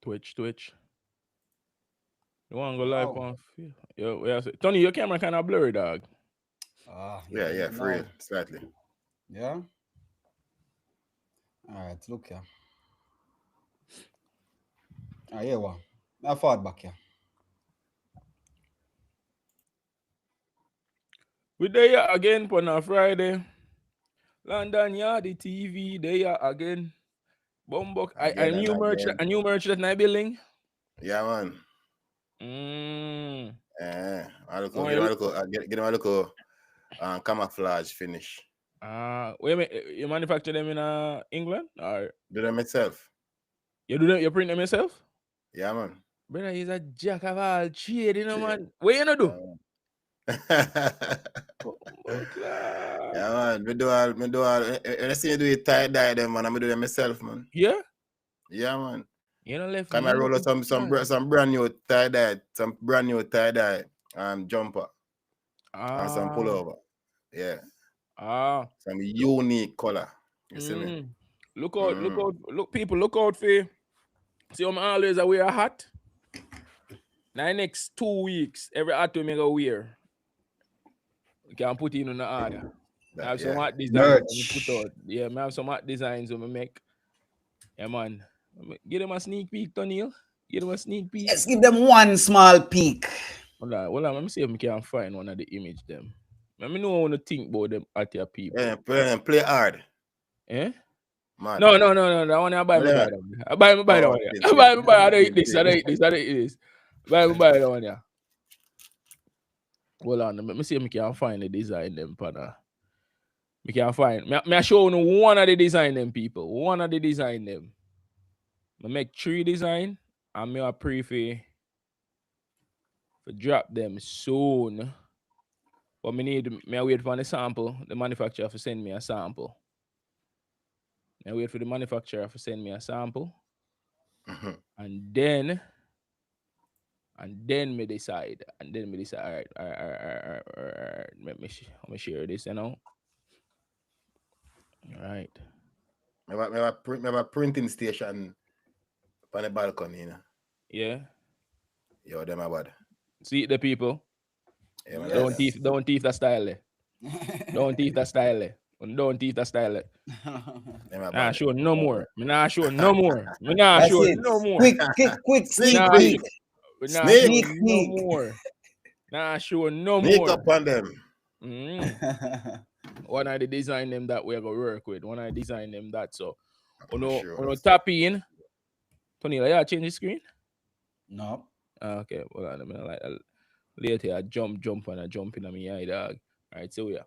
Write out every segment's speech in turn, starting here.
Twitch. You want to go live Wow. on? Yo, yeah. Tony, your camera kind of blurry, dog. Yeah, Yeah, even for real, now. slightly. Yeah. All right, look here. Yeah, well, I forward back here. We there again on a Friday. London Yard, TV, there again. Bombok, Again and again. a new merch that I building. Yeah, man. Mm. I look, Oh, get him a look, get him a look, camouflage finish. wait, you manufacture them in England or Do them myself. you do them? You print them yourself? Yeah, man. Brother, he's a jack of all trade, Shit. man. What you gonna do? Yeah, man. Bumbleclaw. Yeah, man. Me do all. When I see you do it tie dye them, man, I do them myself, man. Yeah, Yeah, man. you know left Come I roll out some brand new tie dye, jumper and some Ah, pullover. Yeah, ah. some Look, unique color. You see me? mm, Mm. people, look out for. See, I'm always I wear a hat. Now next 2 weeks, every hat we make a wear. We can put in on the order. I have some Yeah. art designs when we put Merch. out. Yeah, I have some art designs when we make. Yeah, man. Give them a sneak peek, Tony. Give them a sneak peek. Let's give them one small peek. Let me see if I can find one of the image them. Let me know when to think about them at your people. Yeah, play hard, Eh? man. No. That one I buy me buy Yeah. that one. I buy me buy that Oh, one. Yeah. chill, I chill, buy me buy. I don't eat chill, this. I chill. don't eat this. I don't eat this. Buy me buy that one. Yeah. Hold on. Let me see if I can find the design them, pana. Me can find. Me I show you one of the design them people. One of the design them. I make 3 design and me a pray for drop them soon. But me I wait for the sample. The manufacturer to send me a sample. I wait for the manufacturer to send me a sample. Mhm. And then me decide. And then me decide. All right. Let me share this, you know. All right. Me have a printing station on the balcony, you know. Yeah. Yo, them are bad. See the people. Yeah, man, like Don't that. Yes. thief, don't thief that style there. Don't thief that style there. Don't thief that style there. Them are Nah, bad. sure no more. Me nah sure no more. Me nah That's sure it. no more. Quick Sneak sneak Nah, peek. peek. sure, nah Sneak. sure Sneak no peek. more. Nah sure no Sneak more. up on them. Mm. One I design them that we are gonna work with. One I design them that so. I'm sure Uno that's tap in. Tony, yeah, change the screen. No. Okay, well, I mean, like later I jump and I jump in on me eye, dog. All right, so yeah,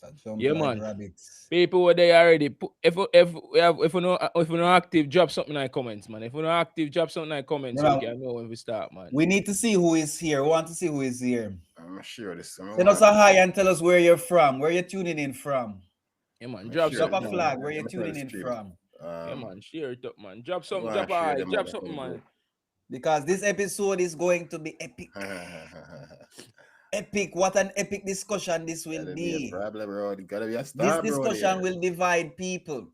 I jump yeah, like man. rabbits. People were there already. If we not active, drop something in the comments, man. If we not active, drop something in the comments so we Remember, can know when we start, man. we need to see who is here. We want to see who is here. I'm sure this. Send us a hi and tell us where you're from, where you're tuning in from. Yeah, man. I'm Drop sure Drop this. a something, man. flag where you're I'm tell the tuning in stream. from. Yeah, man. Share it up, man. Drop I'm something. gonna Drop a share hi. them Drop other something, thing, man. Because this episode is going to be epic. Epic. What an epic discussion this will Gotta be a be. problem, bro. Gotta be a This star, bro. discussion Here. will divide people.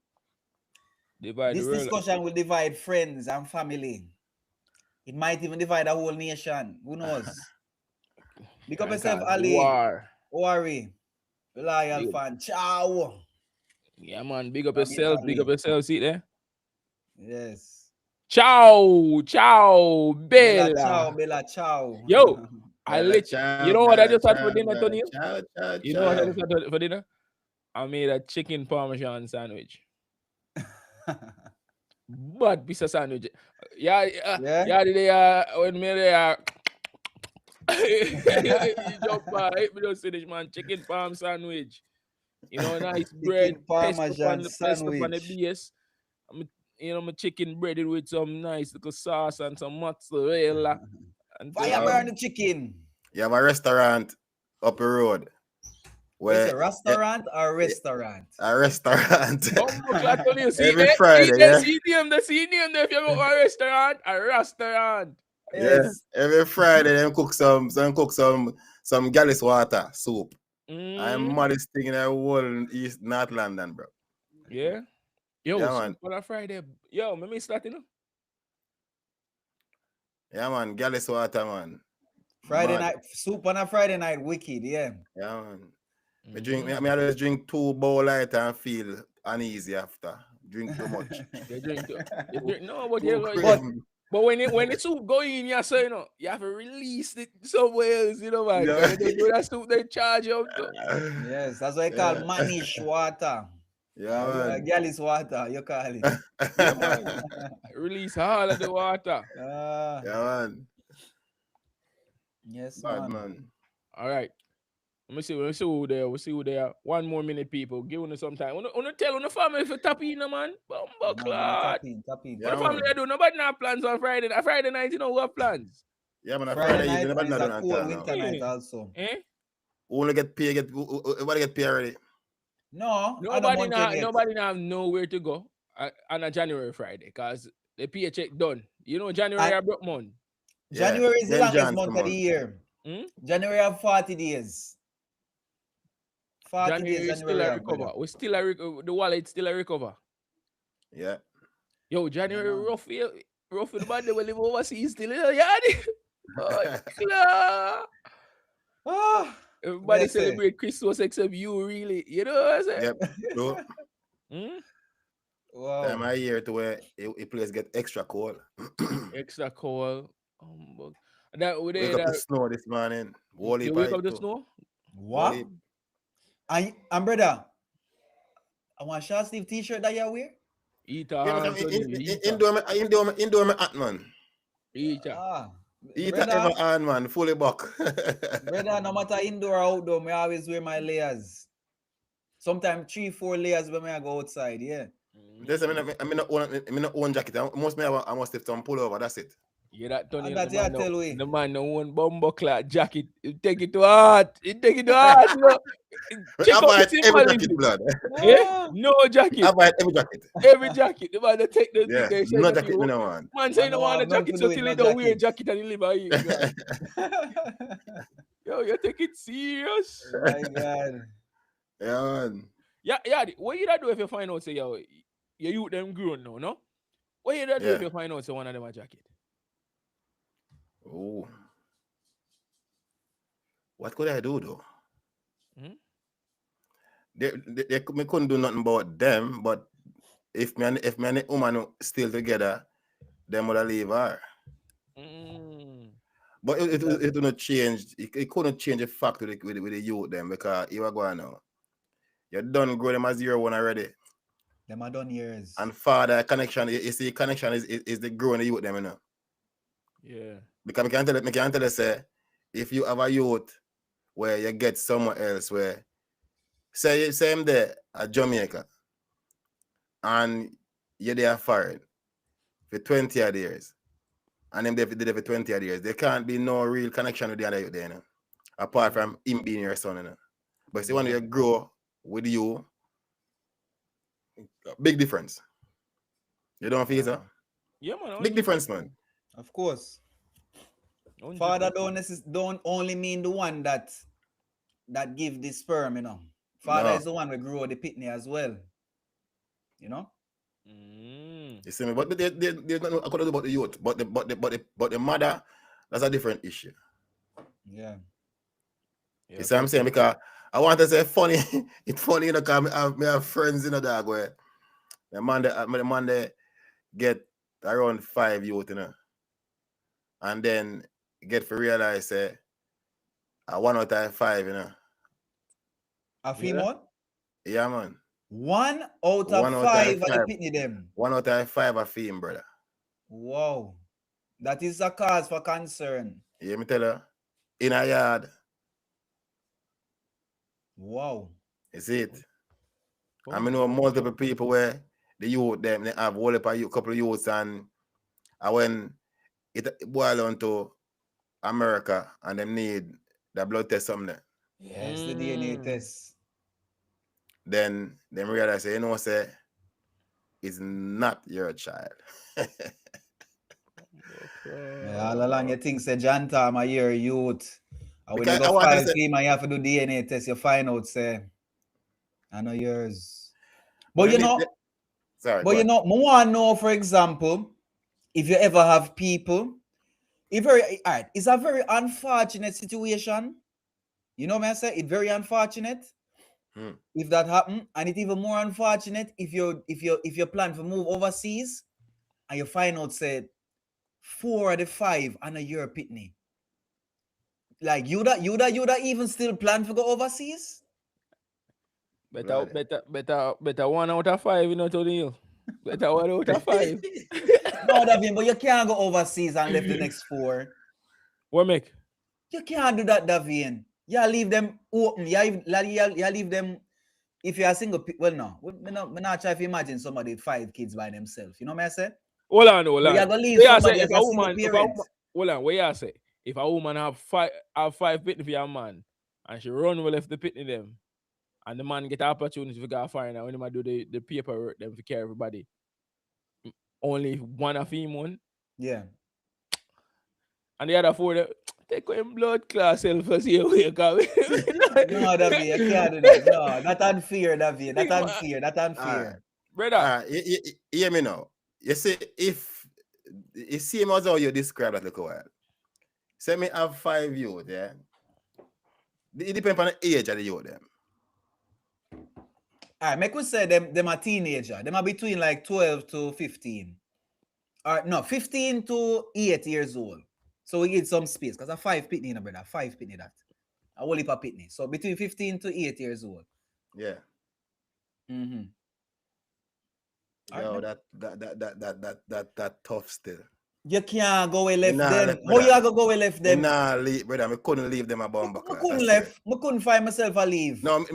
Divide the This world. discussion will divide friends and family. It might even divide a whole nation. Who knows? Pick up And yourself, cause Ali. war. Worry. Loyal Big, fan. Ciao. yeah, man. Big up From yourself. Big up Italy. yourself. See there. Yes. Ciao, ciao, Bella ciao, Bella. Bella ciao. Yo, Bella ciao, you know what I bella just had for ciao, dinner, bella Tony? ciao, ciao, You know what I ciao. Yeah. just had for dinner? I made a chicken parmesan sandwich. But piece of sandwich. Yeah, Yeah. yeah, when me there, you jump hit me just finish, man. Chicken palm sandwich. You know, nice bread, Chicken parmesan pesto on the sandwich. base. My chicken breaded with some nice little sauce and some mozzarella. And Fire burn the chicken. You have a restaurant up the road What is where it? Restaurant or restaurant? a restaurant Tony, see every there, Friday, yeah. see them there. If you go to a restaurant. Yeah, Yes. every Friday them cook some Gallis water soup. I'm Mm, maddest thing in the whole East North London, bro. yeah. Yo, Yeah, soup man. on a Friday. Yo, me start, you know. Yeah, man. Gallus water, man. Friday Mad. night soup on a Friday night, wicked, yeah. Yeah, man. I Mhm. always drink 2 bowl lighter and feel uneasy after. Drink too much. You drink too. You drink no, but Too you But crazy. but when the soup go in, you say, you know, you have to release it somewhere else, you know, man. Yeah. When they do that soup, they charge you up to. yes, that's what I call Yeah. manish water. Yeah, man. Gallus water, you call it. Yeah, man. Release all of the water. Ah, Yeah, man. yes, Bad, man. man. All right. Let me see who there. We'll see who there. 1 more minute, people. Give us some time. Wanna tell on the family if you tap in, man. Bumbo No, man, clot. tap in, tap in. What Yeah, the family man. they do? Nobody have plans on Friday. Friday night, you know, we have plans. Yeah, man. On Friday Friday night, evening, and nobody it's not a done cold until now. winter night also. Eh? Who wanna get paid? Everybody get paid already. No, I don't Nobody want yet. nobody have nowhere to go on a January Friday because the paycheck done. You know, January I- a broke month. Yeah. January is the Then longest John's month come of the on. year. Hmm? January have 40 days. 40 days January is still January a have, brother. recover. We still the wallet still a recover. Yeah. Yo, January man. rough here. Rough with the band they will live overseas still. Yeah. Oh, Claw. Ah, Everybody bless it. celebrate Christmas except you, really. You know what I'm saying? Yep. So, Hmm? Wow. time of year to where a place get extra cold. Extra cold. But that we Wake there up to that snow this morning. Wally you wake up pipe the too. snow? What? Wally. And brother, I want short sleeve t-shirt that you wear. Eater, Yeah, because Anthony. indoor me hot, man. Eater. Ah, Eater brother, ever on, man. Fully buck. brother, no matter indoor or outdoor, I always wear my layers. Sometimes 3-4 layers when I go outside, yeah. This, I not own jacket. I must have some pullover. That's it. Yeah, that Tony, And that I tell we. the man no one bumbo clad jacket. He take it to heart. He take it to heart, you know. Check I out the buy every jacket, symbolism. blood. Eh? Ah, No I jacket. buy every jacket. Every jacket. The man they take the thing Yeah, they say no to jacket, me you. no want. Man say I no don't want the have nothing jacket to so do till with he no don't wear a jacket. jacket and he live out here. God. Yo, you take it serious. My God. Yeah, man. Yeah. What you da do if you find out say yo, your youth them grown now, no? What you da do if Yeah. you find out say one of them a jacket? Oh. What could I do though? Hmm? Me couldn't do nothing about them, but if me and the woman still together, them would leave her. Mm. But it don't change. It couldn't change the fact with the youth them because you are going now. You done grow them as 0-1 already. Them are done years. And father connection, you see, connection is the growing the youth them, you know. Yeah. Because me can tell you say, if you have a youth where you get somewhere else where say him there at Jamaica and you're there foreign for 20 odd years. And them there for 20 odd years. There can't be no real connection with the other youth there, you know, apart from him being your son, you know. But see, when you grow with you, big difference. You don't feel so? Yeah, man. Big difference, man. Of course. 100%. Father don't only mean the one that give the sperm, you know. Father No. is the one who grow the pitney as well. You know? Mm. You see me? But there's nothing I could do about the youth. But the mother, that's a different issue. Yeah. You see what I'm saying? Because I want to say funny. It's funny, you know, because I have friends in the dog where the man they get around 5 youth, you know. And then get to realize say I 1 out of 5, you know. A female? Yeah, man. 1 out of 1 out of 5 of the 5. pitney them. 1 out of 5 are female, brother. Wow. That is a cause for concern. You me tell you, in a yard. Wow. You see it? I mean, know multiple people where the youth them they have whole couple of youths and when it boil on to America and them need the blood test something, Yes, the DNA test. then them realize say, you know, say it's not your child. Yeah, all along you think say John Tom a year youth. And when Because you I go want to file say- claim and you have to do DNA test, you find out say I know yours. But But you they- know, they- sorry, but go you on. know, I want to know, for example, if you ever have people It's a very unfortunate situation. You know what I say? It's very unfortunate if that happen, and it's even more unfortunate if you plan to move overseas and you find out said 4 of the 5 and a year pitney. Like you that even still plan to go overseas? Better 1 out of 5, you know, Tony. Better 1 out of 5. No, Davin, but you can't go overseas and live the next 4. What make? You can't do that, Davin. You leave them open. You leave them. If you're a single, well, no, me not try to imagine somebody with 5 kids by themselves. You know what I say? Hold on. You're gonna leave So somebody say as a single parent. hold on, what you say? If a woman have 5 pitney for your man, and she run well left the pitney them, and the man get an opportunity to go foreign, and when him do the paperwork, them to care everybody. Only one of him one. Yeah. And the other 4, take him blood class self as you wake up. No, David, you can't do that. No, not unfair, David. Not unfair. Not unfair. Brother. You hear me now? You see, if you see him as how you describe that little while. Say me have 5 youth, yeah. It depends on the age of the youth them. Alright, make we say them a teenager. Them are between like 12 to 15. Or no, 15 to 8 years old. So we get some space. Because a 5 pitney, brother. 5 pitney that. A whole heap of pitney. So between 15 to 8 years old. Yeah. Mm-hmm. Yo, that tough still. You can't go away left them. How you gonna go away left them? Nah, brother, I couldn't leave them a bomb. I couldn't left. I couldn't find myself a leave. No,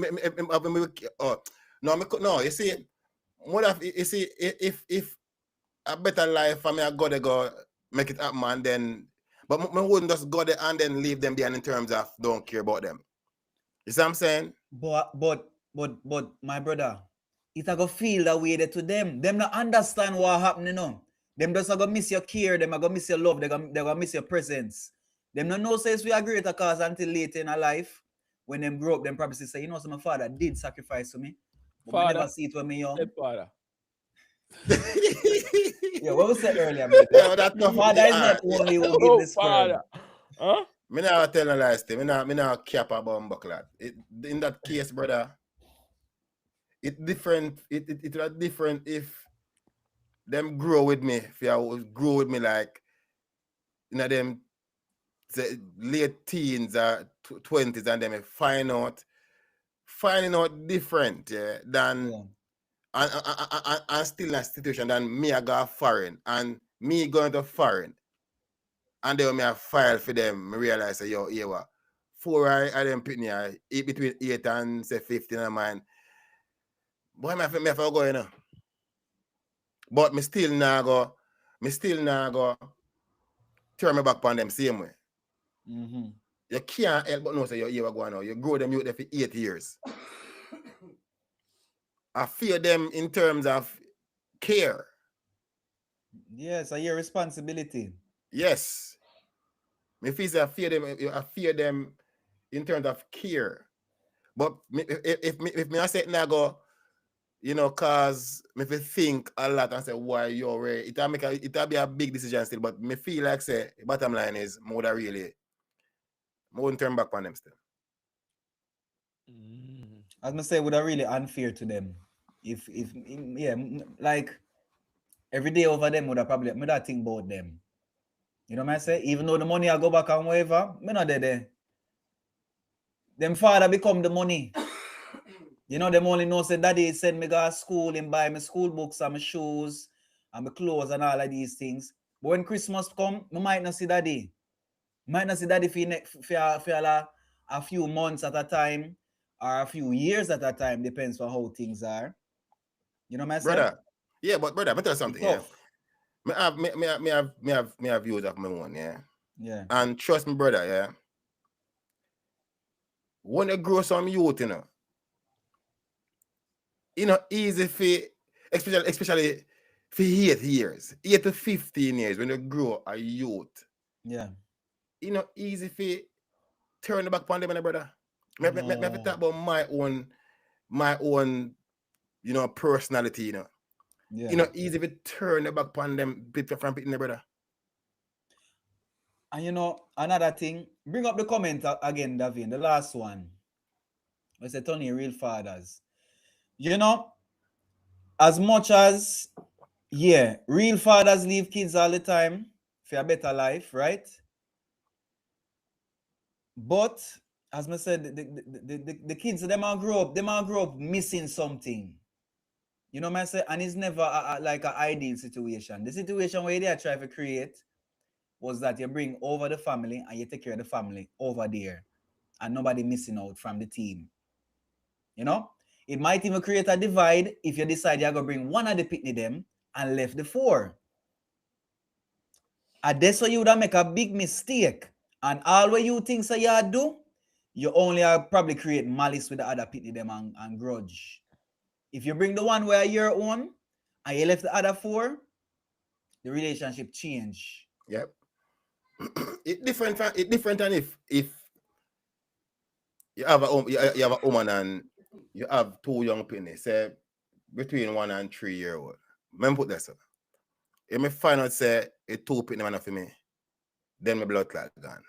no. You see, if a better life for me, I gotta go make it happen, and then, but I wouldn't just go there and then leave them behind in terms of don't care about them. You see what I'm saying? But my brother, it's a go feel that way to them. Them not understand what happening, no. Them just gonna miss your care, them are gonna miss your love, they're gonna miss your presence. Them not know says we are greater cause until later in our life. When them grow up, them probably say, you know, so my father did sacrifice for me. But I never see it when me young. Father. Yeah, what was said earlier, brother? Yeah, that father is not only who give this father. Huh? Me not tell a lie, me not cap about buckler. In that case, brother, it different. It was different if them grow with me. If you grow with me like, you know, them late teens or 20s, and them finding out different, yeah, than and still in a situation than me I go foreign and me going to foreign. And then me I file for them, I realize that, yo, yeah, 4 of them pitney are between 8 and say 15 of mine. Boy, me have to go, you know. But me still not go turn me back on them same way. Mm-hmm. You can't help but know say you go on now. You grow them youth there for 8 years. I fear them in terms of care. Yes, your responsibility. Yes. Me feel say I fear them in terms of care. But if me I say now go, you know, cause me think a lot and say why you're right. It'll be a big decision still, but me feel like say bottom line is more than really won't turn back on them still. As I say, would have really unfair to them. If yeah, like every day over them would have probably me that think about them. You know what I say? Even though the money I go back and whatever, me not there. Them father become the money. You know, them only know say daddy send me go to school and buy me school books and my shoes and my clothes and all of these things. But when Christmas come, I might not see daddy. Might not see daddy for a few months at a time or a few years at a time, depends on how things are. You know what I say? Brother, yeah, but brother, let me tell you something. Yeah. Me have views of my own, yeah. Yeah. And trust me, brother, yeah. When you grow some youth, you know, easy for especially for 8 years, 8 to 15 years when you grow a youth. Yeah. You know, easy for turn the back upon them, brother. Me talk about my own, you know, personality, you know. Yeah. You know, easy to turn the back upon them from pitting the brother. And you know, another thing, bring up the comment again, Davin, the last one. We say Tony, real fathers. You know, as much as, yeah, real fathers leave kids all the time for a better life, right? But as I said, the kids, them all grow up missing something. You know what I say? And it's never like an ideal situation. The situation where they are trying to create was that you bring over the family and you take care of the family over there, and nobody missing out from the team. You know, it might even create a divide if you decide you're gonna bring one of the pitney them and left the four. And that's why you would make a big mistake. And all what you think so you do, you only probably create malice with the other pitney them and grudge. If you bring the one where you're on and you left the other four, the relationship change. Yep. It different than if you have a woman and you have two young pennies, say between 1 and 3 year old. Let me put this up. If me find out say a two penny man for me, then my blood clot gone.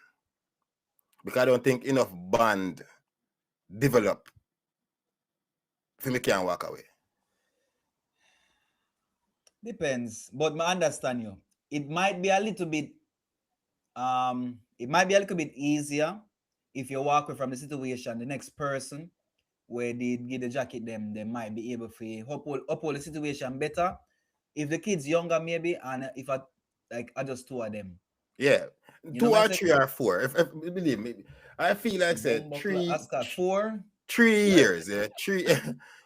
Because I don't think enough bond develop for me can walk away. Depends, but I understand you. It might be a little bit easier if you walk away from the situation. The next person where they give the jacket them, they might be able to uphold the situation better. If the kid's younger, maybe, and if I just two of them. Yeah. You 2 or 3 or 4. If believe me, I feel like say 4 3 years, yeah.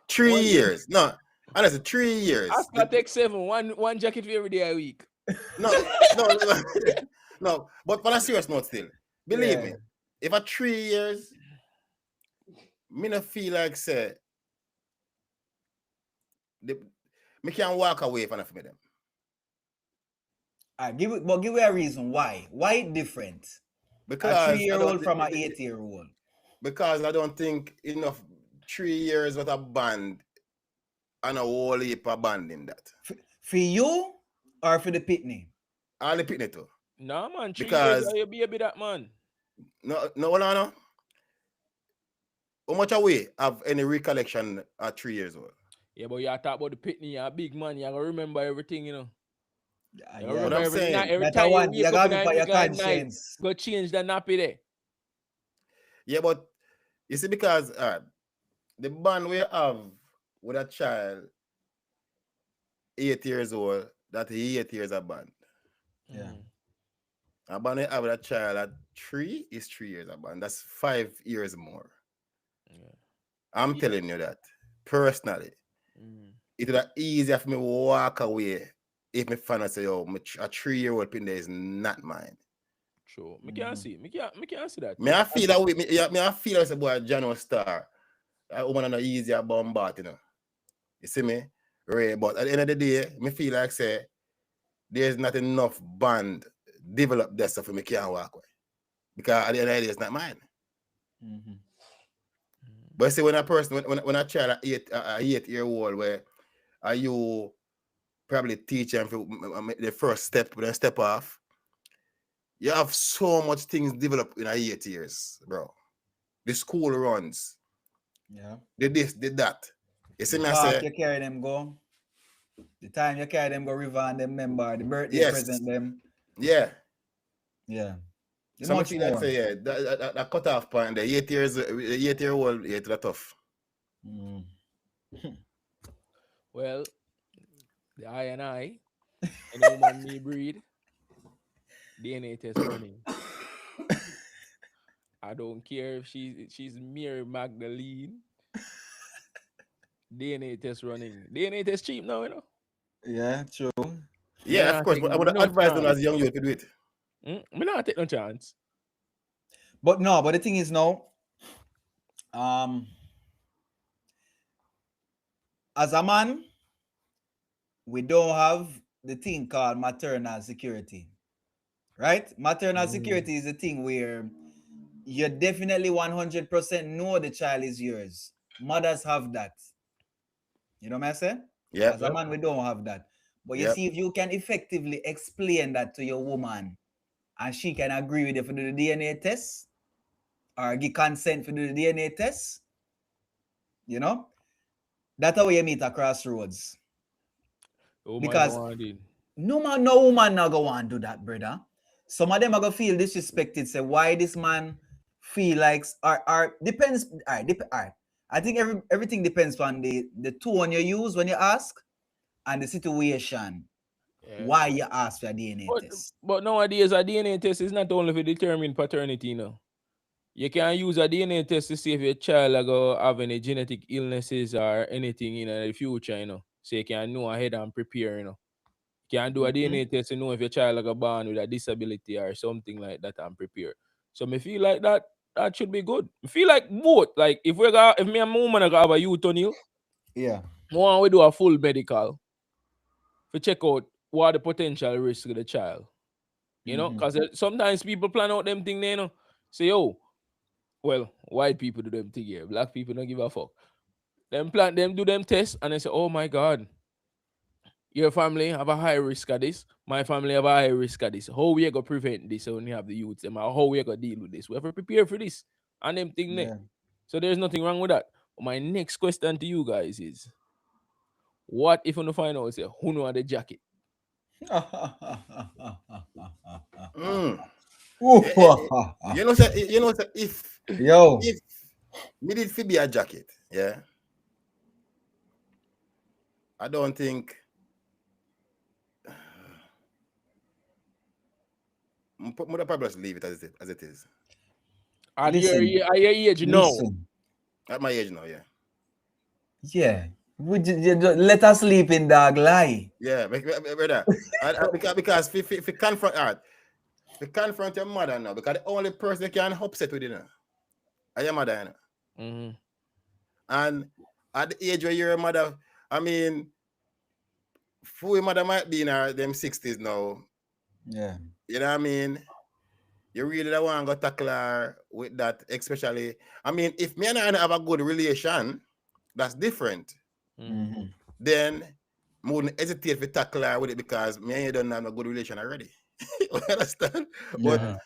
3 years. No, honestly, 3 years. Oscar take 7, one jacket for every day a week. No. No, but on a serious note still, believe me, if a 3 years, me not feel like say me can walk away from them. Give me a reason why. Why it different? Because a 3-year-old from an 8-year-old. Because I don't think enough 3 years with a band and a whole heap of band in that. For you or for the pitney? All the pitney too. No man, 3 Because years you be that man. No. How much away have any recollection at 3 years old? Yeah, but you talk about the pitney, you're a big man, you gotta remember everything, you know. What I'm saying, every time you wake up in your the night, conscience. go change the nappy there. Yeah, but you see, because the bond we have with a child 8 years old, that 8 years a band. Yeah. A band we have with a child at 3 is 3 years a band. That's 5 years more. Yeah. I'm telling you that personally. It would be easier for me to walk away if me find out say, yo, a 3-year-old pin there is not mine. True. Me can't see. Me can't see that. Me I feel that way. Me I feel as a boy Jano Star. A woman not easier bombard, you know. You see me? Right. But at the end of the day, me feel like say there's not enough band develop that stuff for me can't walk away. Because at the end of the day, it's not mine. But see, when a person, when a child a 8-year-old where are you probably teach them the first step, when they step off, you have so much things develop in 8 years, bro. The school runs. Yeah. Did this, did that. You see me? I say, you carry them go. The time you carry them go river and them member, the birthday present them. Yeah. Yeah. So much more. Say, yeah, that cut off point, the 8-year-old, it's tough. Well, the I and I, any woman me breed, DNA test running. I don't care if she's Mary Magdalene. DNA test running. DNA test cheap now, you know. Yeah, true. Yeah, of course. But I would advise them as young you to do it. Me not take no chance. But the thing is now, as a man, we don't have the thing called maternal security. Right? Maternal security is a thing where you definitely 100% know the child is yours. Mothers have that. You know what I say? Yeah. As a man, we don't have that. But you see, if you can effectively explain that to your woman, and she can agree with you for the DNA test or give consent for the DNA test, you know, that's how you meet at crossroads. Because no woman not go want to do that, brother. Some of them are gonna feel disrespected. Say why this man feel like or depends. All right. I think everything depends on the tone you use when you ask and the situation. Yeah. Why you ask for a DNA test. But nowadays a DNA test is not only for determine paternity, you know. You can use a DNA test to see if your child are going to have any genetic illnesses or anything in the future, you know. So you can know ahead and prepare, you know. You can do a DNA test to know if your child are born with a disability or something like that and prepare. So me feel like that should be good. I feel like both. Like if me and my woman are going to have a youth on you, yeah. We do a full medical to check out what the potential risk of the child. You know, because sometimes people plan out them thing, you know. Say, oh, well, white people do them thing here. Black people don't give a fuck. Them do them tests, and they say, oh my God, your family have a high risk of this. My family have a high risk of this. How we going to prevent this when you have the youths? How we going to deal with this? We have to prepare for this. And them thing there. So there's nothing wrong with that. My next question to you guys is, what if you find out, say, who know the jacket? You know, if me did fi be a jacket, yeah, I don't think I'd probably just leave it as it is. At your age now. At my age now, yeah. Yeah. Would you let us sleep in dog lie? Yeah, brother. Because if you confront her, if you confront your mother now, because the only person that can upset with you now, are your mother, you know? And at the age where you're a mother, I mean, your mother might be in her them 60s now. Yeah. You know what I mean? You really don't want to go tackle her with that, especially. I mean, if me and her have a good relation, that's different. Then I wouldn't hesitate to tackle her with it because me and you don't have a good relation already. You understand? Yeah.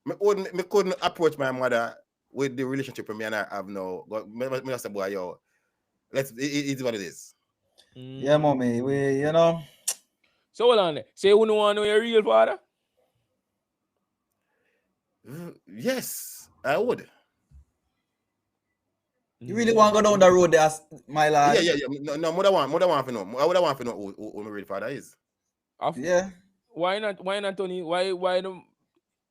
But me couldn't approach my mother with the relationship me and her have now. Me just say, boy, yo, it's what it is. Yeah, mommy, you know. So hold on. Say you don't want to know your real father? Yes, I would. You really want to go down the road there, my lad? Yeah. No, I want to know. I would want to know who my real father is. Yeah. Why not, Tony? Why don't?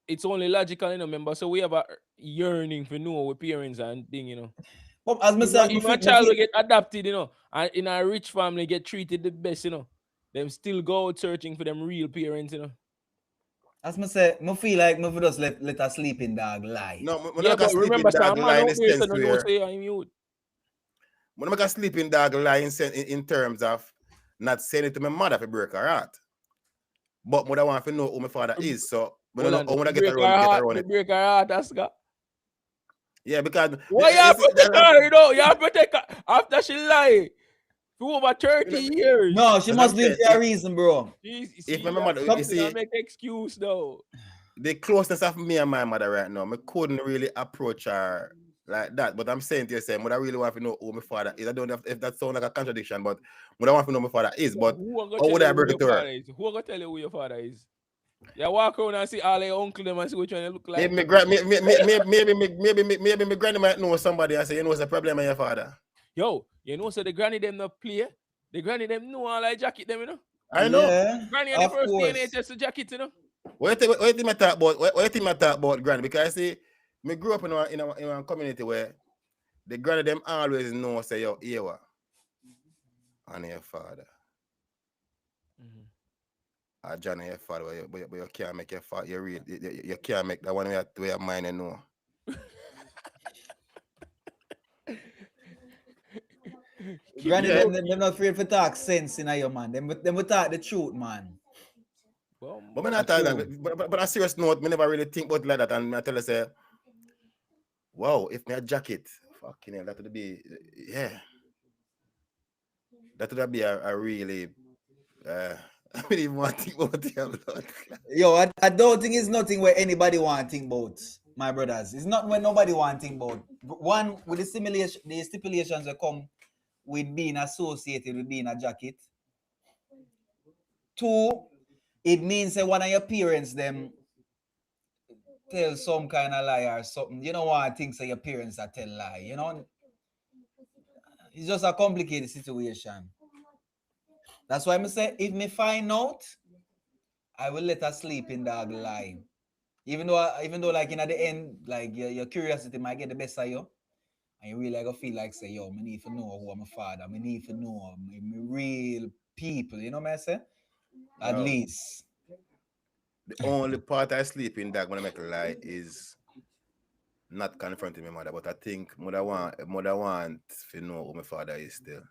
It's only logical, you know, member. So we have a yearning for know our parents and thing, you know. But as if a child will get adopted, you know, and in a rich family get treated the best, you know, them still go out searching for them real parents, you know. As I say, I feel like I just let a sleeping dog lie. No, yeah, but remember, some man out there so don't say I'm mute. When I make a sleeping dog lie in terms of not saying it to my mother for break her heart. But I want to know who my father is, so when I get around it. Break her heart, that's got. Yeah, because why you protect her, you know? You protect her after she lie for over 30 years. No, she must live for a reason, bro. If my mother, you see, make excuse though. The closeness of me and my mother right now, I couldn't really approach her like that. But I'm saying to you, I really want to know who my father is. I don't know if that sounds like a contradiction, but I want to know who my father is. But how would I break it to her? Who are gonna tell you who your father is? You walk around and see all your uncle them and see which one they look like. Maybe my granny might know somebody and say, you know, what's the problem with your father? Yo, you know, so the granny them not play. The granny them know all like jacket them, you know. I know. Yeah, granny and the first DNA test the jacket, you know. What do you think I talk about granny? Because I see, me grew up in a community where the granny them always know say yo Ewa and your father. John and your father, but you can't make your father you can't make that one way your mind and know. Granny, them not afraid to talk sense in your man. Them will talk the truth, man. But when I tell that, but on a serious note, I never really think about like that. And I tell her, say, wow, if my jacket, fucking hell, that would be, yeah. That would be a really I don't even want to think about your blood. Yo, I don't think it's nothing where anybody want to think about, my brothers. It's not when nobody want to think about. One, with the stipulations that come with being associated with being a jacket. Two, it means that one of your parents them tell some kind of lie or something. You know what I think so your parents are tell lie, you know? It's just a complicated situation. That's why I say if me find out, I will let a sleeping dog lie. Even though like in at the end, like your curiosity might get the best of you. And you really go feel like say, yo, me need to know who I'm my father. Me need to know me real people. You know what I say? At Yo. least. The only part I sleep in that when I make a lie is not confronting my mother, but I think mother want to know who my father is still.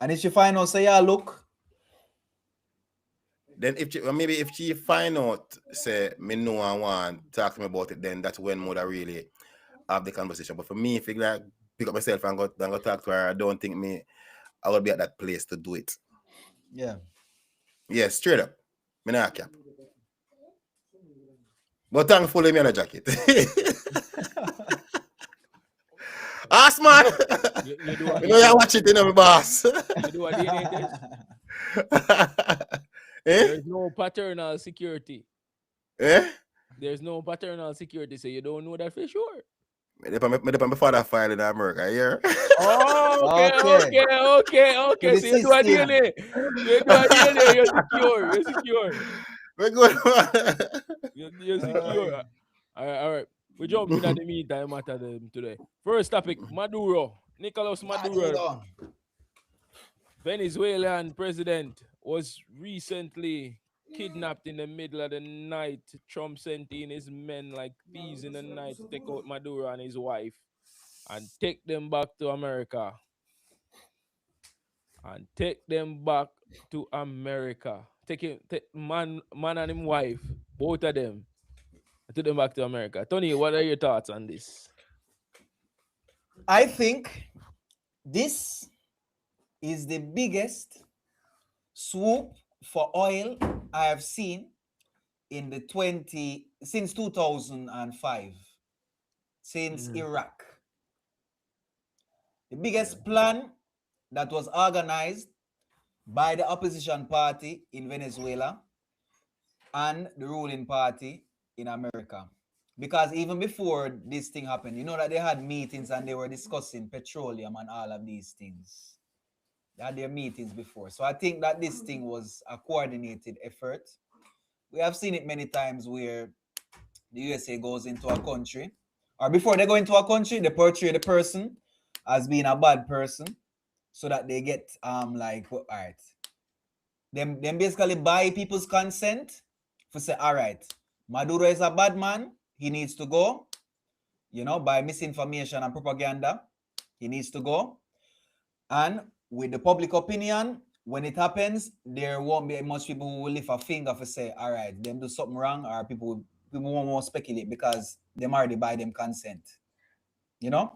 And if she find out, say, yeah, look. Then if she find out, say me know and want talk to me about it, then that's when mother really have the conversation. But for me, if you like pick up myself and go talk to her, I don't think I will be at that place to do it. Yeah. Yeah, straight up. Me not cap. But thankfully me on a jacket. Ask man. You do You know you watch it, you know, my boss. You do a DNA test. There's no paternal security. Eh? There's no paternal security, so you don't know that for sure. Me depend my father file in America, yeah. Oh, okay. The So you do a system. DNA. You do a DNA. You're secure. We're good. You're secure. All right. We jump in at the meantime matter them today. First topic, Maduro. Nicolás Maduro, Venezuelan president, was recently kidnapped in the middle of the night. Trump sent in his men like thieves in the night to take out Maduro and his wife and take them back to America. Take man and his wife, both of them, and took them back to America. Tony, what are your thoughts on this? I think this is the biggest swoop for oil I have seen in the since 2005, since Iraq. The biggest plan that was organized by the opposition party in Venezuela and the ruling party in America. Because even before this thing happened, you know that they had meetings and they were discussing petroleum and all of these things. They had their meetings before. So I think that this thing was a coordinated effort. We have seen it many times where the USA goes into a country, or before they go into a country, they portray the person as being a bad person so that they get like, all right, them basically buy people's consent for say, all right, Maduro is a bad man, he needs to go, you know, by misinformation and propaganda, he needs to go. And with the public opinion, when it happens, there won't be much people who will lift a finger for say, all right, them do something wrong, or people won't speculate because them already buy them consent. You know,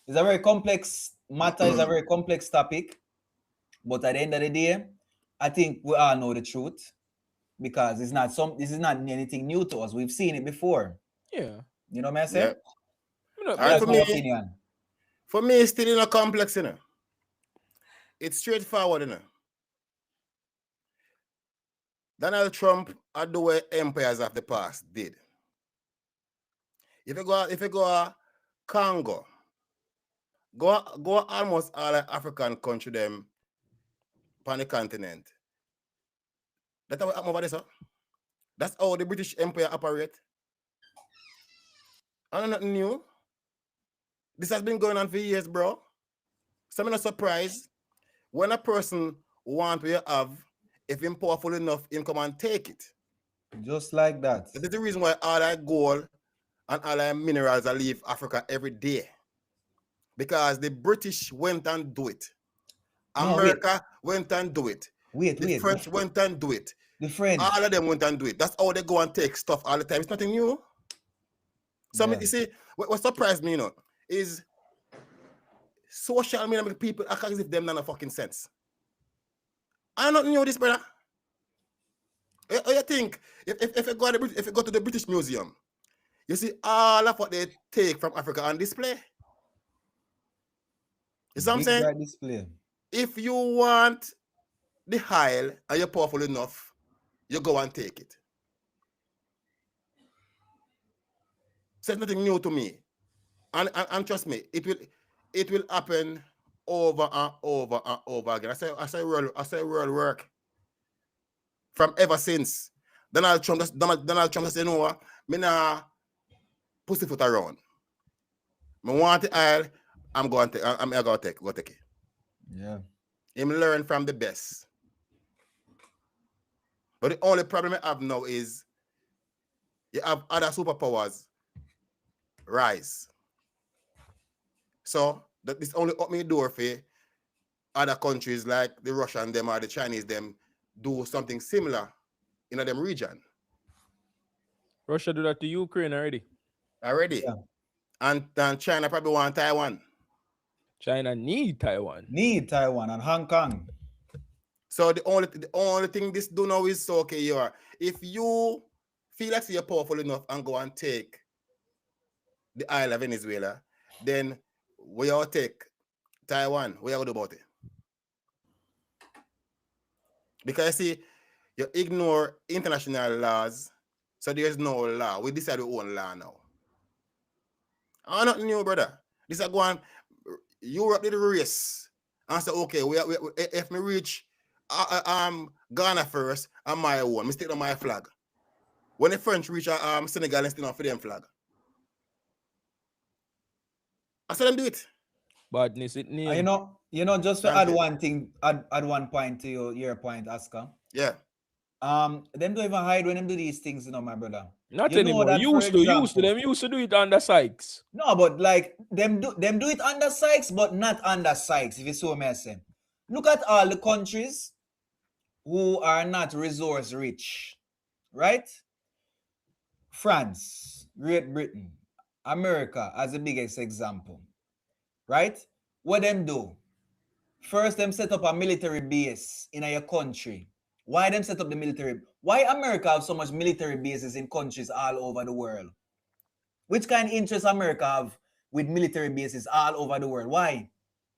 it's a very complex matter, it's a very complex topic, but at the end of the day, I think we all know the truth because this is not anything new to us. We've seen it before. Yeah. You know what I say? Yeah. That's my opinion. For me, it's still in a complex, you know. It's straightforward, you know. Donald Trump had the way empires of the past did. If you go Congo, go almost all the African country them on the continent. That's how over there, sir. That's how the British Empire operate. And nothing new. This has been going on for years, bro. So I'm not surprised when a person wants what you have, if he's powerful enough, he come and take it. Just like that. That is the reason why all that gold and all that minerals are leave Africa every day. Because the British went and do it. America went and do it. The French went and do it. The French. All of them went and do it. That's how they go and take stuff all the time. It's nothing new. So you see, what surprised me, you know, is social media people act as if them not a fucking sense. I not knew this, brother. You think if you go to if you go to the British Museum, you see all of what they take from Africa on display. You see what I'm Big saying? bright display. If you want the Isle and you're powerful enough, you go and take it. So it's nothing new to me. And trust me, it will happen over and over and over again. I say world work from ever since. Donald Trump just say, you know what? Me nah pussyfoot around. Me want the Isle, I'm going to go take it. Yeah. Him learn from the best. But the only problem I have now is you have other superpowers rise. So that this only open the door for other countries like the Russian them or the Chinese them do something similar in them region. Russia do that to Ukraine already. Yeah. And China probably want Taiwan. China need Taiwan. Need Taiwan and Hong Kong. So the only thing this do now is so okay, you are if you feel like you're powerful enough and go and take the Isle of Venezuela, then we all take Taiwan. We all do about it. Because see, you ignore international laws, so there's no law. We decide our own law now. I'm not new, brother. This is going Europe did a race. And say, okay, we if me reach Ghana first, I'm my own. Me stick on my flag. When the French reach Senegal, and still on for them flag. I said them do it. Badness it name. You know, just to add one thing, add one point to your point, Oscar. Yeah. Them don't even hide when them do these things, you know, my brother. Not You know anymore. that, Used to them used to do it under Sykes. No, but like them do it under Sykes, but not under Sykes, if you see what I'm saying. Look at all the countries who are not resource rich, right? France, Great Britain, America as the biggest example, right? What them do? First, them set up a military base in your country. Why them set up the military? Why America have so much military bases in countries all over the world? Which kind of interest America have with military bases all over the world? Why?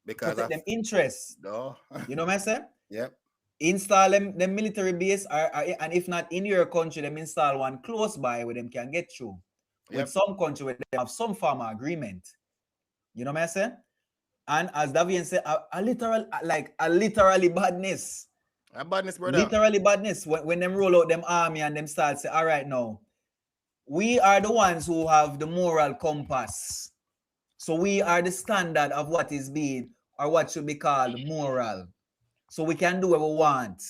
Because protect them interests. No. You know what I'm saying? Yep. Install them military base, and if not in your country, them install one close by where them can get through. With some country where they have some form of agreement. You know what I'm saying? And as Davian said, a literally badness. A badness, brother. Literally badness. When them roll out them army and them start say, all right now, we are the ones who have the moral compass. So we are the standard of what is being or what should be called moral. So we can do what we want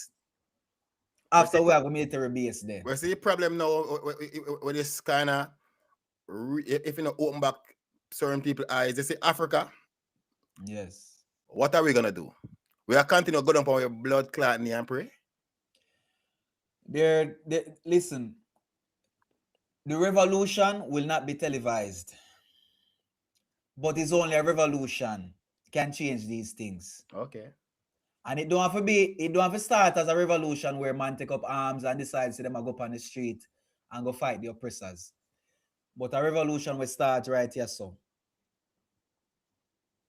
after we have a military base there. Well, see, the problem now with this kind of, if you know, open back certain people's eyes, they say Africa. Yes. What are we going to do? We are continuing to go down for your blood clot and pray? Listen, the revolution will not be televised. But it's only a revolution can change these things. Okay. And it don't have to start as a revolution where man take up arms and decide to them go up on the street and go fight the oppressors. But a revolution will start right here, so.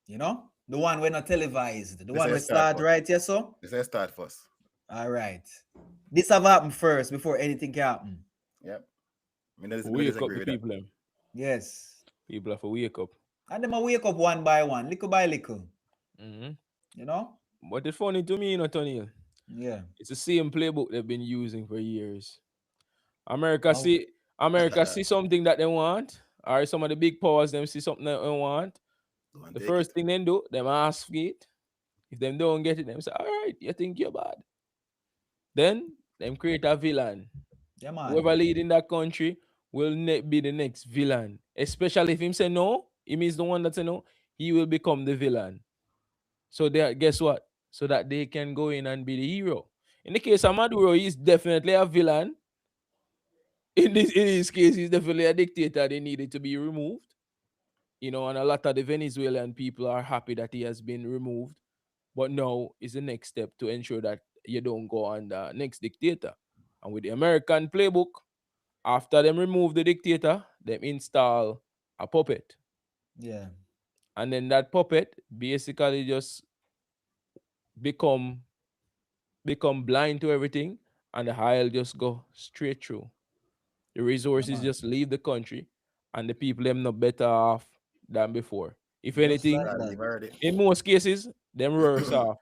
You know? The one we're not televised. The one will start right here, so. This is start first. All right. This have happened first before anything can happen. Yep. Wake up the people. Yes. People have to wake up. And them wake up one by one, little by little. Mm-hmm. You know? But it's funny to me, you know, Tony. Yeah. It's the same playbook they've been using for years. America see something that they want, or some of the big powers them see something that they want. The first thing they do, them ask for it. If them don't get it, them say, all right, you think you're bad. Then them create a villain. Yeah, man. Whoever leading that country will be the next villain. Especially if him say no, him is the one that say no, he will become the villain. So guess what? So that they can go in and be the hero. In the case of Maduro, he's definitely a villain. In his case, he's definitely a dictator. They needed to be removed. You know, and a lot of the Venezuelan people are happy that he has been removed. But now is the next step to ensure that you don't go on the next dictator. And with the American playbook, after them remove the dictator, them install a puppet. Yeah. And then that puppet basically just become blind to everything, and the oil just go straight through. The resources Man. just leave the country, and the people them not better off than before. If Just anything, like I've that. heard it. in most cases, them worse off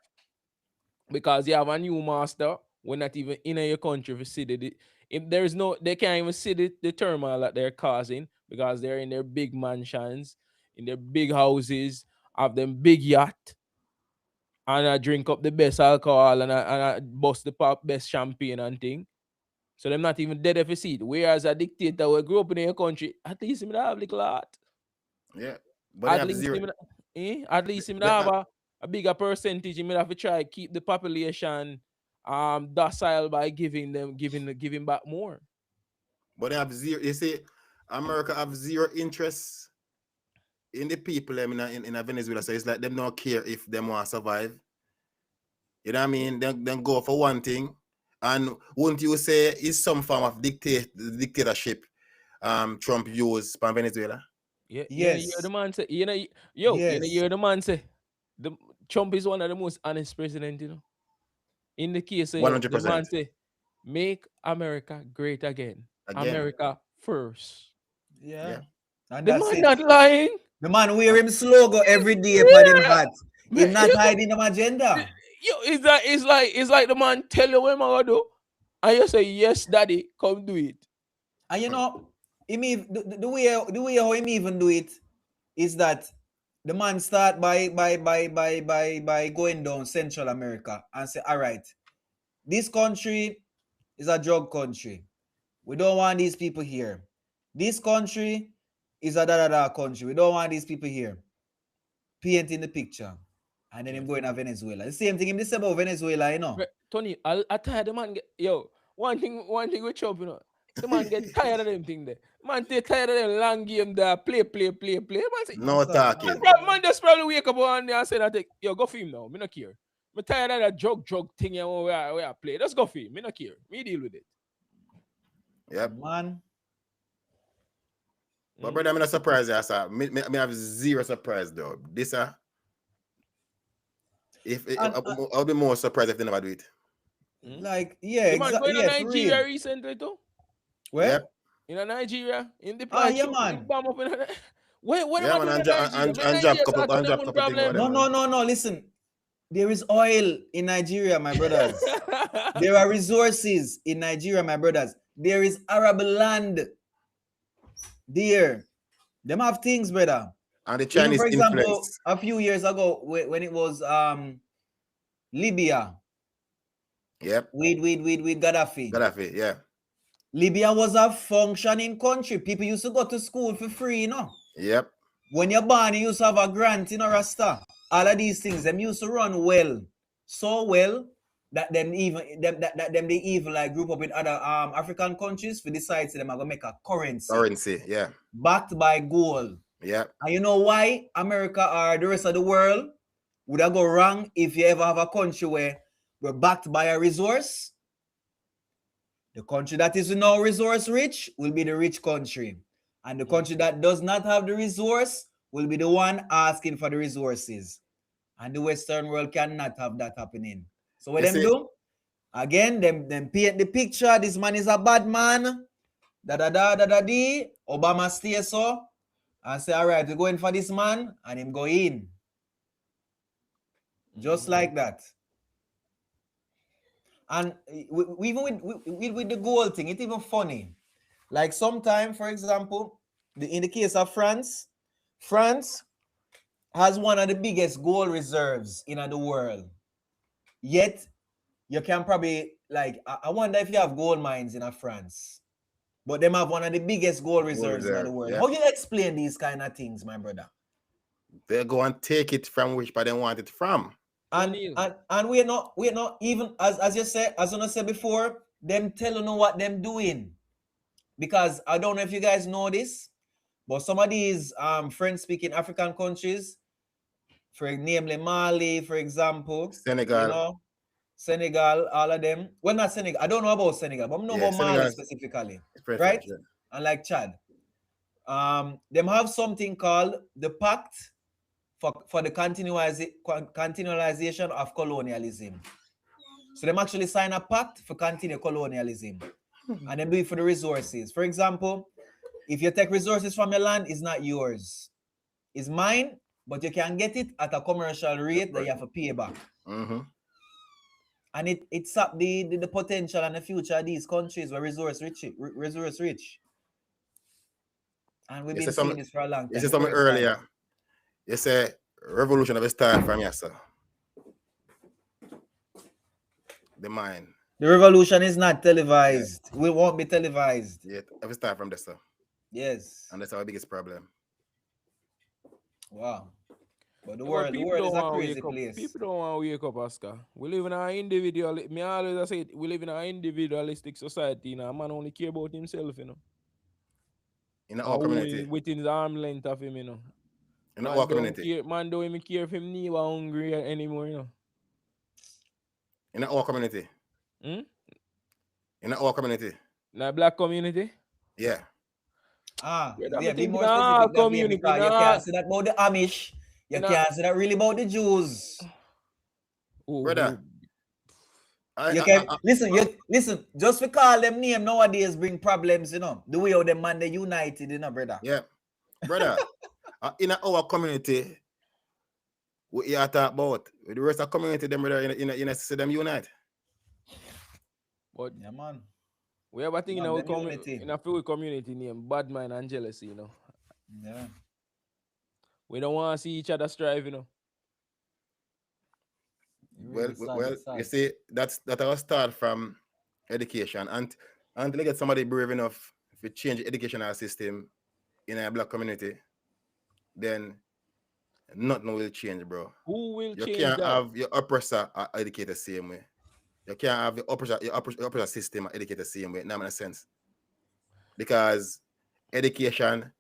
because you have a new master. We're not even in your country to see if there is no, they can't even see the turmoil that they're causing because they're in their big mansions, in their big houses, have them big yacht, and I drink up the best alcohol and I bust the pop best champagne and thing. So them not even dead if you see it. Whereas a dictator who grew up in your country, at least him have little heart. Yeah. But they At have least zero. him, at least him They have have, a bigger percentage. Him have to try keep the population docile by giving back more. but they have zero. You see, America have zero interest in the people in Venezuela. So it's like them don't care if them want to survive. You know what I mean? Then go for one thing. And wouldn't you say it's some form of dictatorship Trump used for Venezuela? Yeah, you hear Yes. the man say, you Yes. hear the man say, the Trump is one of the most honest president, In the case of the 100%. man say, make America great again. Again. America first. Yeah. Yeah. And The that's man it. not lying. The man wear him logo every day for them hat. Him not hiding them agenda. It's like the man tell you what I'm gonna do, and you say yes, daddy, come do it. And you know, him the way how him even do it is that the man start by going down Central America and say, all right, this country is a drug country. We don't want these people here. This country is a da country. We don't want these people here. Paint in the picture. And then him going to Venezuela. The same thing him this about Venezuela, you know. Tony, I tired the man get one thing with Trump, The man get tired of them thing there. Man get tired of them long game there, play. Man say, No talking. man just probably wake up one day and say that go for him now. Me not care. Me tired of that drug thing where I play. Let's go for him. Me not care. Me deal with it. Yep. Man. But brother, I'm not surprised. I saw. Me have zero surprise though. This I'll be more surprised if they never do it. Like, yeah, The man exactly. going to Yeah, for Nigeria real. recently too. Where? Yep. In Nigeria, in the Yeah, man. bomb up in where Yeah, am I man, doing in Nigeria? and drop couple thing over No, them. no. Listen, there is oil in Nigeria, my brothers. There are resources in Nigeria, my brothers. There is Arab land there. Them have things, brother. And the Even Chinese for example, influence. a few years ago, when it was Libya Yep. with Gaddafi. Gaddafi, yeah. Libya was a functioning country. People used to go to school for free, Yep. When you're born, you used to have a grant, Rasta. All of these things, them used to run well. So well that them they even like group up with other African countries for decide to them are gonna make a currency. Currency, yeah. Backed by gold. Yeah. And you know why America or the rest of the world would that go wrong if you ever have a country where we're backed by a resource? The country that is now resource rich will be the rich country. And the country that does not have the resource will be the one asking for the resources. And the Western world cannot have that happening. So what them do? Again, them paint the picture. This man is a bad man. Obama stay so. And say, all right, we're going for this man. And him go in. Just like that. And even with the gold thing, it's even funny. Like sometime, for example, in the case of France has one of the biggest gold reserves in the world. Yet, you can probably, like, I wonder if you have gold mines in France. But them have one of the biggest gold reserves in the world. Yeah. How do you explain these kind of things, my brother? They go and take it from which part they want it from. And we're not even, as you said, as I said before, them telling you what them doing. Because I don't know if you guys know this, but some of these French-speaking African countries, for namely Mali, for example, Senegal, Senegal, all of them. Well, not Senegal. I don't know about Senegal, but I know about Mali specifically, right? Yeah. And like Chad, them have something called the Pact for the continualization of colonialism. So them actually sign a pact for continue colonialism, and them do it for the resources. For example, if you take resources from your land, it's not yours, it's mine, but you can get it at a commercial rate that you have to pay back. And it up the potential and the future of these countries were resource rich. And we've been seeing this for a long time. You said something earlier. You say revolution of a start from here, sir. The mind. The revolution is not televised. Yeah. We won't be televised. Yeah, every start from this, sir. Yes. And that's our biggest problem. Wow. But the world is a crazy place. People don't want to wake up, Oscar. We live in an individual. Me always say we live in an individualistic society. A man only care about himself, you know. In our community. Within his arm length of him, you know. In our community. Man don't even care if him knee was hungry anymore, you know. In our community. In our community. In a black community? Yeah. Be more specific. Community. You can't say that about the Amish. You can't say that really about the Jews. Brother. Listen, just to call them name nowadays bring problems, you know. The way how them man they united, you know, brother. Yeah. Brother, in our community, we are talking about with the rest of the community, them brother, in see them unite. But yeah, man. We have a thing in our community, in a few community named bad mind and jealousy, you know. Yeah. We don't want to see each other strive, you know. Well, you see, that will start from education, and until you get somebody brave enough to change the educational system in a black community, then nothing will change, bro. Who will change? You can't have your oppressor educate the same way. You can't have your oppressor system educate the same way. It doesn't make sense. Because education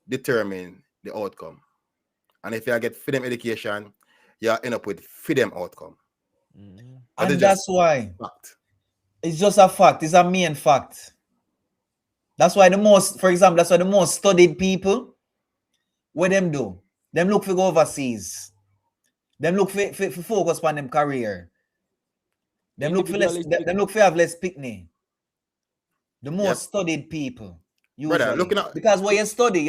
determines the outcome. And if you get freedom education, you end up with freedom outcome. And that's why it's just a fact. It's a main fact. That's why the most studied people, what them do? Them look for go overseas. Them look for focus on them career. Them look for have less picnic. The most studied people. Usually. Brother, because what you study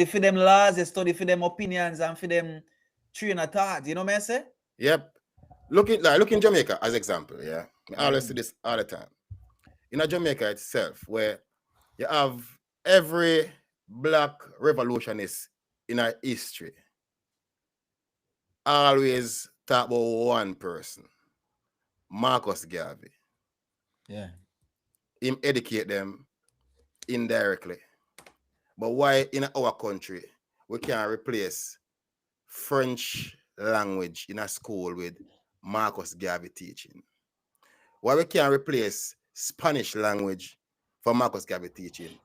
for them laws, you study for them opinions and for them train of thought. You know what I say? Yep. Look in Jamaica as example, yeah. I always see this all the time. In Jamaica itself, where you have every black revolutionist in our history always talk about one person, Marcus Garvey. Yeah. Him educate them indirectly. But why in our country we can't replace French language in a school with Marcus Garvey teaching? Why we can't replace Spanish language for Marcus Garvey teaching?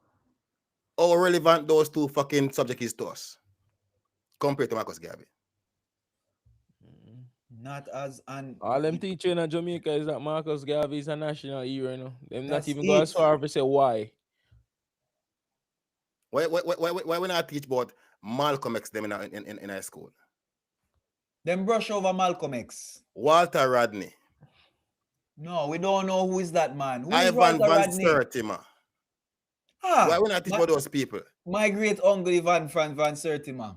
How relevant those two fucking subjects is to us compared to Marcus Garvey? Not as an all them teaching in Jamaica is that Marcus Garvey is a national hero, you know. Them not even go as far as to say why. Why we not teach about Malcolm X them in high school? Them brush over Malcolm X. Walter Rodney. No, we don't know who is that man. Who is Ivan Walter Van Rodney? Sertima. Why we not teach about those people? My great uncle Ivan Van Sertima.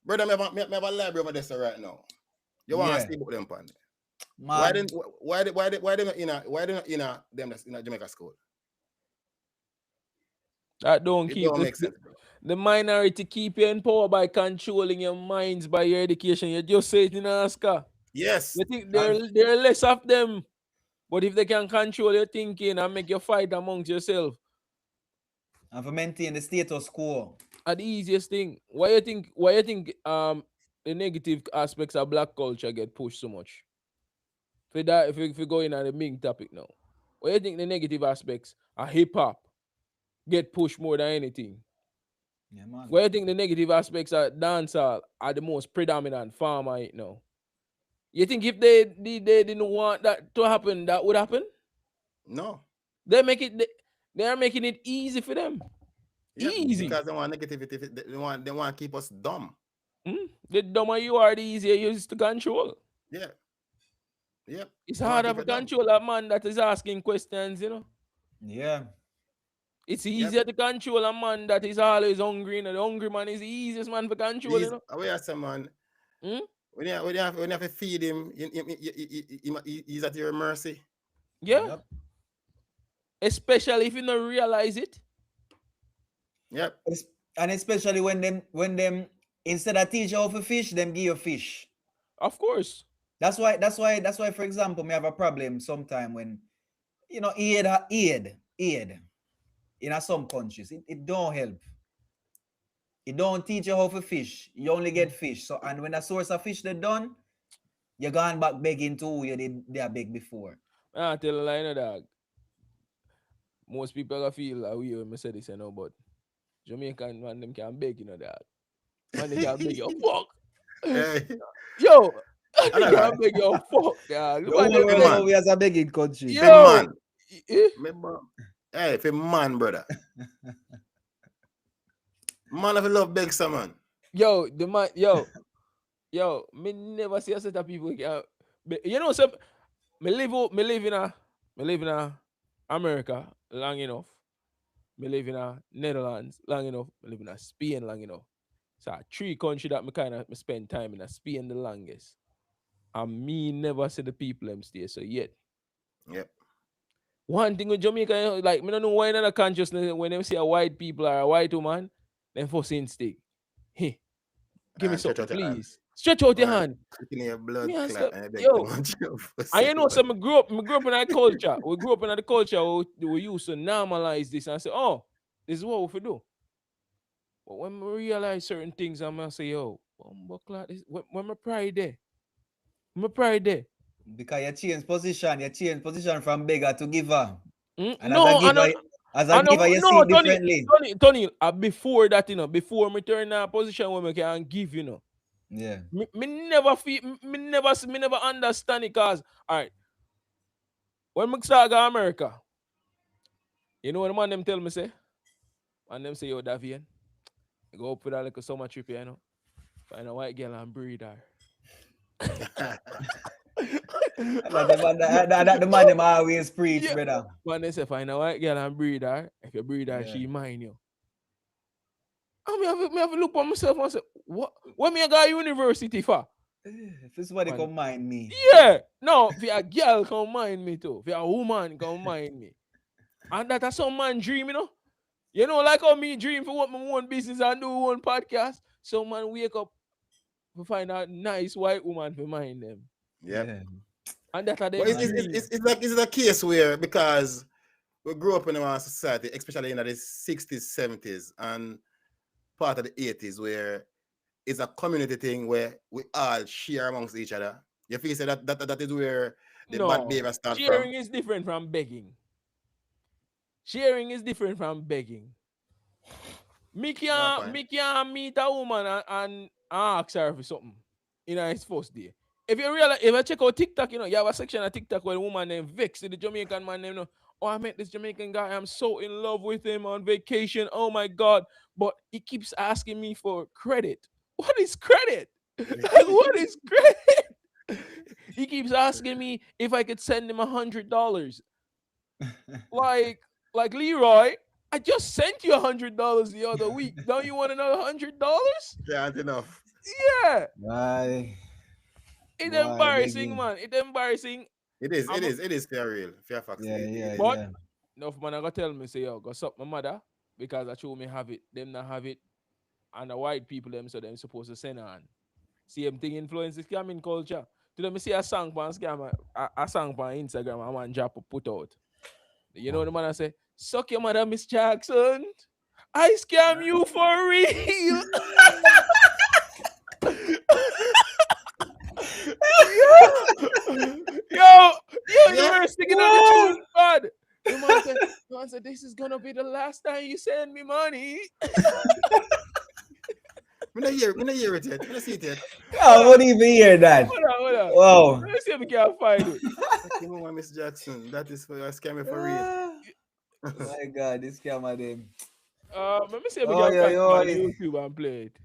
Brother, I have a library over there right now. You want to see about them, pan? Why they not in them that's in a Jamaica school? That don't keep the minority keep you in power by controlling your minds by your education. You just say it in Oscar. Yes. You think there are less of them. But if they can control your thinking and make you fight amongst yourself. And for maintain the status quo. The easiest thing. Why you think the negative aspects of black culture get pushed so much? If we go in on the main topic now. Why you think the negative aspects of hip hop get pushed more than anything? Yeah, man. Why you think the negative aspects of dancehall are the most predominant form right now? You think if they didn't want that to happen, that would happen? No. They are making it easy for them. Yeah, Easy. because they want negativity. They want to keep us dumb. The dumber you are, the easier you is to control. Yeah. Yep. It's They wanna harder keep to it dumb. control a man that is asking questions, you know. Yeah. It's easier to control a man that is always hungry. You know, the hungry man is the easiest man for control, you know. We are some man. Hmm? When you have to feed him, he's at your mercy. Yeah. Yep. Especially if you don't realize it. Yep. And especially when them instead of teach you how to fish, them give you fish. Of course. That's why, for example, me have a problem sometime when, you know, aid in some countries. It don't help. It don't teach you how to fish. You only get fish. So, and when a source of fish they done, you're going back begging to who they are beg before. I tell a lie, you know, dog. Most people gonna feel like we when I say this, you know, but Jamaican man them can beg, you know, dog. Man, they can beg you, fuck. Hey. Yo, they I know can that. beg you, fuck, dog. The whole world know we as a begging country. Yo. Man. Eh? Hey, if a man, brother. Man, if you love beg someone. Yo, the man, yo, me never see a set of people can. You know, some me live in a America long enough. Me live in a Netherlands long enough. Me live in a Spain long enough. So 3 countries that me kind of spend time in. A Spain the longest, and me never see the people them stay so yet. Yep. One thing with Jamaica, like me don't know why in other consciousness when they see a white people or a white woman, then first instinct, hey, give me something, please. Stretch out your hand. Your blood Me clot, yo, and you know, so me grew up in that culture. We grew up in that culture. We used to normalize this and say, oh, this is what we do. But when we realize certain things, I'm gonna say, yo, when my pride there, Because you change position from beggar to giver. And no, as a giver, you see it differently. Tony, before that, you know, before me turn in a position where me can give, you know. Yeah. Me never feel, me never understand it, cause all right. When me start go America, you know what the man them tell me say? And them say, yo, Davian, go up with that like a summer trip, you know. Find a white girl and breed her. That the man them always preach, Yeah. brother. When they say find a white girl and breed her, if you breed her, she mine you. And me have to look for myself and say, what me go to university for? If this is what they come mind me. Yeah. No, if a girl come mind me too. If a woman come mind me. And that's some man dream, you know. You know, like how me dream for what my own business and do one podcast. Some man wake up to find a nice white woman to mind them. Yeah. And that's how they it's a case where, because we grew up in our society, especially in the 60s, 70s, and part of the 80s, where it's a community thing where we all share amongst each other. You feel that is where the bad behavior starts from? Sharing is different from begging. Sharing is different from begging. Me can't meet a woman and ask her for something in his first day. If you realize, if I check out TikTok, you know, you have a section of TikTok where a woman named Vex, the Jamaican man named, you know, oh, I met this Jamaican guy, I'm so in love with him on vacation, oh my God. But he keeps asking me for credit. What is credit? Like, what is credit? He keeps asking me if I could send him $100. Like Leroy, I just sent you $100 the other week. Don't you want another $100? Yeah, enough. Yeah. Why? It's embarrassing, man. It's embarrassing. It is fair real. Fair facts. Yeah. But enough man I gotta tell me, say, yo, go suck my mother because I show me have it, them not have it. And the white people them, so them supposed to send on. Same thing influence the scamming culture. To them see a song on scam, a song on Instagram, I want drop put out. You know the man I say, suck your mother, Miss Jackson. I scam you for real. yo, you're singing on the tune, God. The man said, this is gonna be the last time you send me money. Me not hear it yet. Me not see it yet. I won't even hear that. Hold on. Wow. Let's see if we can find it. Give me one, Miss Jackson. That is for your scammer for real. My God, this camera them. Let me see if we Oh, can yeah, find it on yeah. YouTube and play it.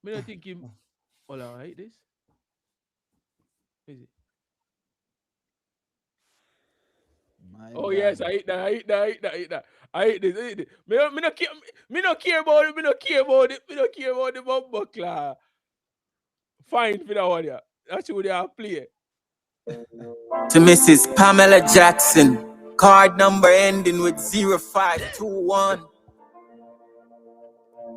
Me not think him. Hold on, I hate this. Is it? My Oh God. yes, I hate that. I hate this. Me not care about it. Me not care about the bumper claw. Fine for that one, yeah. That's what they are play. To Mrs. Pamela Jackson, card number ending with 0521.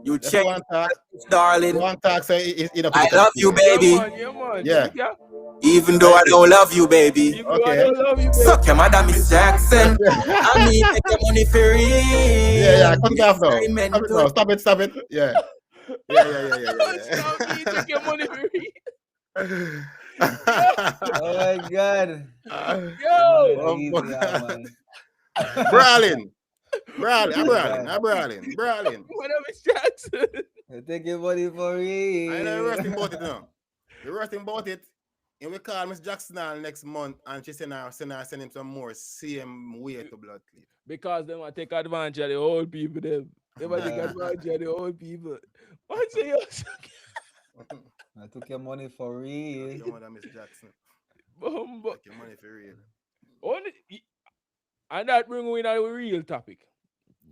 You That's check, one talk. darling. One talk, so it up. I love you, baby. Yeah, man. Yeah. Even though I don't love you, baby. Even though I Okay. don't love you, baby. Suck your mother, Miss Jackson. I need to get money for real. Yeah. Cut it off now. Amen. Stop it now. Stop it. Yeah. Stop me, take your money for me. Oh my God. Yo! Easy, yeah, man. Brawling. God. Brawling. What up, Miss Jackson? You take your money for real. I know the worst thing about it now. The worst thing about it, and we call Miss Jackson next month, and she send him some more same way to blood clean. Because they want to take advantage of the old people, them. They want to take advantage of the old people. What's it? I took your money for real. Your mother, Miss Jackson. Bumbo. Take your money for real. And that brings in a real topic.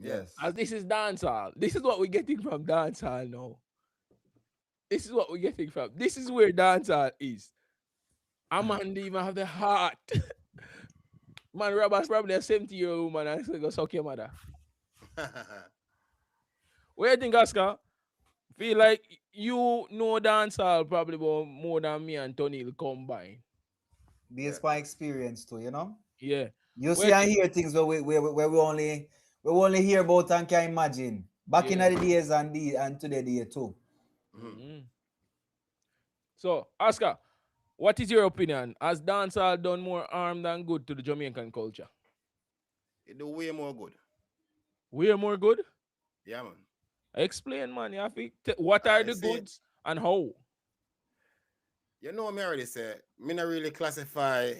Yes. As this is dancehall. This is what we're getting from dancehall now. This is what we're getting from. This is where dancehall is. A man didn't even have the heart. Man, Robert's probably a 70-year-old woman and say, go suck your mother. What do you think, Oscar? Feel like you know dancehall probably more than me and Tony combined. Based on experience too, you know? Yeah. You see and hear things where we only hear about and can imagine. Back in the days and today day too. Mm-hmm. So, Oscar, what is your opinion? Has dancehall done more harm than good to the Jamaican culture? It do way more good. Way more good? Yeah, man. Explain, man. You have to what are the goods and how? You know me already say, me not really classify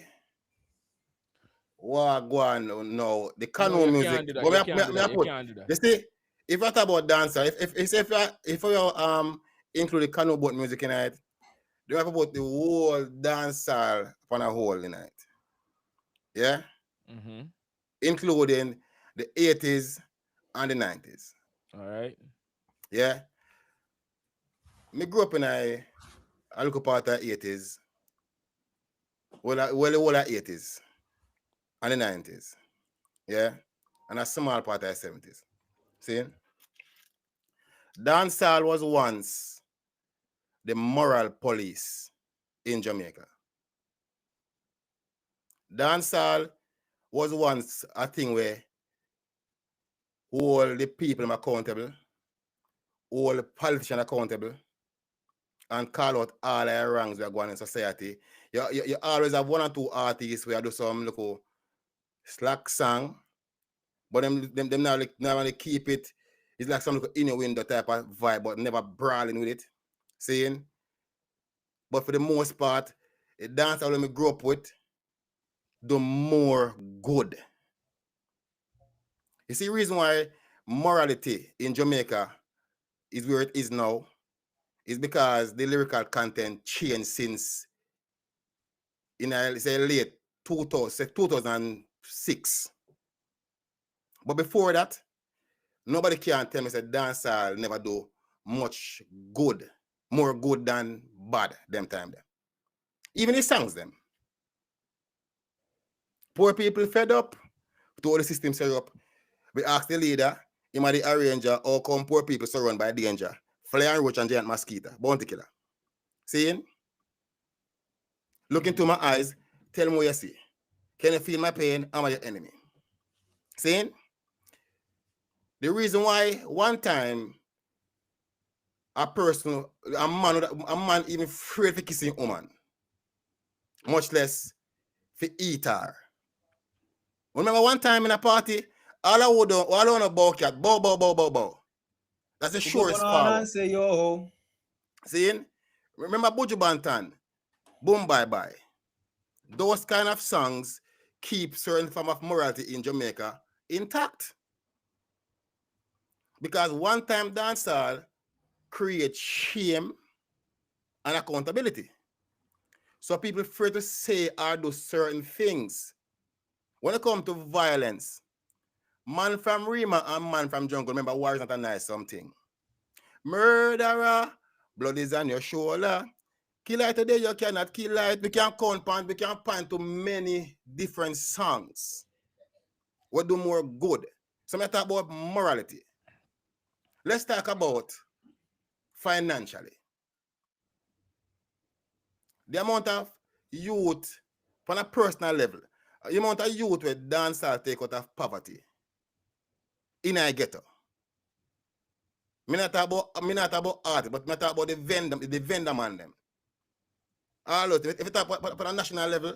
what go on now. The canoe music. You can't do that. You see, if I talk about dancer, if you include the canoe boat music in it, you have about the whole dancehall on a whole in it. Yeah? Mm-hmm. Including the 80s and the 90s. All right. Yeah? Me grew up in a little part of the 80s. Well, the whole of 80s and the 90s. Yeah? And a small part of the 70s. See? Dancehall was once the moral police in Jamaica. Dancehall was once a thing where all the people are accountable, all the politicians accountable, and call out all the wrongs that are going on in society. You always have one or two artists where do some little slack song, but them now really keep it. It's like some little inner window type of vibe, but never brawling with it. Seeing? But for the most part, the dance I grew up with, the more good. You see, the reason why morality in Jamaica is where it is now is because the lyrical content changed since in late 2006. But before that, nobody can tell me that dancehall never do much good, more good than bad them time there. Even the songs them. Poor people fed up to all the system set up. We ask the leader, him and the arranger, how come poor people surrounded by danger? Fly and roach and giant mosquito, bounty killer. Seeing? Look into my eyes, tell me what you see. Can you feel my pain? Am I your enemy? Seeing? The reason why one time a man even afraid to kiss a woman, much less for eat her. Remember one time in a party, all I want to bow cat, bow. That's the Go surest on forward. and say yo. See? Remember Buju Banton, Boom Bye Bye. Those kind of songs keep certain form of morality in Jamaica intact. Because one time dancehall creates shame and accountability. So people fear to say or do certain things. When it comes to violence, man from Rima and man from jungle, remember war is not a nice something. Murderer, blood is on your shoulder. Kill it today, you cannot kill it. We can point to many different songs. What do more good? So let's talk about morality. Let's talk about financially. The amount of youth on a personal level, the amount of youth where dancehall take out of poverty in a ghetto. Me not talk about art, but me talk about the vendor man them. All out, if you talk about a national level,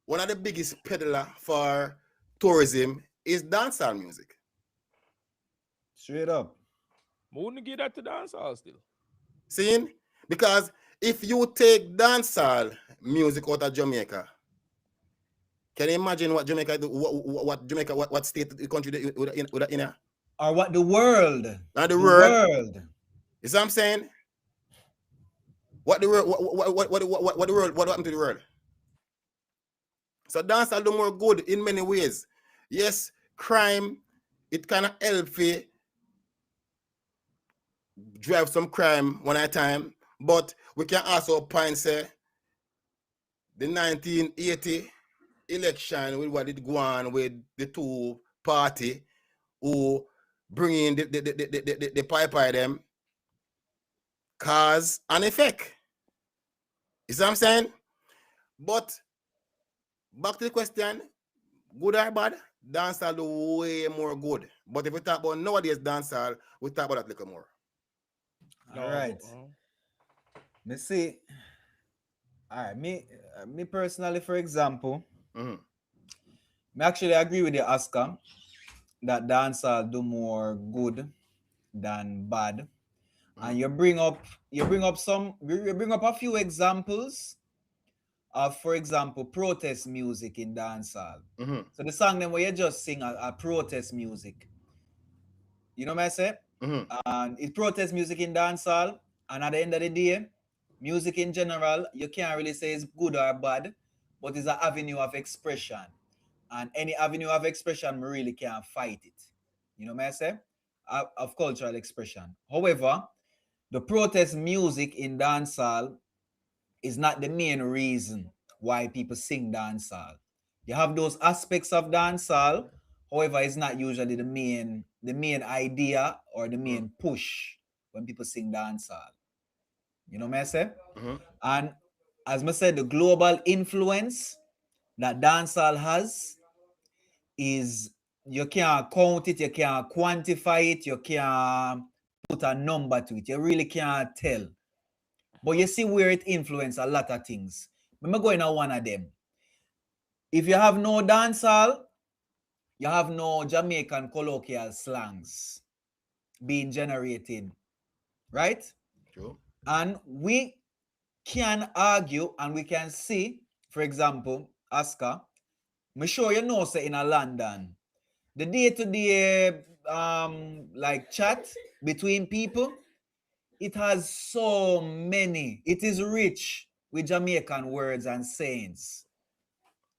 one of the biggest peddler for tourism is dancehall music. Straight up. I wouldn't give that to dancehall still. Seeing? Because if you take dancehall music out of Jamaica, can you imagine what Jamaica do? What state, country would in here? Or what the world? And the world. You see what I'm saying? What the world? What the world? What happened to the world? So dancehall do more good in many ways. Yes, crime, it kind of help you drive some crime one at a time, but we can also point say the 1980 election with what it go on with the two party who bring in the pipe them cause and effect. You see what I'm saying? But back to the question, good or bad, dancehall do way more good. But if we talk about nowadays dancehall, we talk about that little more. All right. Me see. All right. Me personally, for example, me actually agree with you, Oscar, that dancehall do more good than bad. And you bring up a few examples of, for example, protest music in dancehall. So the song then where you just sing a protest music. You know what I say? And it's protest music in dancehall. And at the end of the day, music in general, you can't really say it's good or bad, but it's an avenue of expression. And any avenue of expression, we really can't fight it. You know what I say? Of cultural expression. However, the protest music in dancehall is not the main reason why people sing dancehall. You have those aspects of dancehall, however, it's not usually the main idea or the main push when people sing dancehall. You know what I say? And as I said, the global influence that dancehall has is you can't count it, you can't quantify it, you can't put a number to it. You really can't tell. But you see where it influences a lot of things. I'm going to one of them. If you have no dancehall, you have no Jamaican colloquial slangs being generated, right? True. And we can argue and we can see, for example, Oscar, I'm sure you know, say in a London, the day-to-day like chat between people, it has so many. It is rich with Jamaican words and sayings,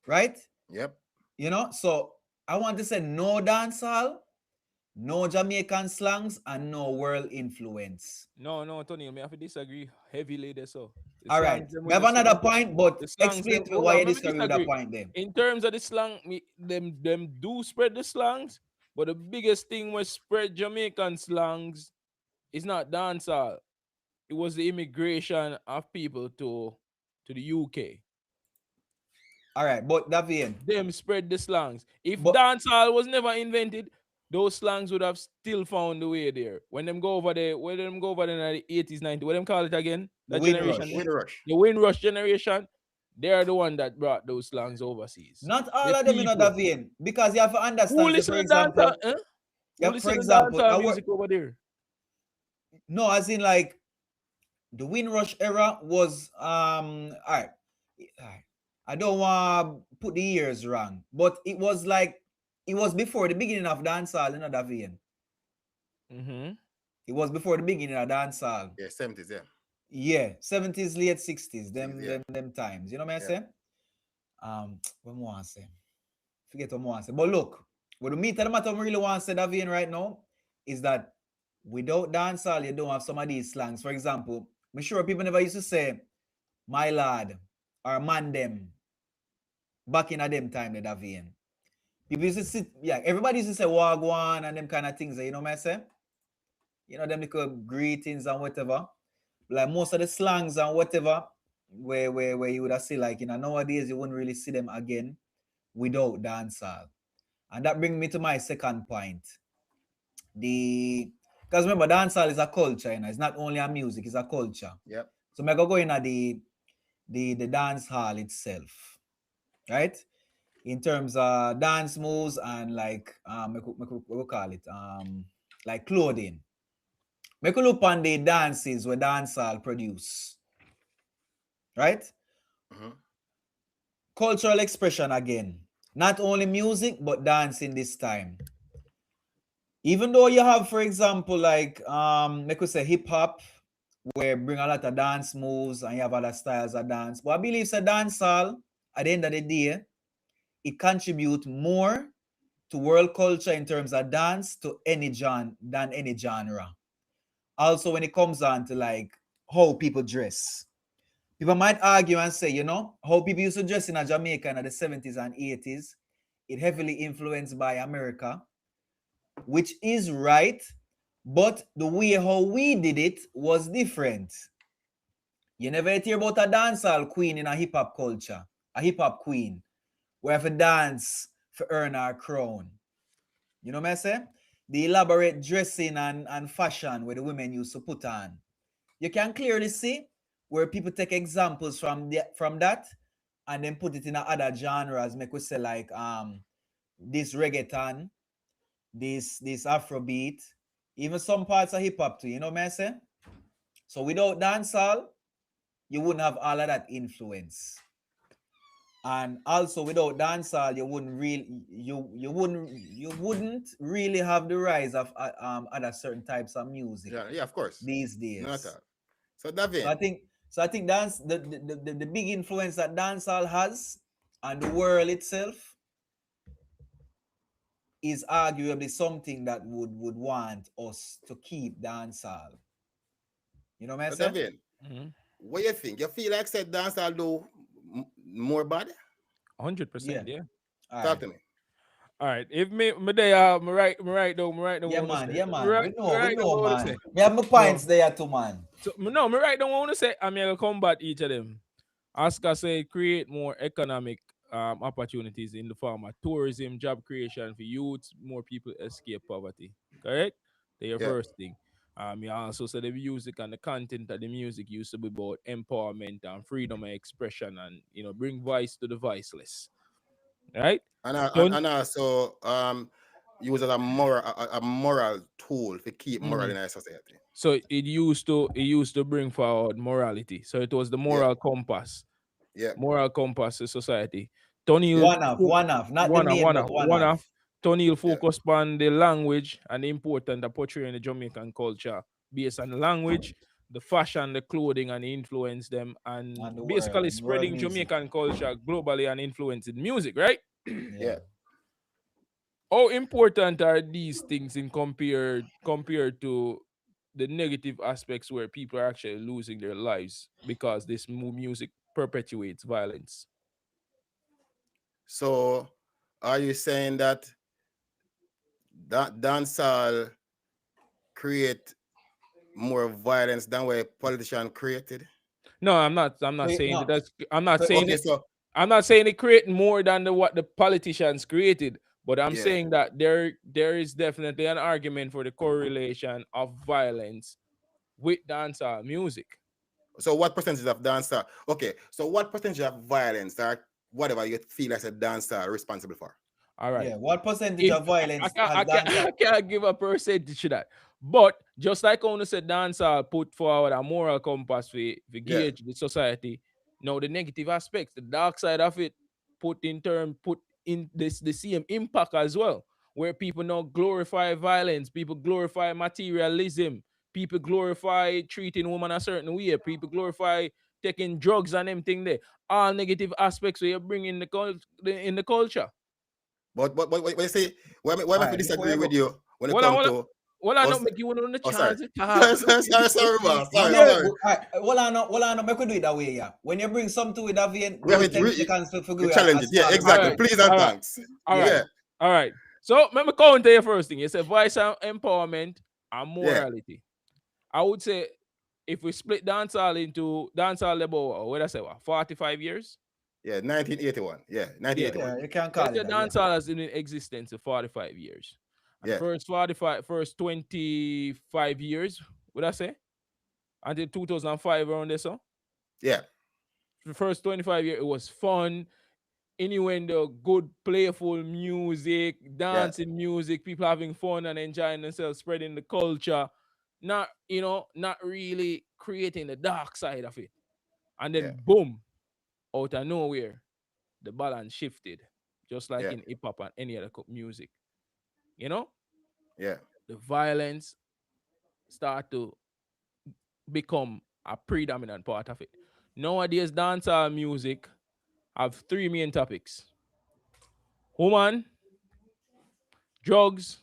right? Yep. You know, so I want to say no dancehall, no Jamaican slangs, and no world influence. No, Tony, I have to disagree heavily there. So, all right, we have another point, but explain to me why you disagree with that point then. In terms of the slang, them do spread the slangs, but the biggest thing was spread Jamaican slangs is not dancehall. It was the immigration of people to the UK. All right, but Davian, them spread the slangs. If dancehall was never invented, those slangs would have still found the way there. When them go over there, in the 80s, 90s, what them call it again? The Windrush generation. They are the one that brought those slangs overseas. Not all of them, you know, Davian, because you have to understand. Who listen to dancehall? Who listen to dancehall music over there? No, as in like the Windrush era was all right. I don't want to put the years wrong, but it was like it was before the beginning of dancehall, Davian. It was before the beginning of dancehall. Yeah, 70s, yeah. Yeah, 70s, late 60s, them times. You know what I say? What more I say? Forget what more I say. But look, what the meat of the matter I really want to say, Davian, right now, is that without dancehall, you don't have some of these slangs. For example, I'm sure people never used to say my lad or man them back in a them time, that Davian. People used to sit, everybody used to say wagwan and them kind of things, you know what I say? You know, them little greetings and whatever. Like most of the slangs and whatever, where you would have seen, like, nowadays you wouldn't really see them again without dancehall. And that brings me to my second point. Because remember, dancehall is a culture, it's not only a music, it's a culture. Yep. So I'm going to go in at the dance hall itself, right? In terms of dance moves and like what we call it, like clothing. Make a look on the dances where dancehall produce, right? Cultural expression again, not only music but dancing this time. Even though you have, for example, like make we say hip hop, where bring a lot of dance moves and you have other styles of dance. But I believe the dancehall, at the end of the day, it contributes more to world culture in terms of dance than any genre. Also, when it comes on to like how people dress. People might argue and say, how people used to dress in Jamaica in the 70s and 80s, it heavily influenced by America, which is right, but the way how we did it was different. You never hear about a dancehall queen in a hip-hop culture, a hip-hop queen, where have to dance to earn her crown. You know what I say? The elaborate dressing and fashion where the women used to put on. You can clearly see where people take examples from that and then put it in other genres. Make we say like this reggaeton, this Afrobeat, even some parts of hip hop too. You know what I say? So without dancehall, you wouldn't have all of that influence. And also without dancehall, you wouldn't really have the rise of other certain types of music. Yeah, of course. These days. Not all. So David. So I think dance the big influence that dancehall has on the world itself is arguably something that would want us to keep dancehall. You know what I'm saying? David, what do you think? You feel like said dancehall do more bad? 100%, yeah. Talk to me. All right. If me there, me write down. Yeah, man. We know, man. Say. We have my points there too, man. So me write down what I want to say. I'm gonna combat each of them. Oscar say create more economic opportunities in the form of tourism, job creation for youths, more people escape poverty. Correct? That's your first thing. You also said the music and the content of the music used to be about empowerment and freedom of expression and bring voice to the voiceless. Right? And also use as a moral tool to keep moral in our society. So it used to bring forward morality. So it was the moral compass. Yeah. Moral compass to society. One off, not the main, but one off. Tony focused on the language and the importance of portraying the Jamaican culture based on the language, the fashion, the clothing, and the influence them, and basically spreading Jamaican culture globally and influencing music, right? Yeah. How important are these things in compared to the negative aspects where people are actually losing their lives because this music perpetuates violence? So, are you saying that dancehall create more violence than what politician created? No, I'm not saying no. that. I'm not saying okay, it. I'm not saying it create more than what the politicians created, but I'm saying that there is definitely an argument for the correlation of violence with dancehall music. So what percentage of dancehall? Okay, so what percentage of violence or whatever you feel as a dancer responsible for? All right. Yeah, what percentage of violence? I can't give a percentage to that. But Just like Ono said, dancehall put forward a moral compass for gauge the society. Now the negative aspects, the dark side of it, put in this the same impact as well, where people now glorify violence, people glorify materialism, people glorify treating women a certain way, people glorify taking drugs and everything there. All negative aspects where you bring in in the culture. But you see, why All I right, before disagree you with go. you when it Well, I comes wanna to well, I us? don't make you want on the Oh, sorry. chance to talk. Sorry, boss. No, Sorry, no, sorry. all right. Well, I know, make we do it that way, yeah. When you bring something with that vein, We have those it 10 seconds to we figure challenge a it. Yeah, small exactly. Alright, amount. Please and alright, thanks. alright, Yeah, alright. So let me counter your first thing. You say voice and empowerment and yeah, morality. I would say if we split dancehall into dancehall level, what I say, what, 45 years? yeah. 1981. Yeah, Yeah. 1981. Yeah, you can Let's call say it that, yeah. dancehall has been in existence for 45 years. And Yeah, first 25 years, would I say? Until 2005 around there, so. yeah, The first 25 years, it was fun, innuendo, good, playful music, yeah, dancing music, people having fun and enjoying themselves, spreading the culture, not, not really creating the dark side of it. And yeah, then, boom, out of nowhere, the balance shifted, just like yeah, in hip hop and any other music. You know, yeah. the violence start to become a predominant part of it. Nowadays, dancehall music have three main topics: woman, drugs,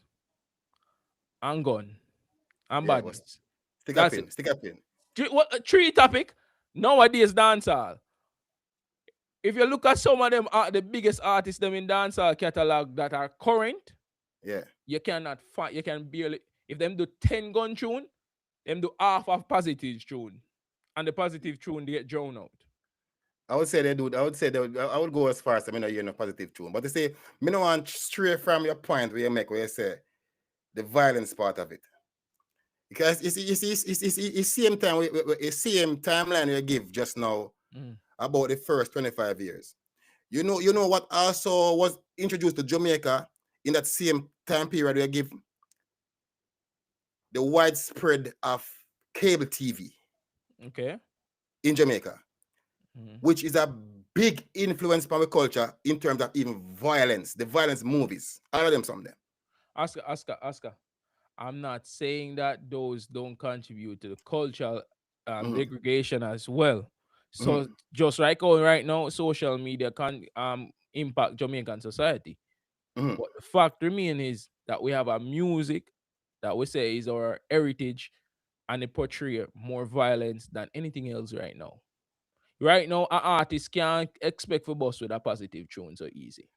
and gun and Yeah, but badness. That's it. stick up in. Three topic nowadays dancehall. If you look at some of them, the biggest artists them in dancehall catalog that are current, Yeah, you cannot find. You can barely. If them do 10 gun tune, them do half of positive tune, and the positive tune they get drowned out. I would say they do. I would say they would, I would go as far as I mean, you're in a positive tune, but they say me no want stray from your point where you make where you say the violence part of it. Because it's same time, same timeline you give just now Mm. about the first 25 years. You know what also was introduced to Jamaica in that same time period where you give the widespread of cable TV Okay. in Jamaica, Mm. which is a big influence on the culture in terms of even violence, the violence movies, all of them, some of them. Oscar. I'm not saying that those don't contribute to the cultural Mhm, degradation as well. So mhm, just like how right now, social media can impact Jamaican society. mhm. But the fact remains is that we have a music that we say is our heritage and it portray more violence than anything else right now. Right now, an artist can't expect for boss with a positive tune so easy.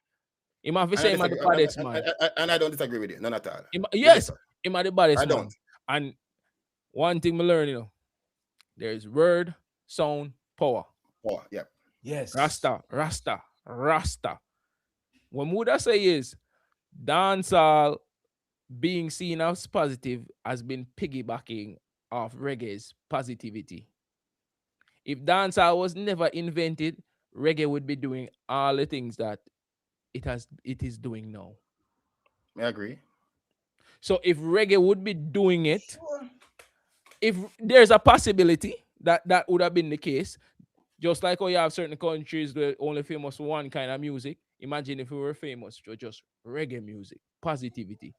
Him have to And I say him are the disagree. baddest man. And I don't disagree with it, none at all. Yes, Rebecca, him are the I baddest don't. man. And one thing we learn, there's word, sound, power. Oh, yeah. Yes. Rasta. What Muda say is dancehall being seen as positive has been piggybacking off reggae's positivity. If dancehall was never invented, reggae would be doing all the things that it is doing now. I agree. So if reggae would be doing it, Sure. if there's a possibility that that would have been the case, just like how you have certain countries where only famous for one kind of music. Imagine if we were famous for just reggae music, positivity.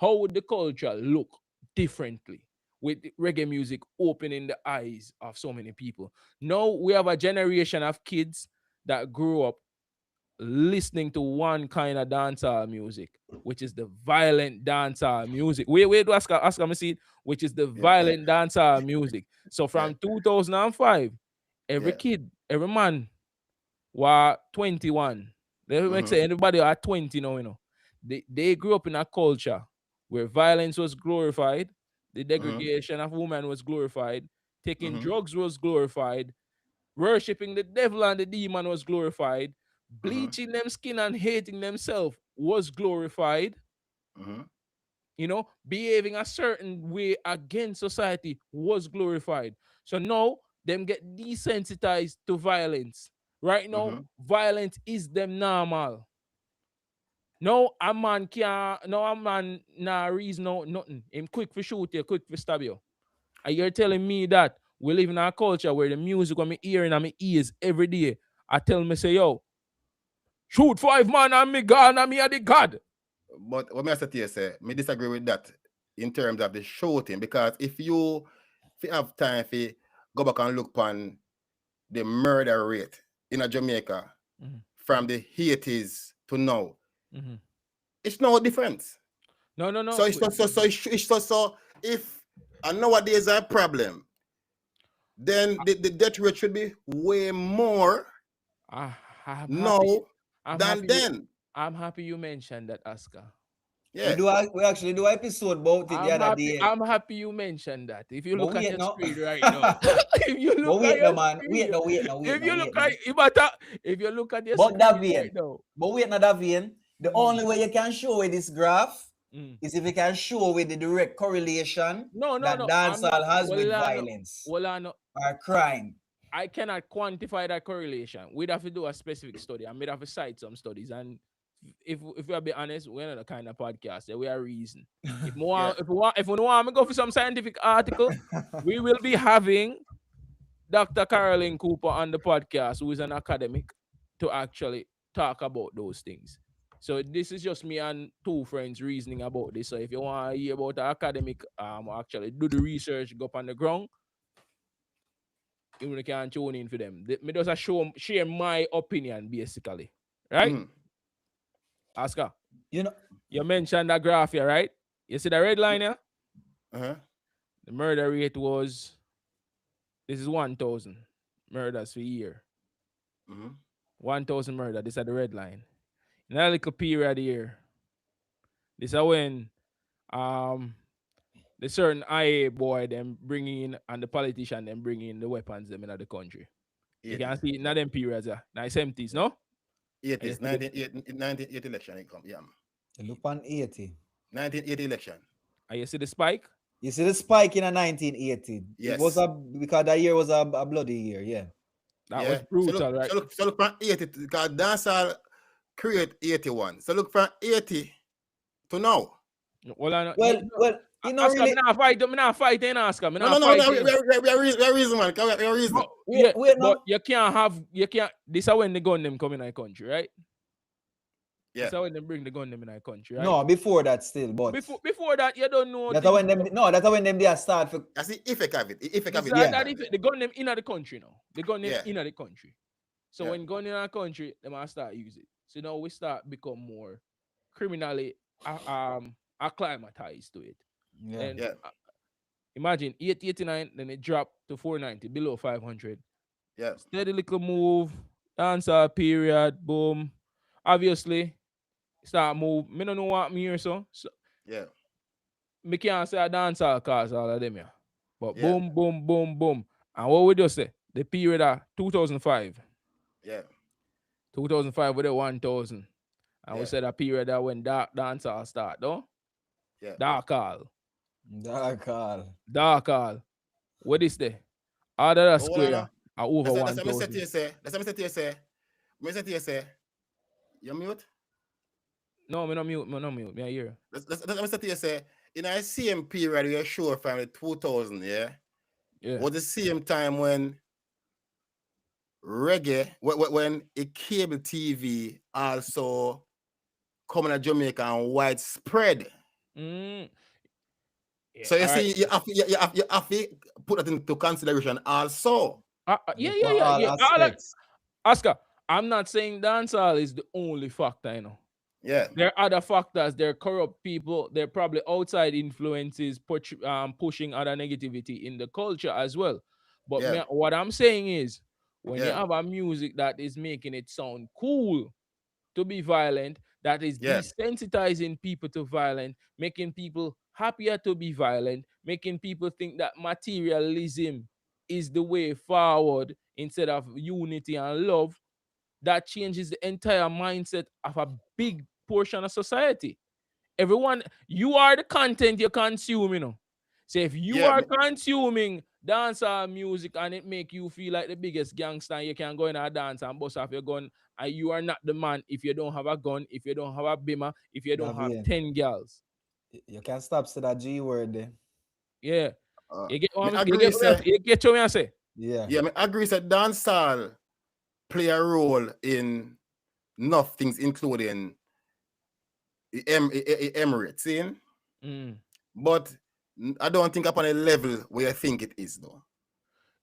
How would the culture look differently with reggae music opening the eyes of so many people? Now we have a generation of kids that grew up listening to one kind of dancehall music, which is the violent dancehall music. Wait, ask me see it, which is the Yeah, yeah, violent dancehall music. So yeah, from 2005, every yeah. kid, every man was 21. They make Mm-hmm, say everybody are 20 now, They grew up in a culture where violence was glorified, the mm-hmm, degradation of women was glorified, taking mm-hmm, drugs was glorified, worshipping the devil and the demon was glorified, mm-hmm, bleaching them skin and hating themselves was glorified, mm-hmm, behaving a certain way against society was glorified. So now them get desensitized to violence. Right now, mm-hmm, violence is them normal. No, a man can't. No, a man nah reason no nothing. Him quick for shoot you, quick for stab you. And you're telling me that we live in a culture where the music when me hearing and me ears every day, I tell me say, yo, shoot 5 man and me gone and me are the god. But what I say to you, say, me disagree with that in terms of the shooting, because if you have time to go back and look on the murder rate in a Jamaica from the 80s to now, it's no difference. No. So if and nowadays a problem, then the death rate should be way more now than then. I'm happy you mentioned that, Oscar. Yeah. We actually do an episode about it the other day. I'm happy you mentioned that. If you But look at wait your now. screen right now, if you look But at wait your now, man. screen, Wait now. if you look now. at if you look at your But that screen vein, right now, but wait now, that vein, the only way you can show with this graph is if you can show with the direct correlation that dancehall has with violence or crime. I cannot quantify that correlation. We'd have to do a specific study. We'd have to cite some studies. And if we'll be honest, we're not the kind of podcast that we are reason. If we want to go for some scientific article, we will be having Dr. Caroline Cooper on the podcast, who is an academic, to actually talk about those things. So this is just me and two friends reasoning about this. So if you want to hear about the academic, actually do the research, go up on the ground, you can tune in for them. Me just share my opinion basically, right? Oscar, you mentioned that graph here, right? You see the red line here? Uh-huh. The murder rate was, this is 1,000 murders for a year. 1,000 murder. This is the red line. In that little period here, this is when the certain IA boy them bringing in and the politician them bringing in the weapons them in the country. You can see in them periods, nice 70s, no? 80s, 1980 election income, yeah. Look on 80. 1980 election. And you see the spike? You see the spike in a 1980. Yes. It was because that year was a bloody year, yeah. That was brutal, right? So look from 80, because dancehall create 81. So look from 80 to now. Well, you know, Oscar, really... I'm not fighting, Oscar. No, we are reason, man. We are reason. But you can't, this is when the gun them come in our country, right? Yeah. This is when they bring the gun them in our country, right? No, before that still, but... Before that, you don't know. That's when them they start for... That's the effect of it. The effect of it. The gun them in the country now. The gun them in the country. So when gun in our country, they must start use it. So now we start become more criminally acclimatized to it. Imagine 889, then it dropped to 490, below 500. Yeah. Steady little move, dancehall period, boom. Obviously, start move. Me don't know what me here so. Yeah. Me can't say a dancehall cause all of them, yeah. But boom, boom, boom, boom. And what we just say? The period of 2005. Yeah. 2005 with the 1,000. And we said a period that when dark dancehall start, though? Yeah. Dancehall. What is there? All that square are over 1,000. That's what I say. You mute? No, I'm not mute. Me here. That's what I say. In a same period, you're sure from the 2000, yeah? Was the same time when reggae, when a cable TV also coming to Jamaica and widespread. So you see, you have to put that into consideration also. Oscar, I'm not saying dancehall is the only factor, you know. Yeah. There are other factors. There are corrupt people. There are probably outside influences pushing other negativity in the culture as well. But what I'm saying is, when you have a music that is making it sound cool to be violent, that is desensitizing people to violence, making people happier to be violent, making people think that materialism is the way forward instead of unity and love, that changes the entire mindset of a big portion of society. Everyone, you are the content you consume, you know. So if you are consuming dancehall music and it make you feel like the biggest gangster, you can go in a dance and bust off your gun and you are not the man if you don't have a gun, if you don't have a bimmer, if you don't have Davian, 10 girls. you can't stop say that G word there. Yeah. Uh, You get me what agree, say, you get what I say? Yeah. yeah, me agree, say dancehall play a role in enough things, including the Emirates, see? Mm. But I don't think upon a level where I think it is, though.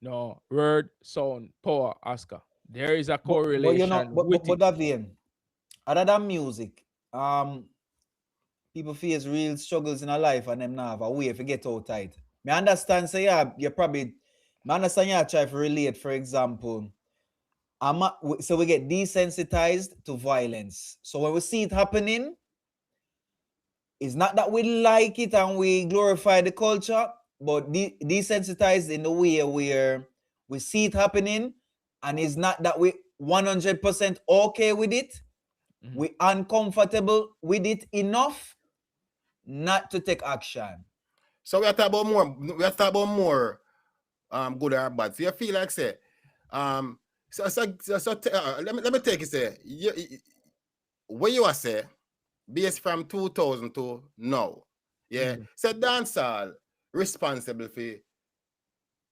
No, word, sound, power, Oscar. There is a But you correlation know, with but it. Davian, other than music, people face real struggles in their life and them now have a way to get out tight. Me understand, say yeah, you probably me understand you try to relate, for example. So we get desensitized to violence. So when we see it happening, it's not that we like it and we glorify the culture, but desensitized in the way where we see it happening, and it's not that we 100% okay with it. Mhm. We uncomfortable with it enough not to take action. So we are talking about more. We are talking about more. Good or bad. So you feel like say, let me take it. Say, where you are say, based from 2000 to now, yeah. Mhm. So dancehall responsible for,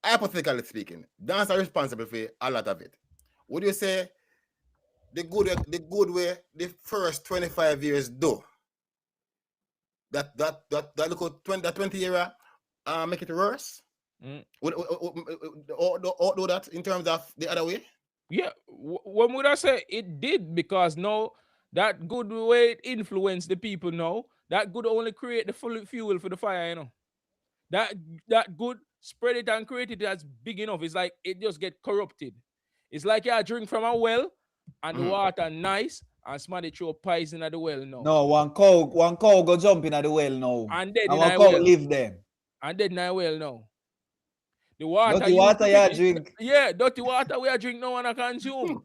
hypothetically speaking, dancehall responsible for a lot of it. Would you say the good way the first 25 years do? That look 20 era make it worse? Mm. Or do that in terms of the other way? Yeah, when would I say it did? Because now that good way it influenced the people now, that good only create the full fuel for the fire, you know. That good spread it and create it as big enough. It's like it just get corrupted. It's like you drink from a well and the water nice and somebody throw poison at the well now. No, one cow go jump in at the well now. And dead And in one a cow well. live there. And dead in a well now. The water Dirty you water you drink. yeah, dirty water we are drink no one I consume.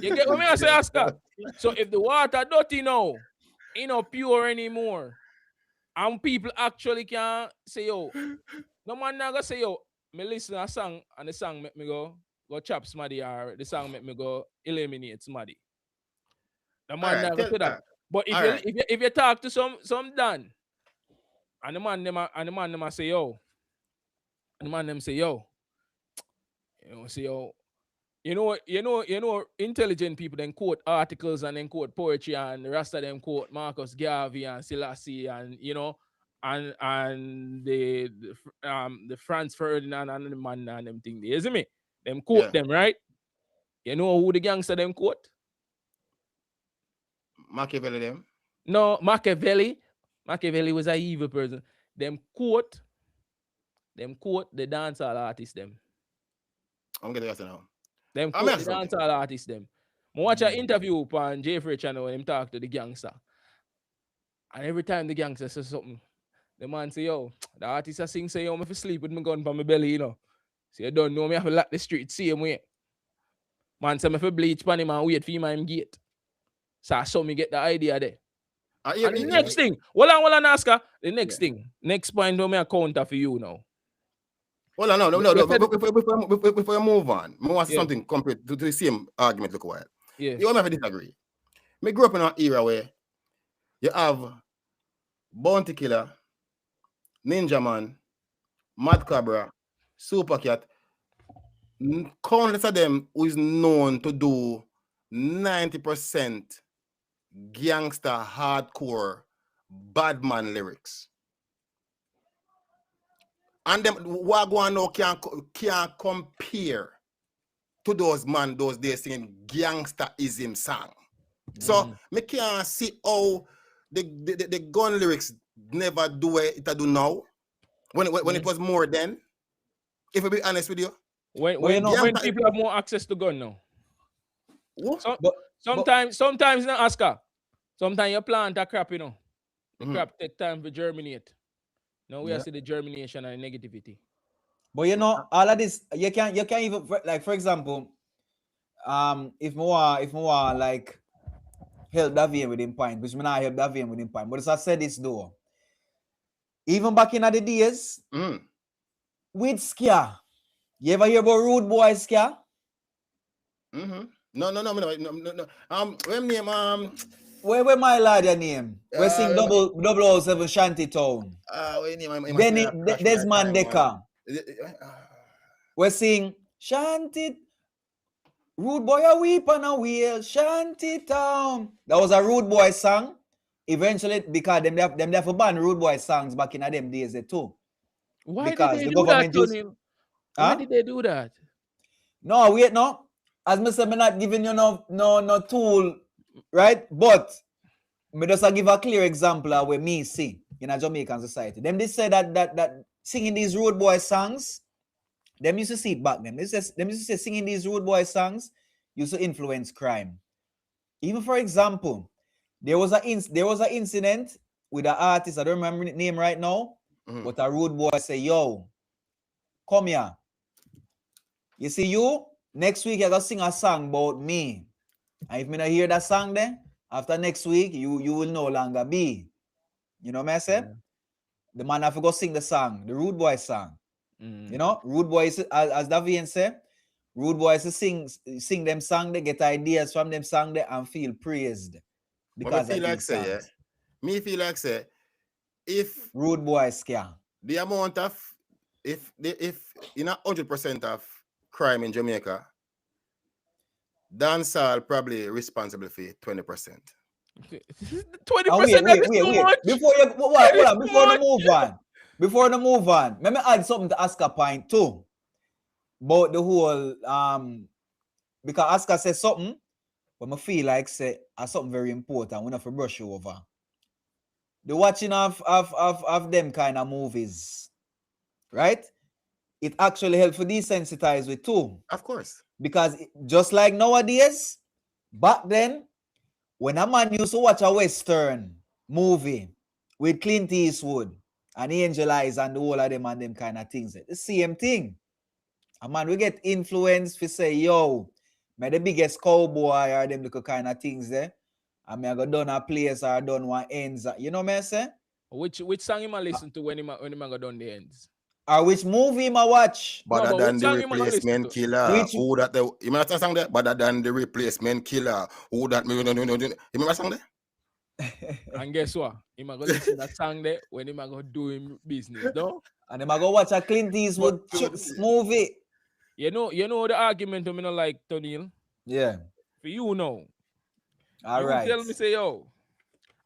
You get what me I say, Oscar? So if the water dirty now, ain't not pure anymore, and people actually can say, yo, no man not gonna say, yo, me listen a song and the song make me go chop somebody or the song make me go eliminate somebody. The All man right, not gonna say that. But all right. if you talk to some Dan and the man them say, yo, and the man them say, yo, say, yo, intelligent people then quote articles and then quote poetry and the rest of them quote Marcus Garvey and Selassie and and the Franz Ferdinand and the man and them thing. You see me? Them quote them, right? You know who the gangster them quote? Machiavelli them. No, Machiavelli. Machiavelli was an evil person. Them quote the dancehall artists them. I'm getting that now. Them I'm quote the something. dancehall artists them. I watch an interview on Jeffrey channel when him talk to the gangster. And every time the gangster says something, the man say, yo, the artist I sing say, yo, I'm sleep with my gun on my belly, you know. So you don't know me, I have to lock the street same way. Man say me for bleach pan him and wait for him at him gate. So I saw me get the idea there. And the next thing, hold on, Oscar. The next thing, next point where me a counter for you now. Well, no. You said- Before you move on, I want Yeah. something complete to the same argument. Look a while. Yeah. You want me to disagree? Me grew up in an era where you have Bounty Killer, Ninja Man, Mad Cobra, Super Cat. Countless of them who is known to do 90% gangster, hardcore, bad man lyrics. And them Wagwan now can't compare to those man those days singing gangsterism song. So me can't see how the gun lyrics never do what it do now. When it was more then. If I be honest with you. When people have more access to gun now. Sometimes not Oscar. Sometimes you plant a crap, you know. The crap take time to germinate. Now we see the germination and the negativity. But you know, all of this, you can't even, like, for example, if more like help Davian with him point, which me not help Davian with him point. But as I said this though, even back in the days, with scare, you ever hear about rude boy scare? No. No. When name Where my lad your name? We sing double 007 Shantytown. when name Benny Desmond Decker. We sing Shanty. Rude boy a weep on a wheel, Shantytown. That was a Rude Boy song. Eventually, because them have to ban Rude Boy songs back in them days too. Why Because did they the do that, government used- Tony? Huh? Why did they do that? No, wait, no. As me say, me not giving you no tool, right? But me just give a clear example of where me see in a Jamaican society. Them they say that singing these Rude Boy songs, them used to see it back then. Them used to say singing these Rude Boy songs used to influence crime. Even for example, there was an incident with an artist, I don't remember the name right now, but a Rude Boy say, yo, come here. You see you, next week you're going to sing a song about me. And if me not hear that song then, after next week, you will no longer be. You know what I say? Yeah. The man have to go sing the song, the Rude Boy song. Mm. You know, Rude Boy, as Davian said, Rude Boys to sing them song, they get ideas from them song there and feel praised. Because I feel of like these say, songs. me feel like say, if Rude Boys scare. the amount of if in 100% of crime in Jamaica, dancehall probably responsible for 20%. 20%. Wait. Much. Before you hold on, before the move on, let me add something to Oscar point too. About the whole because Oscar says something, but I feel like say something very important. We have to brush you over. The watching of them kind of movies, right? It actually helps to desensitize with too. Of course. Because just like nowadays, back then, when a man used to watch a Western movie with Clint Eastwood and Angel Eyes and the whole of them and them kind of things, the same thing. A man will get influenced to say, yo, me the biggest cowboy or them little kind of things there. And me I go done a place or done one ends. You know what I say? Which song you might listen to when you go done the ends? Or which movie I watch? Better but than which the song you might listen replacement to? killer. Which- Who that the you remember that song there? Better than the replacement killer. Who that you remember that song there? And guess what? He might go listen to that song there when he might go do him business, though. And then I go watch a Clint Eastwood movie. You know the argument to me not like Tony. Yeah. For you know. All you right. tell me say, yo,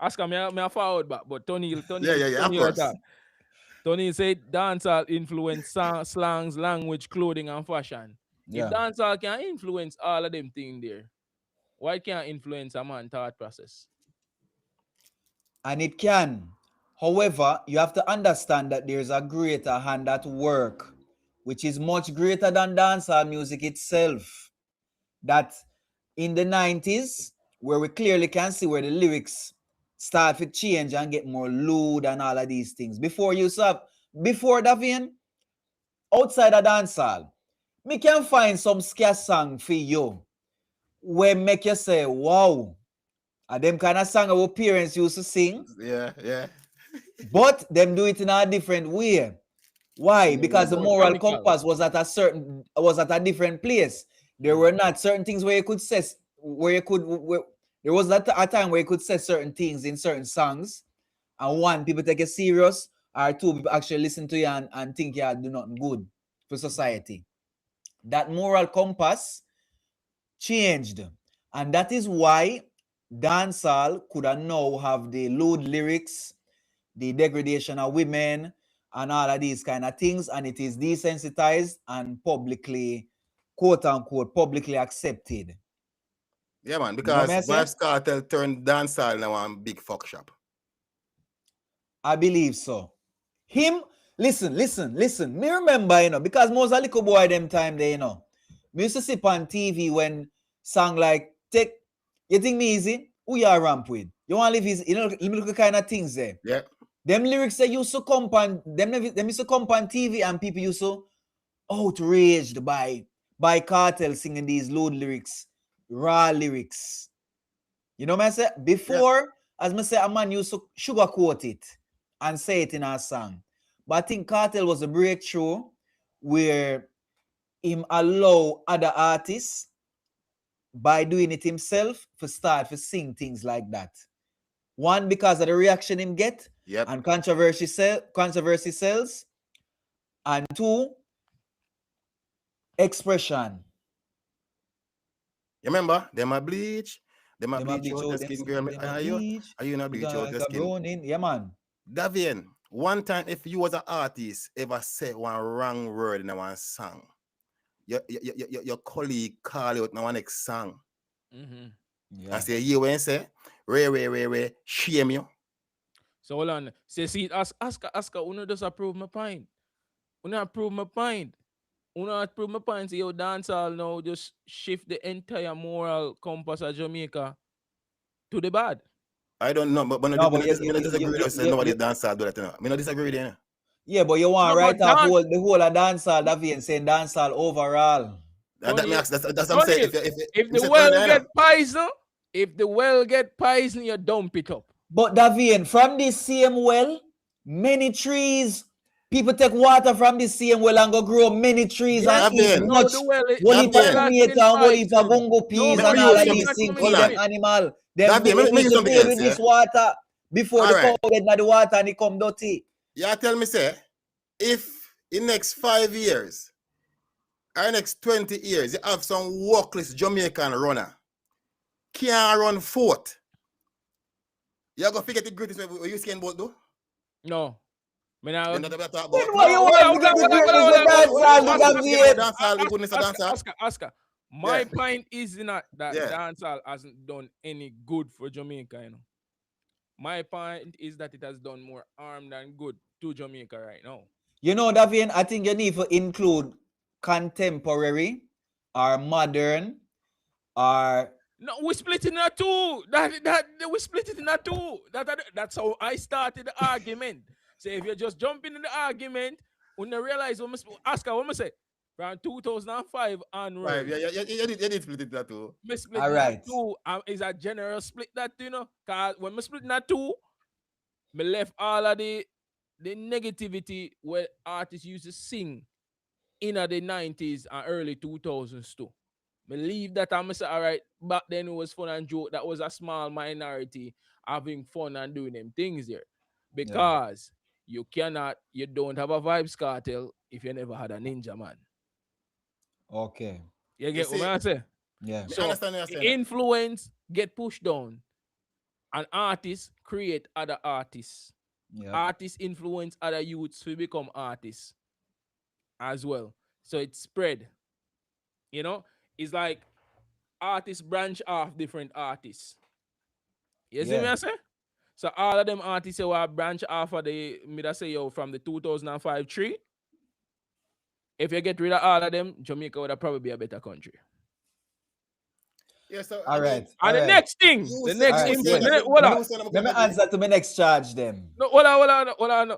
Oscar me a forward back, but Tony, Of course. Tony said dancehall influence slangs, language, clothing, and fashion. Yeah. If dancehall can influence all of them things there, why can't influence a man thought process? And it can. However, you have to understand that there's a greater hand at work, which is much greater than dancehall music itself. That in the 90s, where we clearly can see where the lyrics start to change and get more lewd and all of these things. Before Davian, outside of dancehall, me can find some scare song for you where make you say, wow, and them kind of song our parents used to sing. Yeah. But them do it in a different way. Why? Because the moral compass was at a different place. There were not certain things where you could say there was not a time where you could say certain things in certain songs, and one, people take it serious, or two, people actually listen to you and think you do nothing good for society. That moral compass changed, and that is why dancehall could now have the lewd lyrics, the degradation of women, and all of these kind of things, and it is desensitized and publicly, quote unquote, publicly accepted. Yeah, man, because Vybz Kartel turned dancehall now on big fuck shop. I believe so. Him, listen. Me remember, because most of little boy them time there, me used to sit on TV when song like take, you think me easy? Who you are ramp with? You want to live easy? Little kind of things there. Yeah. Them lyrics that used to come on, them used to come on TV and people used to outraged by Cartel singing these lewd lyrics, raw lyrics. You know what I say? Before, as I say, a man used to sugarcoat it and say it in a song. But I think Cartel was a breakthrough where him allow other artists by doing it himself for start to sing things like that. One, because of the reaction him get, Yep. and controversy sells. And two, expression. You remember? Them a bleach. Them a Them a bleach out out the them skin, girl. skin, them a Are you bleach. not bleach out the Like a skin? browning. Yeah, man. Davian, one time if you was an artist ever say one wrong word in one song, your colleague call you out in one next song. Yeah. And say, you when say, Ray, shame you. So hold on. See, ask, uno just approve my point. Uno approve my point. Uno approve my point. See, your dancehall now just shift the entire moral compass of Jamaica to the bad. I don't know, but No, but I disagree with you. Say nobody dancehall do that. You know. I disagree with you. yeah, but you want No, right but off the whole of dancehall, Davian saying dancehall overall. That Tony, makes that's what I'm saying. If the well get poison, you dump it up. But Davian, from this same well, many trees, people take water from this same well and go grow many trees Yes, and eat Davian. no, much. the well, One the heap well of has tomato been and one heap of poisoned. gungo peas No, and me all use of some- these things hold feed them on. animal. Them Davian, they me need use to something play else, with this yeah? water before the Alright. cow get in the water and it come dirty. Yeah, tell me, say, if in next 5 years or next 20 years, you have some workless Jamaican runner, can't run fourth, you go forget the greatest way you skin boat do? No. You know what I'm talking Then about? why you want to get the greatness of dancehall, Dancehall, the goodness of dancehall. Oscar. My Yeah. point is not that Yeah. dancehall hasn't done any good for Jamaica, you know. My point is that it has done more harm than good to Jamaica right now. You know, Davian, I think you need to include contemporary or modern or No, we split it in two. We split it in two. That's how I started the argument. So if you just jump in the argument, when you realize Oscar, what I say from 2005 onward. Right, you did split it that too. Me split All in right. two. Is a general split that, you know? Cause when me split in two, me left all of the negativity where artists used to sing in the 90s and early 2000s too. Me leave that and me say, all right, back then it was fun and joke. That was a small minority having fun and doing them things there. Because you don't have a vibes cartel if you never had a ninja man. okay. You get what I say? Yeah. So understand what you're saying. influence get pushed down and artists create other artists. Yeah. Artists influence other youths to become artists as well. So it's spread. You know, it's like artists branch off different artists. You see me I say? So all of them artists who are branch off of from the 2005 tree. If you get rid of all of them, Jamaica would probably be a better country. Yeah, so All right. And the next thing, Let me answer to my next charge then. No, hold on.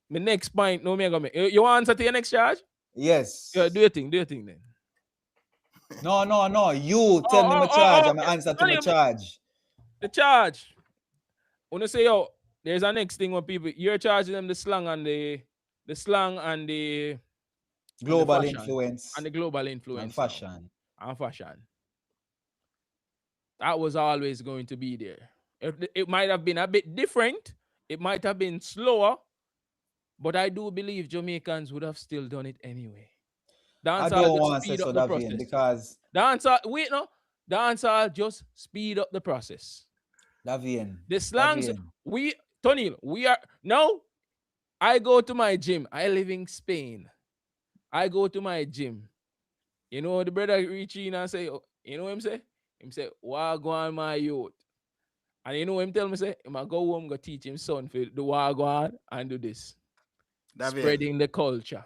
My next point, no me go me. You want answer to your next charge? Yes. Yeah, do your thing then. No. You tell me my charge. I'm answer to my charge. The charge. When you say there's a next thing when people you're charging them the slang and the global and the influence. And the global influence. And fashion. And fashion. That was always going to be there. It might have been a bit different. It might have been slower. But I do believe Jamaicans would have still done it anyway. I don't want to say so that because dancehall just speed up the process. Davian. The slangs Tony, I go to my gym. I live in Spain. I go to my gym. You know the brother reach in and say, you know what him say? Him say, wagwan my youth. And you know what him tell me say? Him I go home, go teach him son for the wagwan and do this. Spreading the culture.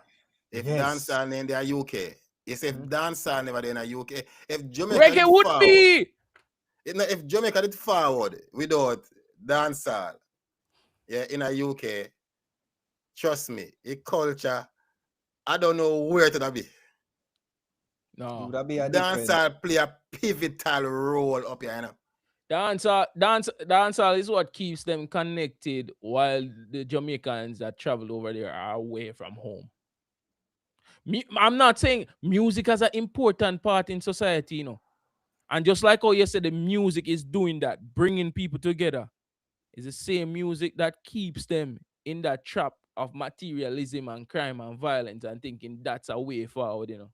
If dancehall in the UK, if dancehall never in the UK, if Jamaica reggae would forward, be. If Jamaica did forward without dancehall, in the UK, trust me, a culture, I don't know where to be. No. Dancehall play a pivotal role up here, you know. Dancehall is what keeps them connected while the Jamaicans that travel over there are away from home. I'm not saying music has an important part in society, you know. And just like how you said, the music is doing that, bringing people together. It's the same music that keeps them in that trap of materialism and crime and violence and thinking that's a way forward, you know.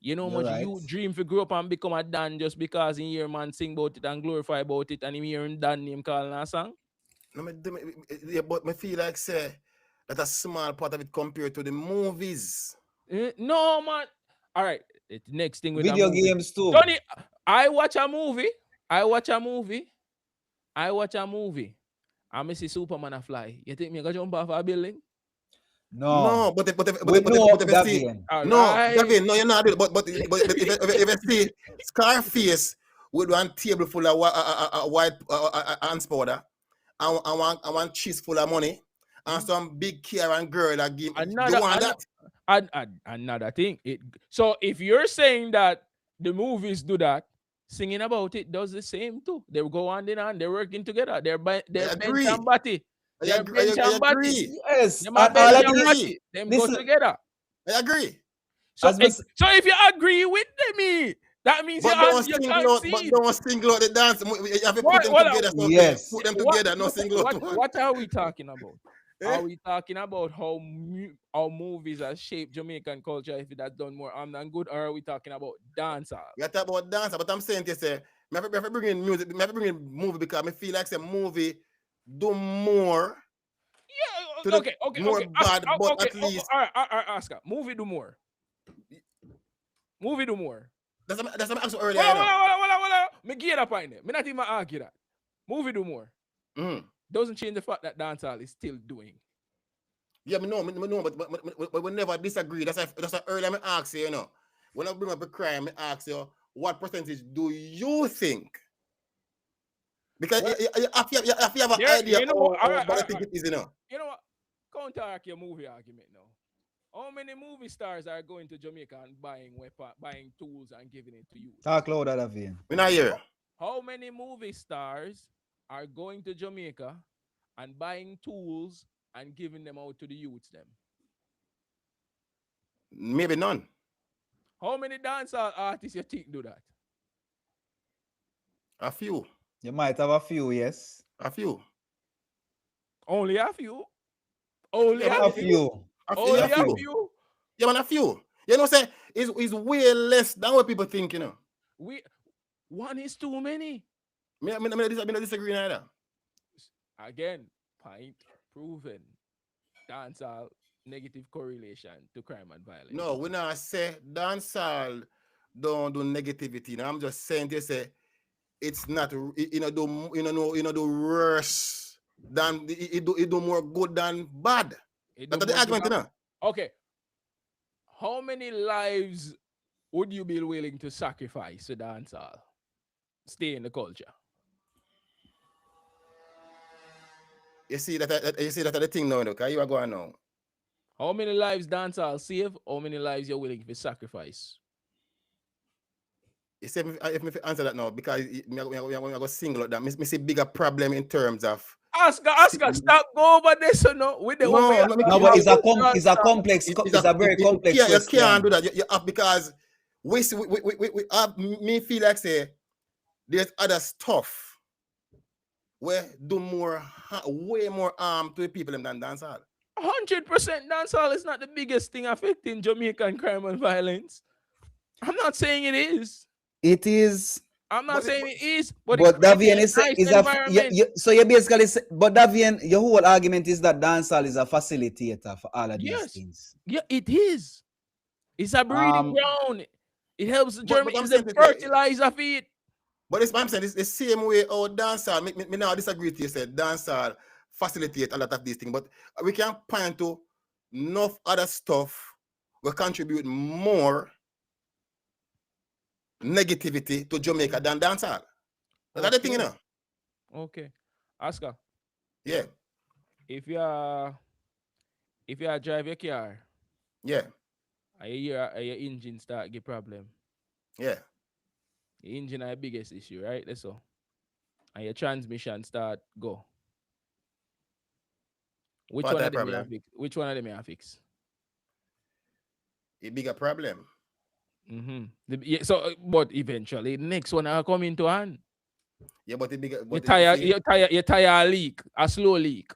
You know how You're much right. you dream to grow up and become a Dan just because in hear man sing about it and glorify about it and him hearing Dan name calling a song? No, yeah, but me feel like say that a small part of it compared to the movies. No, man. All right. The next thing with Video a movie. games too. Johnny, I watch a movie. I watch a movie. And I see Superman a fly. You think me gonna jump off a building? No. No, but We know if you see, Davian. All no, right. Gavin, no, you're not. But if you see Scarface with one table full of white ants powder, and one cheese full of money, and some big car and girl that give you want that. Another thing. So if you're saying that the movies do that, singing about it does the same too. They go hand in hand. They're working together. They're bench agree. and body. They're bench and body. agree. Yes. Them are And bench all of and these, body. Them go listen, together. I agree. So, As much- so if you agree with me, that means But you can't see. don't single out the dance. You have to put them What- together. So Yes. put them together. No single out. What are we talking about? Eh? Are we talking about how movies have shaped Jamaican culture if it has done more harm than good, or are we talking about dancehall? You talk about dance, but I'm saying to say, I have to bring in music, I have to bring in movie because I feel like say movie do more. Yeah, To the okay. more bad, but okay, at least all right, Oscar. Movie do more. that's what I asked you earlier. Well, me give that point there. Me not even argue that. Movie do more. Mm. Doesn't change the fact that dancehall is still doing. Yeah, me know, but we never disagree. That's why earlier I asked you, you know, when I bring up a crime, I ask you, what percentage do you think? Because Well, you have an yeah, idea you know what, how bad I think it is, you know. You know what? Counteract your movie argument now. How many movie stars are going to Jamaica and buying tools and giving it to you? talk louder, Davian. We're not here. How many movie stars are going to Jamaica and buying tools and giving them out to the youths them? Maybe none. How many dancehall artists you think do that? A few. You might have a few, yes. A few. Only a few. Only Yeah, a A few. few. Only a a few. few. Yeah, man, a few. You know, say it's way less than what people think, you know. One is too many. I don't disagree either. Again, point proven. Dancehall negative correlation to crime and violence. No, we not say dancehall don't do negativity. No, I'm just saying to say it's not do worse than it do more good than bad. That's the argument, you know. Okay. How many lives would you be willing to sacrifice to dancehall? Stay in the culture. You see that the thing now, okay? You are going now. How many lives dancehall save? How many lives you're willing to sacrifice? You see, if me answer that now, because we are going to single out that, me see bigger problem in terms of. Oscar, stop go over this or no with the No, but it's a complex. It's a very complex question. You can't do that. You have, because we have, me feel like say there's other stuff where do way more harm to the people than dancehall. 100% dancehall is not the biggest thing affecting Jamaican crime and violence. I'm not saying it is. It is. I'm not saying it is, but Davian is so you basically say, but Davian, your whole argument is that dancehall is a facilitator for all of these things. Yeah, it is. It's a breeding ground. It helps the German. It's a fertilizer feed. But it's what I'm saying. It's the same way our dancehall. Me now disagree with you. Said dancehall facilitate a lot of these things, but we can point to enough other stuff will contribute more negativity to Jamaica than dancehall. That's the thing, you know. Okay, Oscar. Yeah. If you drive your car, yeah, and your engine start get problem. Yeah. The engine is the biggest issue, right? That's all. And your transmission start go. Which one of them you fix? Which one of them you fix? A bigger problem. But eventually, the next one will come into hand. Yeah, but the bigger, You but tire, you see, you tire a leak, a slow leak.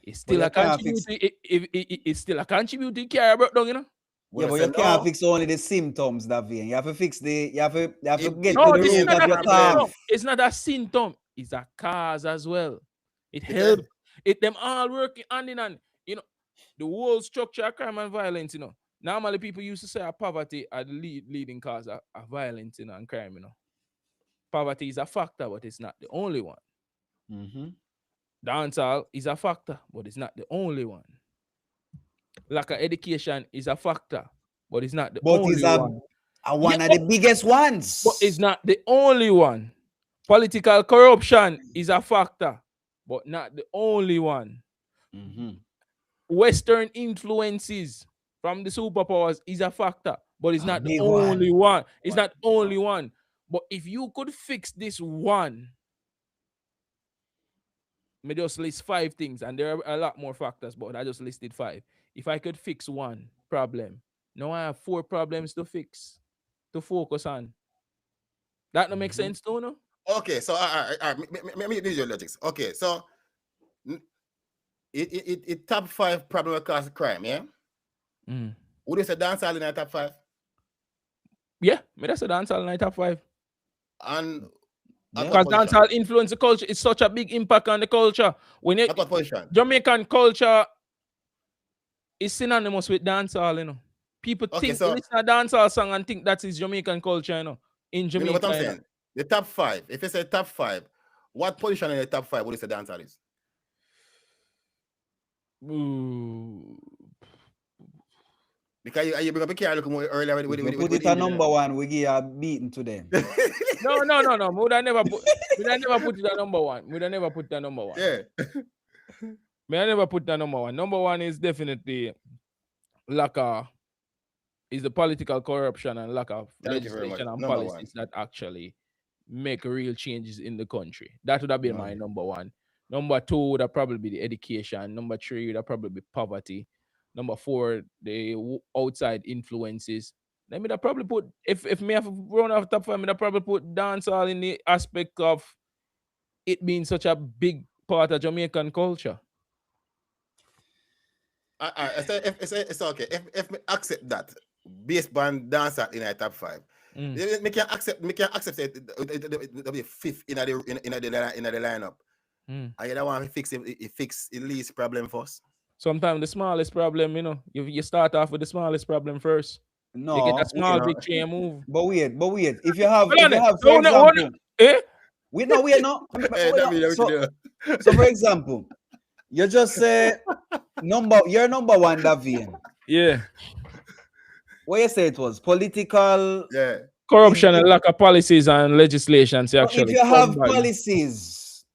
It's still you a can't fix. contributing. It's still a contributing carry breakdown, you know. Yeah, but say you can't no. fix only the symptoms, Davian. You have to fix the. You have to get It to No, the this is root not of a your problem. symptom. cough. It's not a symptom. It's a cause as well. It Okay. helps. It them all working hand in hand. You know, the whole structure of crime and violence. You know, normally people used to say poverty are the leading cause of violence, you know, and crime. You know, poverty is a factor, but it's not the only one. Dancehall is a factor, but it's not the only one. Lack of education is a factor, but it's not the But only it's one. one of the biggest ones. But it's not the only one. Political corruption is a factor, but not the only one. Western influences from the superpowers is a factor, but it's not the big only one. It's One. not the only one. But if you could fix this one, me just list 5 things, and there are a lot more factors, but I just listed 5. If I could fix one problem, now I have 4 problems to fix, to focus on. That don't make sense, too, no? Okay, so let me do your logics. Okay, so it top 5 problem across crime, yeah? Would you say dancehall in the top 5? Yeah, me that's a dancehall in the top 5. And at Because what position? dancehall influence the culture. It's such a big impact on the culture. When you At what position? Jamaican culture is synonymous with dancehall, you know. People Okay, think so listen to dancehall song and think that is Jamaican culture, you know. In you Jamaica, know what I'm you know. saying? The top 5. If you say top 5, what position in the top 5 would you say dancehall is? Ooh. Because you bring up a car look more earlier with put it at number 1, we give a beating to them. No. Would I never put it at number 1. Would I never put that number 1? Yeah. May I never put that number 1. Number 1 is definitely lack of is the political corruption and lack of Thank you very legislation much. and Number policies 1. that actually make real changes in the country. That would have been my number 1. Number 2 would have probably be the education. Number 3 would have probably be poverty. Number 4, the outside influences. Let me probably put if me have run off top 5, me probably put dancehall in the aspect of it being such a big part of Jamaican culture. It's okay. If me accept that based on dancehall in the top 5, me can accept it be 5th in the lineup. I don't want to fix the least problem first. Sometimes the smallest problem, you know, you start off with the smallest problem first. No, You get a small victory and move. But wait. If you have, for example, So for example, you just say you're number 1, Davian. Yeah. What you say it was political corruption and lack of policies and legislations. Actually, if you have policies,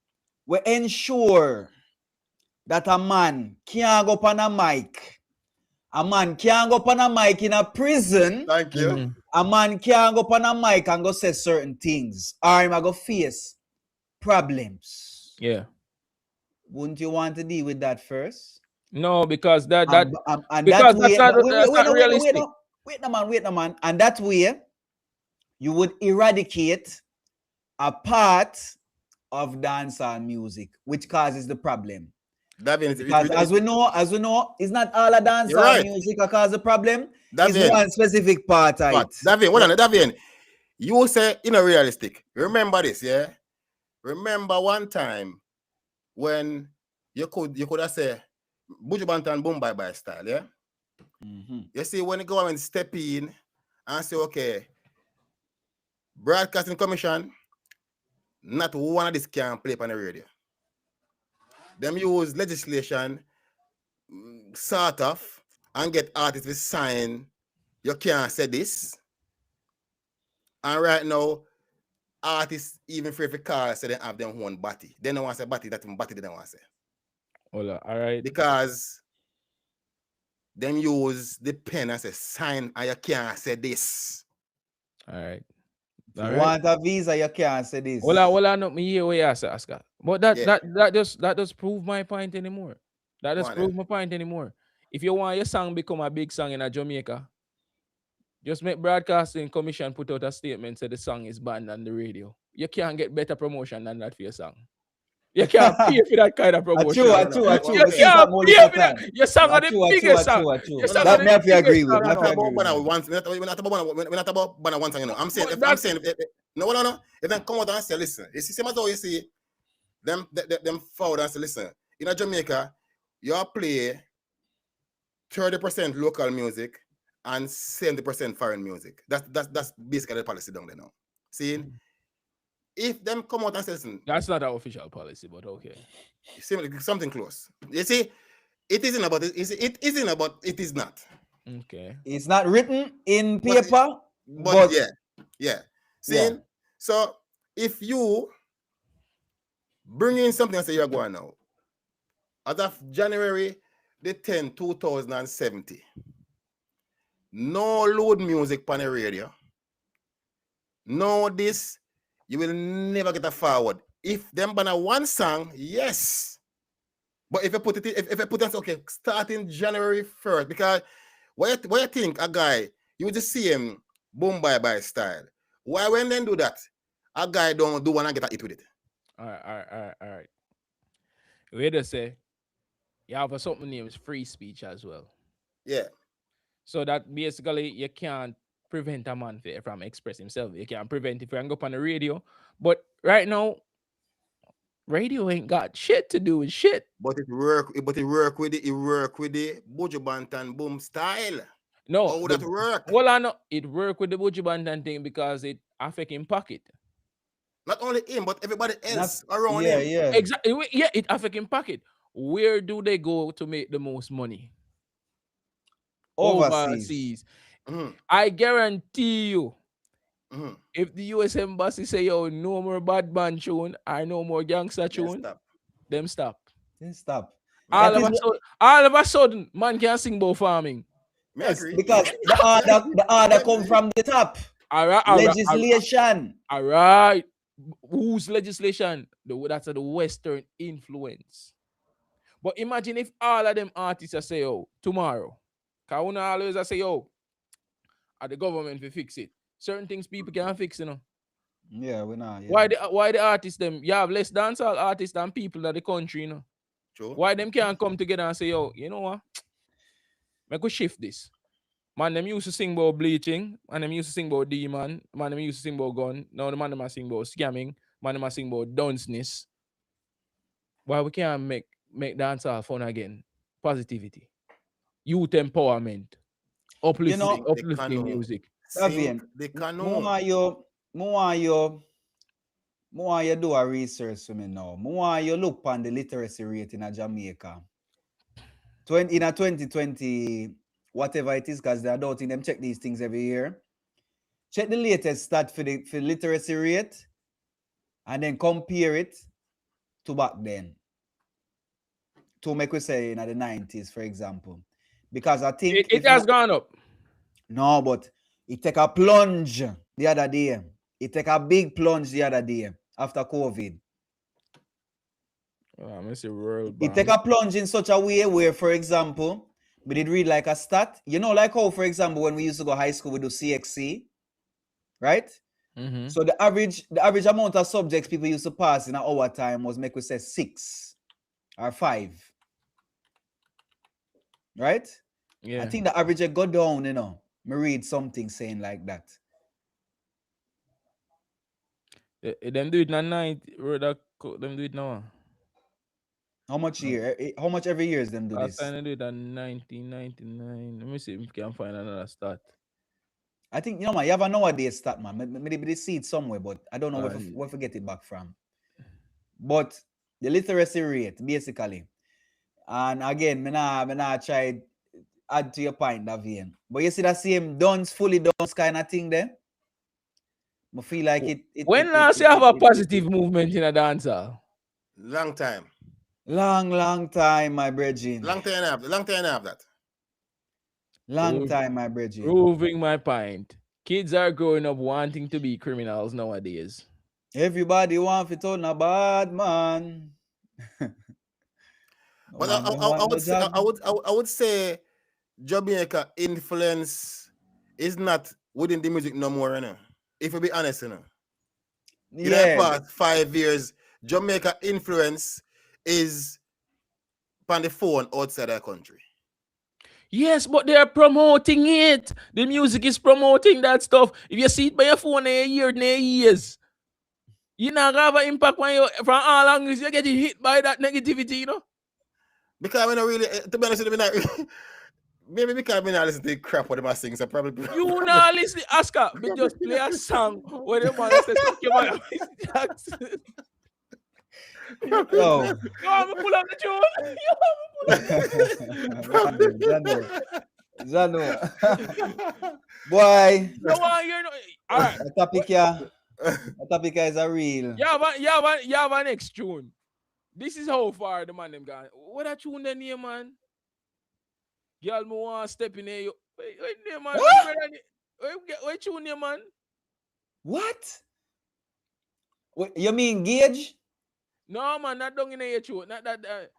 we ensure that a man can't go up on a mic. A man can't go up on a mic in a prison. Thank you. A man can't go up on a mic and go say certain things. Or him go face problems. Yeah. Wouldn't you want to deal with that first? No, because that's not realistic. Wait, no man. And that way, you would eradicate a part of dancehall music, which causes the problem. Because as we know, it's not all a dancehall music that causes the problem. It's one specific part of it. Davian, you say realistic. Remember this, yeah? Remember one time when you could have said Buju Banton boom bye style, yeah? You see, when the government step in and say, okay, Broadcasting Commission, not one of this can play on the radio. Them use legislation, sort of, and get artists to sign, you can't say this. And right now, artists even free for cars say they have their own body. They don't want to say body, that body they don't want to say. All right. Because them use the pen and say sign and you can't say this. All right. If you want a visa, you can't say this. Well, not me here where you ask Oscar. But that does prove my point anymore. That does prove my point anymore. If you want your song become a big song in Jamaica, Just make Broadcasting Commission put out a statement say the song is banned on the radio. You can't get better promotion than that for your song. You can't pay for that kind of promotion. True. You We see that can't more pay this for that. time. Your song are the biggest song. Your song That are me have the to agree biggest with. song. Me have to We're agree not with. about one. We're not about one song. You know, I'm saying, no. If they come out and say, listen, you see, same as how you see them forward and say, listen, in Jamaica, you play 30% local music and 70% foreign music. That's basically the policy down there now. See, if them come out and say, listen, That's not our official policy, but okay. Something close. You see, it isn't about it. It isn't about it is not. Okay. It's not written in paper, but yeah. See, Yeah. so if you bring in something and say you're going now, as of January the 10th, 2070, no load music on the radio. No this, you will never get a forward. If them ban a one song, yes. But if you put it, if you put it, okay, starting January 1st, because what you think a guy, you just see him boom bye style. Why when they do that, a guy don't do one and get a hit with it? All right. We just say you have something named free speech as well. Yeah. So that basically you can't prevent a man from expressing himself. You can't prevent it from go up on the radio. But right now, radio ain't got shit to do with shit. But it work with the Buju Banton boom style. No, how would that work? Well, I know it work with the Buju Banton thing because it affect him pocket. Not only him, but everybody else around him. Yeah. Exactly. Yeah, it affect him pocket. Where do they go to make the most money? Overseas. Mm-hmm. I guarantee you, Mm-hmm. if the US Embassy say, yo, no more bad band tune, I no more gangster tune, them stop. All of a sudden, man can sing about farming. Yes, because the order come from the top. Legislation. All right. Whose legislation? That's the Western influence. But imagine if all of them artists say, yo, tomorrow, because one always say, yo, the government will fix it. Certain things people can't fix, you know. Yeah, we know. Yeah. Why the artists them? You have less dancehall artists than people in the country, you know. True. Why them can't come together and say, yo, you know what? Make we shift this. Man, them used to sing about bleaching, and them used to sing about demon, man, them used to sing about gun. Now the man them sing about scamming, man them sing about dunceness. Why we can't make dancehall fun again? Positivity, youth empowerment, uplifting music. More you do a research for me now. More you look on the literacy rate in Jamaica. In 2020, whatever it is, because they're doubting them check these things every year. Check the latest stat for literacy rate and then compare it to back then. To make we say in the 90s, for example. Because I think it has gone up. No, but it take a plunge the other day. It take a big plunge the other day after COVID. It take a plunge in such a way where, for example, we did read like a stat. You know, like how, for example, when we used to go high school, we do CXC, right? Mm-hmm. So the average amount of subjects people used to pass in our time was, make we say, 6 or 5. Right? Yeah. I think the average go down, you know. Me read something saying like that. Them do it now 90. Them do it now. How much year? How much every year is them do this? Last time they do it in 1999. Let me see if we can find another stat. I think, you know, man, you have a nowadays stat, man. Maybe see it somewhere, but I don't know where to get it back from. But the literacy rate, basically. And again, me nah try add to your point, Davian. But you see that same fully dance kind of thing there? I feel like it when last you have a positive movement in a dancer? Long time. Long time, my brethren. Long time after that. Long time, my brethren. Proving my point. Kids are growing up wanting to be criminals nowadays. Everybody wants to turn a bad man. But I would say Jamaica influence is not within the music no more, you know. If we be honest, you know. In the Yeah. past 5 years, Jamaica influence is on the phone outside our country. Yes, but they are promoting it. The music is promoting that stuff. If you see it by your phone in a year, in a years, you not have an impact when you from all angles. You're getting hit by that negativity, you know. Because we not really, to be honest, we not maybe because we not listen to the crap what them are saying, so probably. You not listen, Oscar, but just play a song where the man says, "Suck your mother, Miss Jackson." Yo. Yo, I'm gonna pull up the tune. Zano. Boy. No one here. All right. The topic here is a real. You have an next tune. This is how far the man them gone. What a tune then here, man? Girl, me want to step in here. Wait, there, man. Wait, tune here, man. What? You mean Gage? No, man, not down in here, tune. Not that.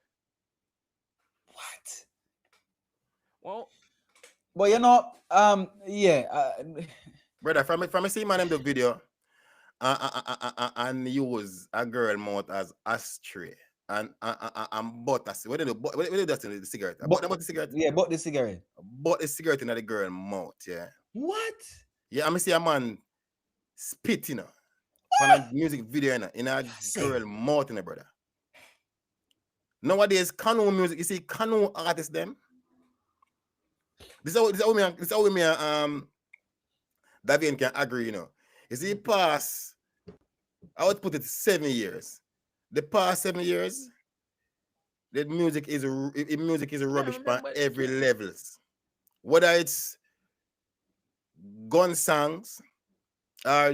What? Well, but you know, yeah. Brother, from see man in the video, and use a girl mouth as ashtray and butter. What did you do in the cigarette? But the cigarette. Yeah, but the cigarette. But the cigarette in the girl mouth. Yeah. What? Yeah, I see a man spit, you know, on a music video in a girl mouth, you know, brother. Nowadays, canoe music, you see, canoe artists them. This is how me Davian can agree, you know. You see, past, I would put it 7 years. The past 7 years, the music is a rubbish by every levels. Whether it's gun songs, or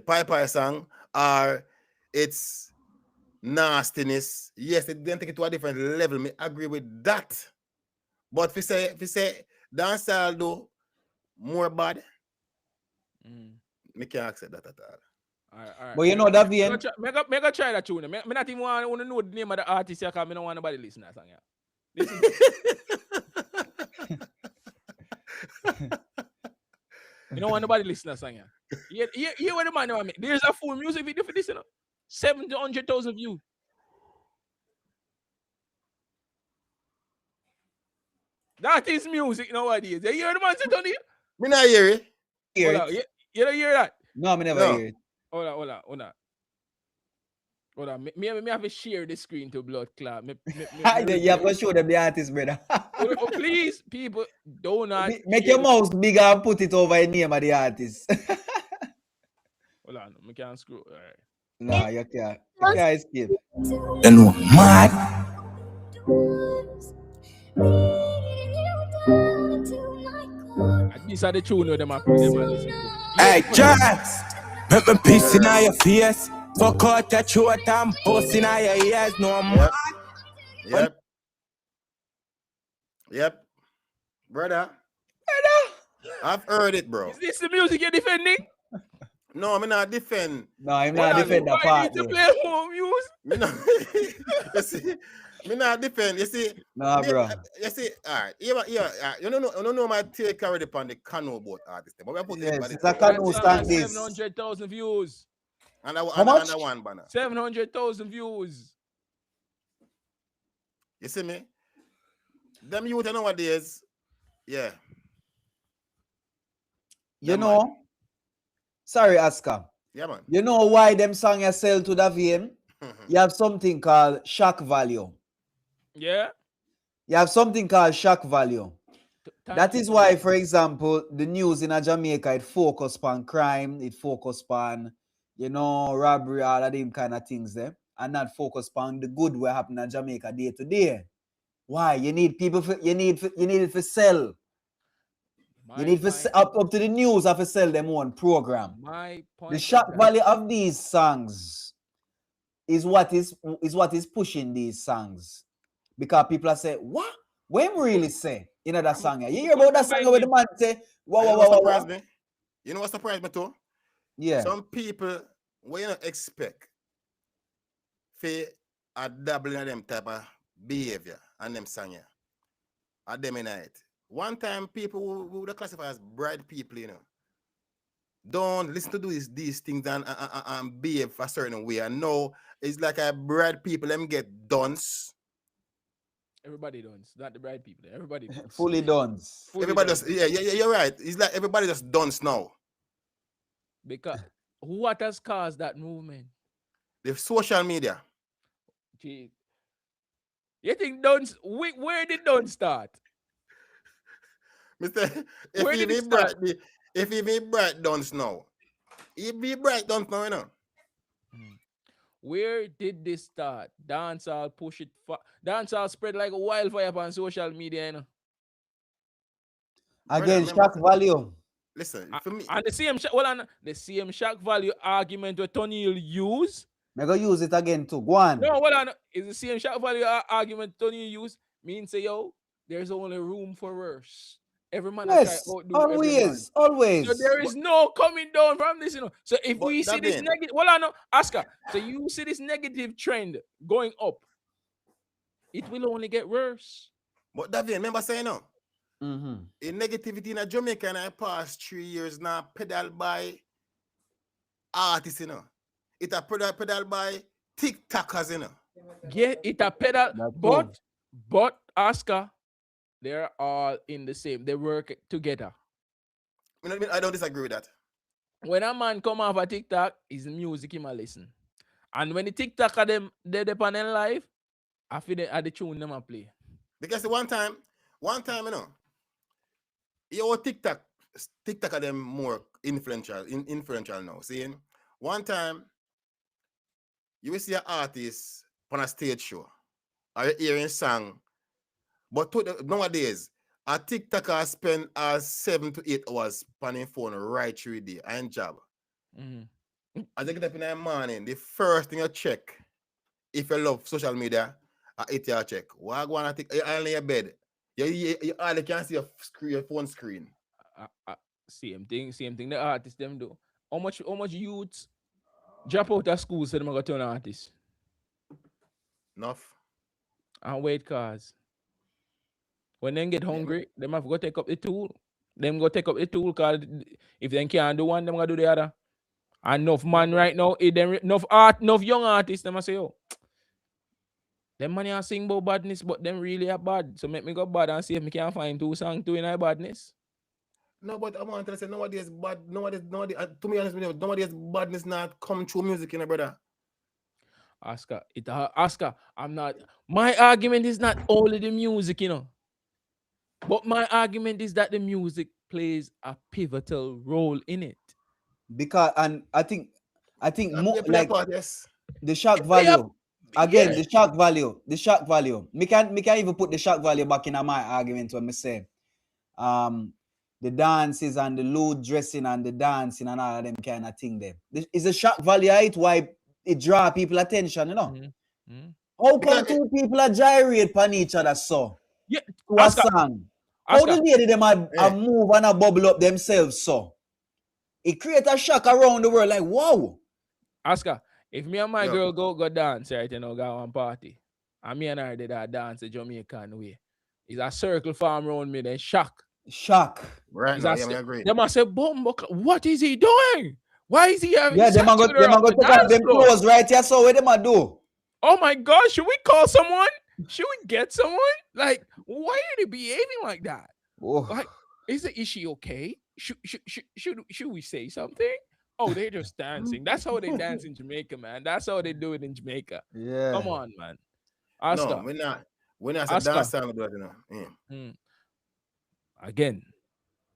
pipe song, or it's nastiness. Yes, they didn't take it to a different level. Me agree with that. But if you say dancehall do more bad, me can't accept that at all. All right. But you know that being make a try that tune. Me not even want to know the name of the artist because I don't want nobody listen to that song. Yeah. You don't want nobody listen to that song. Yeah. Hear what the man want me. There's a full music video for this, you know. 700,000 views. That is music nowadays. You hear the man sit on here? Me not hear it. You don't hear that? No, me never hear it. Hold on. Me have to share the screen to blood clot. You have to show them the artist, brother. Please, people, do not make your mouse bigger and put it over the name of the artist. Hold on, we can't screw. All right. No, you can't. You can't escape. You know, mad. These are the tune of them are listen to. Hey, Jax, make me piss in your face. Fuck out your throat and bust in your ears. No, I'm mad. Yep. Brother. I've heard it, bro. Is this the music you're defending? No, I'm not defend. No, I'm not defend the part. To play home use. Me not, you see, me not defend. You see, nah, bro. You see, all right. You don't know my take already upon the canoe boat artist. But we put it's a canoe stand this. 700,000 views. And how much? And one banner. 700,000 views. You see me? Them youth nowadays, yeah. You know, sorry, Oscar. Yeah, man. You know why them song you sell to the vein? You have something called shock value. Yeah. You have something called shock value. That is why, for example, the news in Jamaica, it focus on crime, it focus on, robbery, all of them kind of things there, and not focus on the good what happen in Jamaica day to day. Why? You need people you need it for sell. You need up to the news have to sell them one program. The shock value of these songs is what is pushing these songs. Because people are saying, what? When really say in that song? You hear about that song where the man say, wow. You know what surprised me too? Yeah. Some people we don't expect for a doubling of them type of behavior and them song here. At them in it. one time people who would classify as bright people, you know, don't listen to these things and behave a certain way. And no, it's like a bright people, them get dunce. Everybody dunce, not the bright people. Everybody dunce. Fully done. Everybody dunce. just, yeah, you're right. It's like everybody just dunce now. Because what has caused that movement? The social media. Gee. You think dunce? Where did dunce start? Mister, Where did it start? if he be bright dunce now, he be bright dunce now, you know. Where did this start? Dancehall push it. Dancehall spread like a wildfire on social media, you know. Again, Brother, shock value. Listen, for me, And the same shock value argument with Tony use. I'm going to use it again too. Go on. No, hold on. Is the same shock value argument Tony use means say, yo, there's only room for worse. Every man Yes, try outdo every man. always. So there is no coming down from this, you know. So if But we see that this mean- negative, well, I know, Oscar. So you see this negative trend going up, it will only get worse. but David, remember saying no? Mm-hmm. In negativity in Jamaica, and I past 3 years now, pedal by artists, you know. It a pedal by TikTokers, you know. Yeah, it a pedal, That's but Oscar, they're all in the same. They work together. I don't disagree with that. When a man come off a TikTok, his music him a listen. And when the TikTok them they depend on live, I feel the tune them a play. Because the one time, you know, your TikTok are them more influential now. Seeing one time, you will see an artist on a stage show, or you hearing song, but nowadays, a TikToker spend 7 to 8 hours on his phone right through the day and job. As you get up in the morning, the first thing you check, if you love social media, it's your check. What go on? You're on your bed. You hardly can see your phone screen. Same thing the artists them do. How much youths drop out of school so them go turn artists Enough. and wait cars. When they get hungry, them have to go take up the tool. Them go take up the tool cause if they can't do one, them go do the other. And enough man right now, enough young artists, them say, oh, them money are sing about badness, but them really are bad. So make me go bad and see if me can find 2 songs doing that badness. No, but I want to say nowadays bad. Nowadays, to be honest with you, nowadays badness not come through music, you know, brother. Oscar, I'm not. My argument is not only the music, you know. But my argument is that the music plays a pivotal role in it. Because, and I think more Play like part, yes. the shock value. Again, the shock value. Me can even put the shock value back in my argument when me say, the dances and the lewd dressing and the dancing and all of them kind of thing there. It's a shock value, right? Why it draw people attention, you know? How come 2 people are gyrate on each other so? Yeah, To a song. How the lady them a move and a bubble up themselves so? It creates a shock around the world like, wow. Oscar, if me and my girl go dance, right, you know, go on party, and me and her did that dance the Jamaican way, it's a circle form around me, then shock. Right now, I agree. They must say, what is he doing? Why is he having they might go take off them clothes right here, so what they might do? Oh my God, should we call someone? Should we get someone? Like, why are they behaving like that? Like, is she okay? Should we say something? Oh, they're just dancing. That's how they dance in Jamaica, man. That's how they do it in Jamaica. Yeah. Come on, man. Oscar. No, we're not a dancehall, you know. Yeah. Again,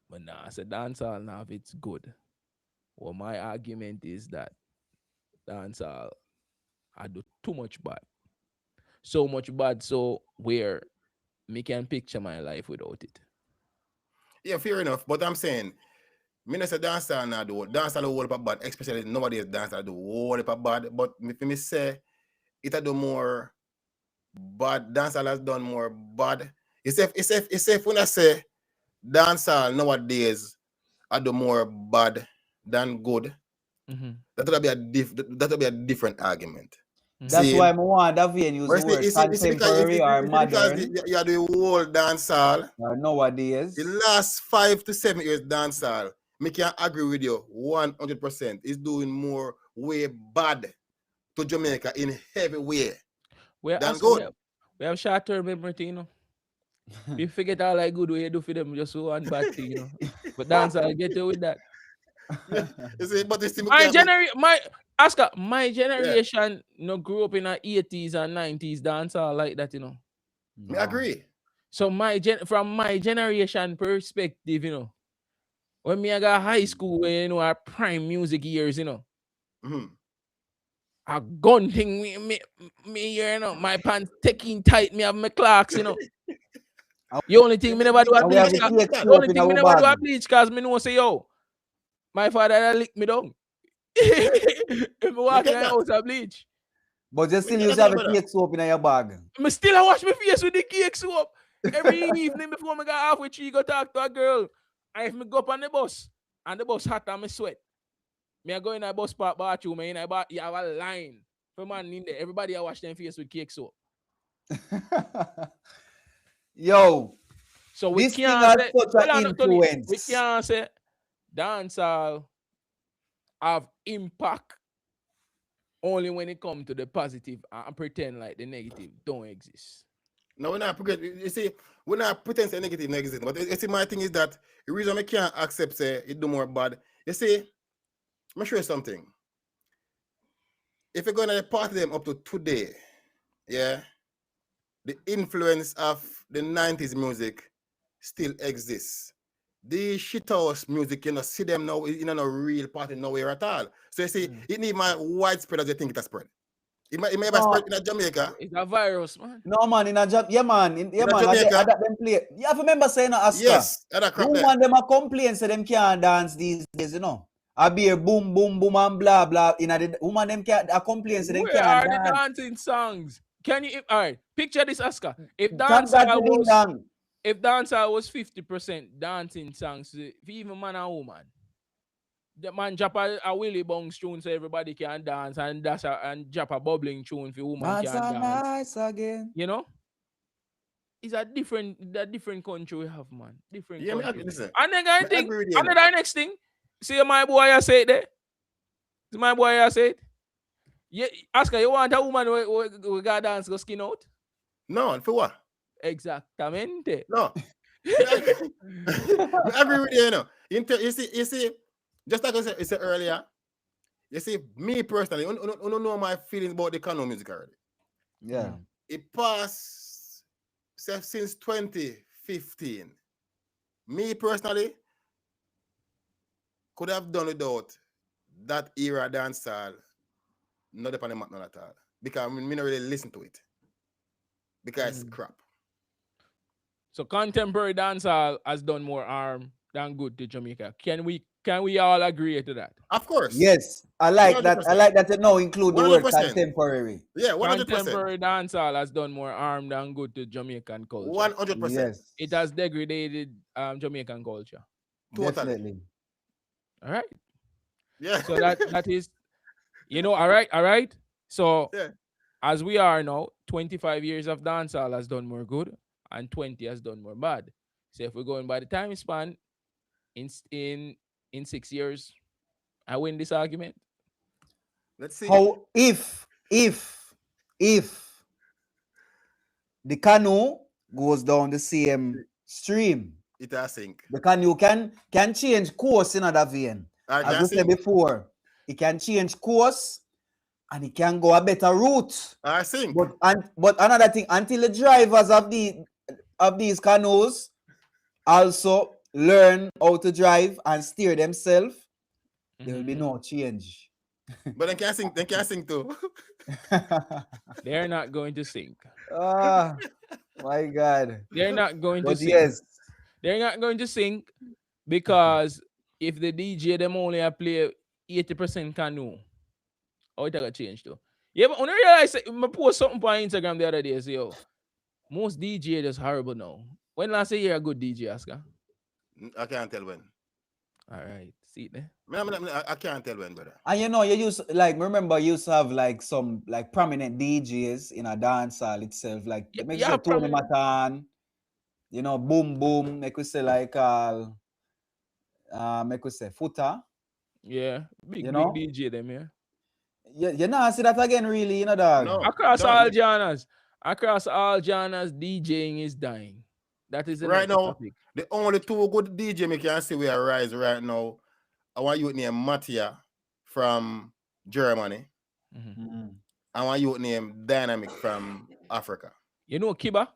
when I say dancehall now, if it's good. Well, my argument is that dancehall, I do too much bad. So much bad, so where me can picture my life without it. Yeah, fair enough. But I'm saying, me not say dancehall now do dancehall do whole heap of bad, especially nowadays dancehall do whole heap of bad. But if me say it a do more bad, dancehall has done more bad. It's if when I say dancehall nowadays I do more bad than good, that would be a different argument. That's why I want Davian use the word contemporary or modern. Because you are the whole dancehall. Nowadays. The last 5 to 7 years dancehall, me can agree with you 100%. Is doing more way bad to Jamaica in heavy way than good. We have short-term memory, you know. We forget all like good way you do for them, just one bad thing, you know. But dancehall get you with that. You see, but my generation no grew up in the 80s and 90s dancehall like that, you know. I agree. So from my generation perspective, you know, when me I got high school, when you know our prime music years, you know, a gun thing me you know, my pants taking tight, me have my clocks, you know. The only thing me never do a bleach, because me know say yo, my father lick me down. If me walk in the house a bleach. But you still use have a cake soap in your bag. Me still wash my face with the cake soap. Every evening before me go halfway through, go talk to a girl. And if me go up on the bus, and the bus hot and me sweat, me I go in a bus park bathroom, and you have a line for man in there. Everybody I wash their face with cake soap. Yo, so we can't say, influence. We can't say dancehall have impact only when it comes to the positive and pretend like the negative don't exist. No, we're not pretend. You see, we're not pretend the negative doesn't exist. But you see, my thing is that the reason I can't accept say it do more bad. You see, let me show you something. If you're going to party them up to today, yeah, the influence of the 90s music still exists. The shithouse music, you know, see them now in a real party nowhere at all. So you see, it need my widespread as you think it has spread. It may have spread in Jamaica. It's a virus, man. No, man, in Jamaica. Them play. You have to remember saying, Oscar. Yes, that crap there. Woman them a complain, so them can't dance these days, you know. I be a boom, boom, boom, and blah, blah. Woman them can't complain, so them can't dance. Where are the dancing songs? Can you, all right, picture this, Oscar. If dancehall was 50% dancing songs, even man and woman, the man drop a Willie Bongs tune so everybody can dance, and drop a bubbling tune for woman can dance. Nice again. You know? It's a different country we have, man. Different country. And then I think, another next thing, see my boy I say it there? See my boy I say it? Yeah, Oscar, you want a woman who got dance go skin out? No, for what? Exactamente. No. I agree with you, you know. You see, just like I said earlier, you see, me personally, I don't know my feelings about the Kano music already. Yeah. It passed since 2015. Me personally could have done without that era dancehall, not upon the map none at all. Because I don't really listen to it. Because it's crap. So contemporary dancehall has done more harm than good to Jamaica. Can we all agree to that? Of course. Yes. I like 100%. That. I like that you now include the 100%. word contemporary. Yeah, 100%. Contemporary dancehall has done more harm than good to Jamaican culture. 100%. Yes. It has degraded Jamaican culture. Totally. Definitely. All right. Yeah. So that is, you know, all right. So as we are now, 25 years of dancehall has done more good and 20 has done more bad. So if we're going by the time span, in 6 years, I win this argument. Let's see. How if the canoe goes down the same stream, it has sink. The canoe can change course in another vein. As we said before, it can change course and it can go a better route. I think. But another thing, until the drivers of these canoes also learn how to drive and steer themselves, there will be no change. But they can't sing too. They're not going to sink. My God. They're not going to sink. Yes. They're not going to sink because if the DJ them only play 80% canoe, how it gonna change though? Yeah, but when I realize I post something on Instagram the other day, say, yo, most DJ is horrible now. When last year a good DJ, Oscar? I can't tell when. All right. see it there. I can't tell when, brother. And you know, you used like remember you used to have like some like prominent DJs in a dance hall itself, like Yeah, make yeah, say Tony prominent. Matan, you know, boom boom, make we say like make we say Footer, Yeah, you big know. DJ them, yeah. You know, see that again, really, you know, dog. No. Across No, all genres, DJing is dying. That is the right next now, topic. the only two good DJ me can see we are rise right now. I want you to name Mattia from Germany. Mm-hmm. I want you to name Dynamic from Africa. You know Kiba?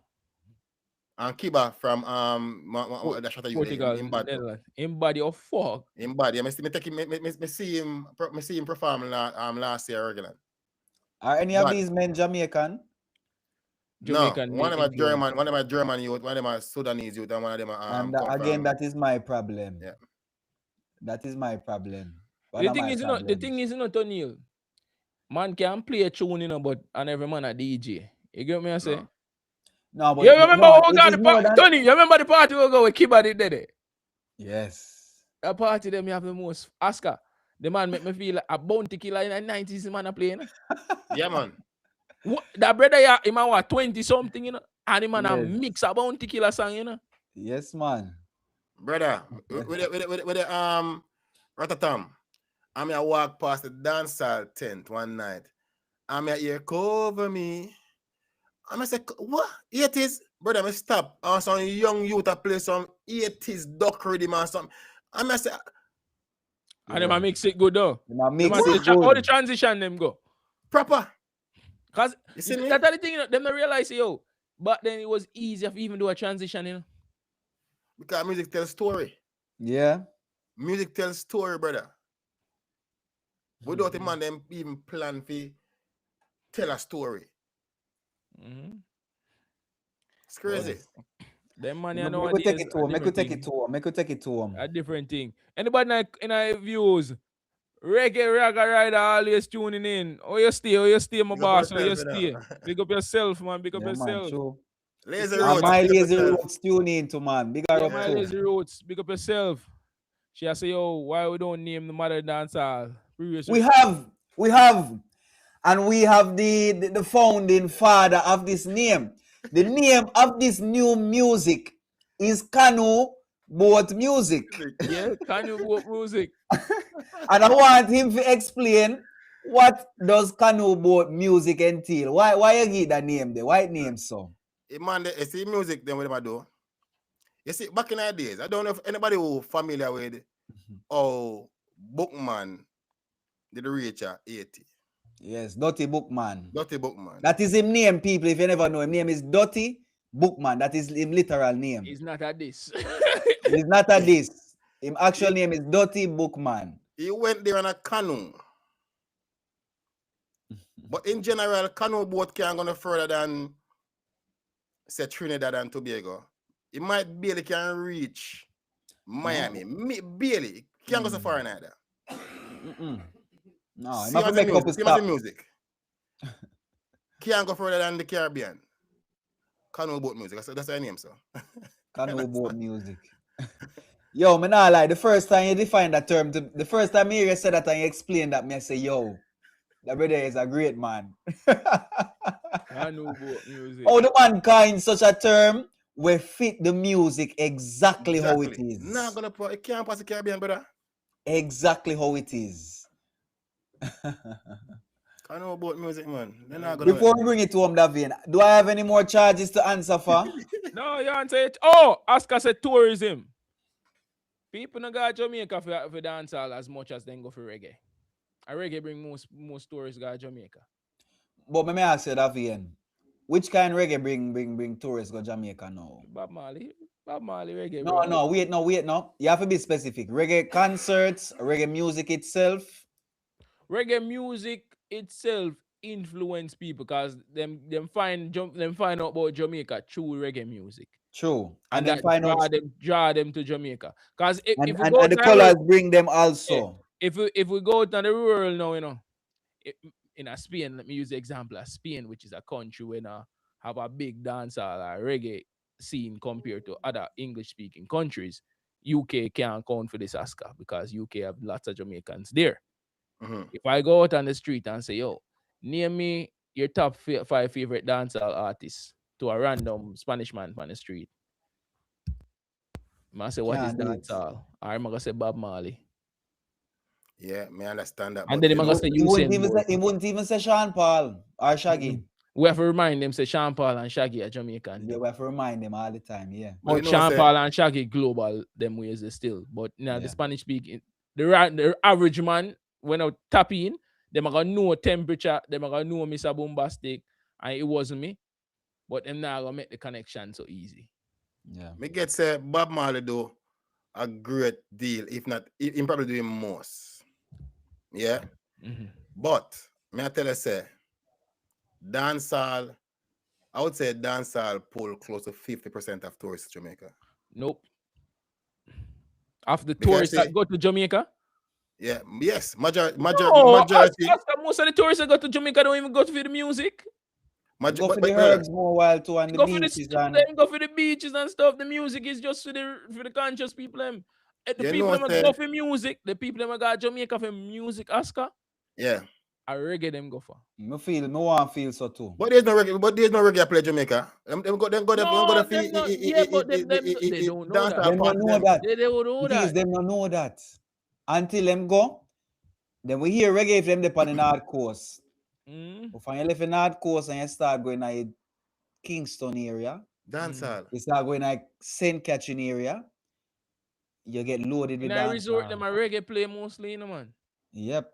And Kiba from that shot you Portugal, in bad. Netherlands. In body of fuck. In bad. Yeah, me see him perform last year regular. Are any of these men Jamaican? Jamaican. No, one of my German youth, one of my Sudanese youth, and one of them And come again, from, that is my problem. Yeah. That is my problem. The thing is, O'Neal, man can play a tune, you know, but and every man a DJ. You get me? I say. No, but You remember no, what we got the party, Tony? You remember the party we go with Kiba did it? Yes. That party them you have the most Oscar. The man make me feel like a bounty killer in the 90s, the man a playing. Yeah, man. That brother, yeah, him a what 20 something, you know, and him man a Yes. mix a bounty killer song, you know. Yes, man. Brother, with the Ratatam, I mean I walk past the dancehall tent one night. I mean hear cover me. I say, what? 80s? Brother, I stop. I want some young youth to play some 80s duck rhythm or something. I say, and them a mix it good though. How the transition them go. Proper. Cause you see me? That's the thing, you know, them don't realize, yo. But then it was easier to even do a transition, you know. Because music tells story. Yeah. Music tells story, brother. Without a man, them even plan to tell a story. Mm-hmm. It's crazy. Them man, Make we take it to him. Make we take it to him. A different thing. Anybody in our views? Reggae rider always tuning in. Oh, you stay, my boss. Oh, you stay. Big up yourself, man. Big up yourself. Man, Lazy Roots. My Lazy Roots tune in to man. Big up my Lazy Roots. Big up yourself. She say, yo, why we don't name the mother dancer? We have, and we have the founding father of this name. The name of this new music is Canoe Boat Music. Yeah, Canoe Boat Music. And I want him to explain what does Canoe Boat Music entail. Why you give that name there? Why name so? Man, you see music, then what do I do? You see, back in the days, I don't know if anybody who familiar with Bookman did reach 80. Yes, Dirty Bookman. Dirty Bookman. That is his name, people. If you never know, his name is Dirty Bookman. That is his literal name. He's not at this. He's not at this. His actual name is Dirty Bookman. He went there on a canoe. But in general, canoe boat can't go no further than, say, Trinidad and Tobago. It might barely can reach Miami. Barely. Can't go so far neither. No, he must make up his music. Can't go further than the Caribbean. Canoe boat music. That's her name, so. Canoe boat music. Yo, me nah lie. The first time you define that term, the first time you said that and you explained that, me I say, yo, that brother is a great man. Canoe boat music. Oh, the man coined such a term will fit the music exactly how it is. Nah, it can't pass the Caribbean, brother. Exactly how it is. I know about music, man. Before we bring it to him, Davin, do I have any more charges to answer for? No, you answer it. Oh, Oscar said tourism. People don't go to Jamaica for dancehall as much as they go for reggae. A reggae bring most tourists go to Jamaica. But let me ask you, Davin, which kind of reggae bring tourists go to Jamaica now? Bob Marley reggae. No, wait. You have to be specific. Reggae concerts, reggae music itself. Reggae music itself influence people because them find out about Jamaica through reggae music. True. And then draw them to Jamaica. Because if we go and the colors bring them also. If we go to the rural now, you know, in Spain, let me use the example of Spain, which is a country where have a big dancehall or reggae scene compared to other English-speaking countries. UK can't count for this Oscar because UK have lots of Jamaicans there. Mhm. If I go out on the street and say, yo, name me your top 5 favorite dancehall artists to a random Spanish man on the street, I say, what is Can't do it. dancehall? I'm going to say Bob Marley. Yeah, me understand that. And but then you I'm know, going to say He wouldn't Usain even Bolt. say, he wouldn't even say Sean Paul or Shaggy. We have to remind them, say Sean Paul and Shaggy are Jamaican. Yeah, we have to remind them all the time, yeah. But you But know, Sean say- Paul and Shaggy global, them ways they still. But now the Yeah. Spanish speaking, the average man, when I tap in, them are gonna know temperature, them are gonna know Mr. Bombastic, and it wasn't me. But them now gonna make the connection so easy. Yeah. me get say Bob Marley do a great deal, if not, he probably doing most. Yeah, Mhm. but me I tell you say, dancehall, I would say dancehall pull close to 50% of tourists to Jamaica. Nope. After the Because tourists see- that go to Jamaica, Yeah, yes, majority, most of the tourists that go to Jamaica don't even go to the music. Go for but the herbs more while too and They the go for the beaches stuff, and them go for the beaches and stuff. The music is just for the conscious people. Them. The You people know them what, go for music. The people them got Jamaica for music Oscar. yeah. I reggae them go for. me want to feel so too. But there's no reggae play Jamaica. Them go No, them not, yeah, but them they don't know that. Them don't know that. They don't know It is that. them don't know that. Until them go, then we hear reggae if them dep on the North Coast. Mm. But when you left the North Coast and you start going to Kingston area, dancehall. you start going to St. Catherine area, you get loaded with In a resort, dancehall. them a reggae play mostly, you know, man. Yep.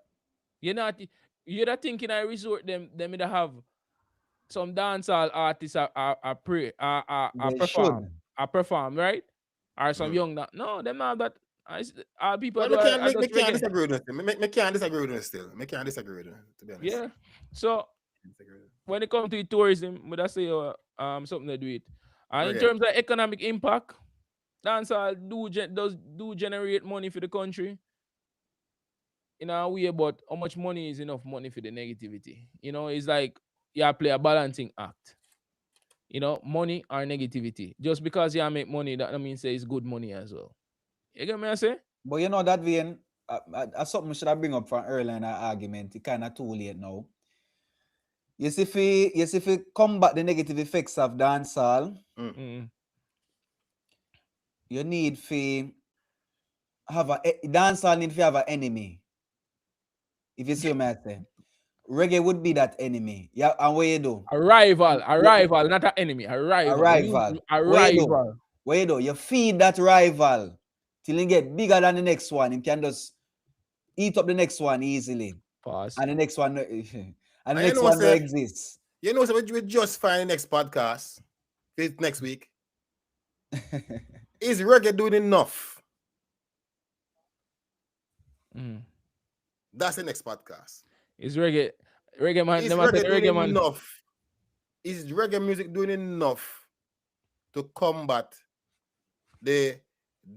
You're not thinking I resort them either have some dancehall artists perform, right? Or some young no, them not that. All people But do me are can't just reggae. disagree with it. Me can't disagree with it still. Me can't disagree with it, to be honest. Yeah. So when it comes to tourism, would I say something to do it? And in Okay. terms of economic impact, dancehall do generate money for the country in a way, but how much money is enough money for the negativity? You know, it's like you play a balancing act. You know, money or negativity. Just because you make money, that means say it's good money as well. You get me I say? But you know that vein, something should I bring up from earlier in our argument. It's kind of too late now. Yes, if we combat the negative effects of dancehall, you need to have dancehall need to have an enemy. If you see what I say, reggae would be that enemy. Yeah, and what you do? A rival, not an enemy, a rival. What you do? You feed that rival till it get bigger than the next one. It can just eat up the next one easily. Pause. And the next one, and the And next you know one what, will sir? exist. You know, so we just find the next podcast next week. Is reggae doing enough? That's the next podcast. Is reggae man? Is Them reggae say the doing reggae man. enough? Is reggae music doing enough to combat the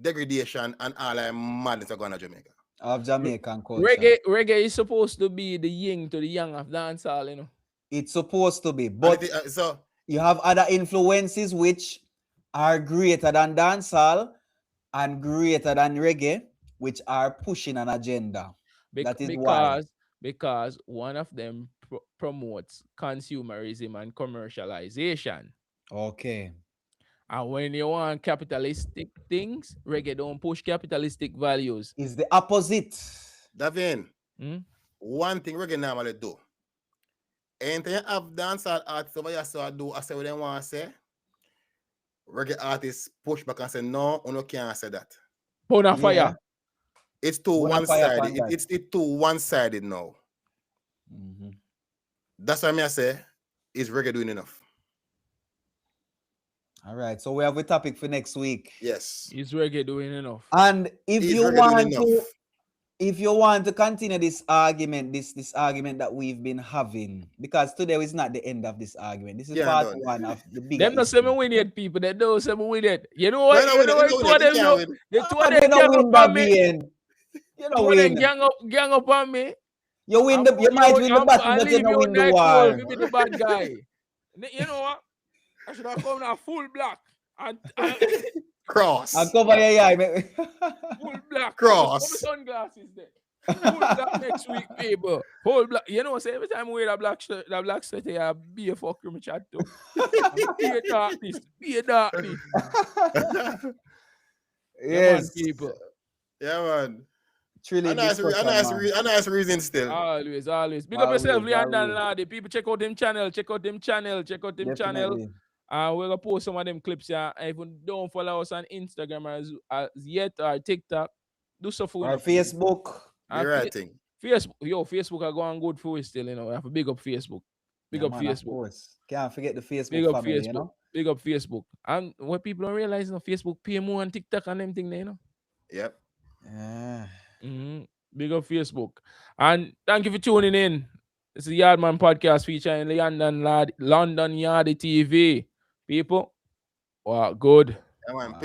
degradation and all that madness that going on Jamaica? Of Jamaican culture. Reggae is supposed to be the yin to the yang of dancehall, you know. It's supposed to be, but So you have other influences which are greater than dancehall and greater than reggae, which are pushing an agenda. That is why. Because one of them promotes consumerism and commercialization. Okay. And when you want capitalistic things, reggae don't push capitalistic values. It's the opposite. Davin, one thing reggae normally do. Anything you have dancehall artists over here, so I say what they want to say. Reggae artists push back and say, no, you can't say that. Bona fire. Yeah. It's too one-sided. It's too one-sided now. That's why I say, is reggae doing enough? All right. So we have a topic for next week. Yes. Is reggae doing enough? And if you want to continue this argument, this argument that we've been having, because today is not the end of this argument. This is part one of the big. Them not say me win it, people. They don't say me win it. You know what? The two of them gang up on me. You know win. Gang up on me. You win the. You might win the battle, but you don't win the war. You be the bad guy. You know what? I should have come now full black and Cross. And cover your eye. Full black. Cross. Put sunglasses there. Full black next week, people. Full black. You know, say every time I wear that black shirt, I be a fuck with my chat too. Be a darkness. Yes. People. Yeah, man. Truly A nice reason still. Always. Big up yourself, Leon always. Ladi. People, check out them channel. Definitely. We're gonna post some of them clips here. And if you don't follow us on Instagram as yet or TikTok, do so for Or Facebook. The right thing. Facebook are going good for us still, you know. We have to big up Facebook. Big up Of Facebook. course. Can't forget the Facebook Big up family, Facebook. you know. Big up Facebook. And what people don't realize, you know, Facebook pay more on TikTok and them thing, you know. Yep. Yeah. Big up Facebook. And thank you for tuning in. It's the Yardman Podcast featuring London Yardy TV. People, wow, good. Yeah, man.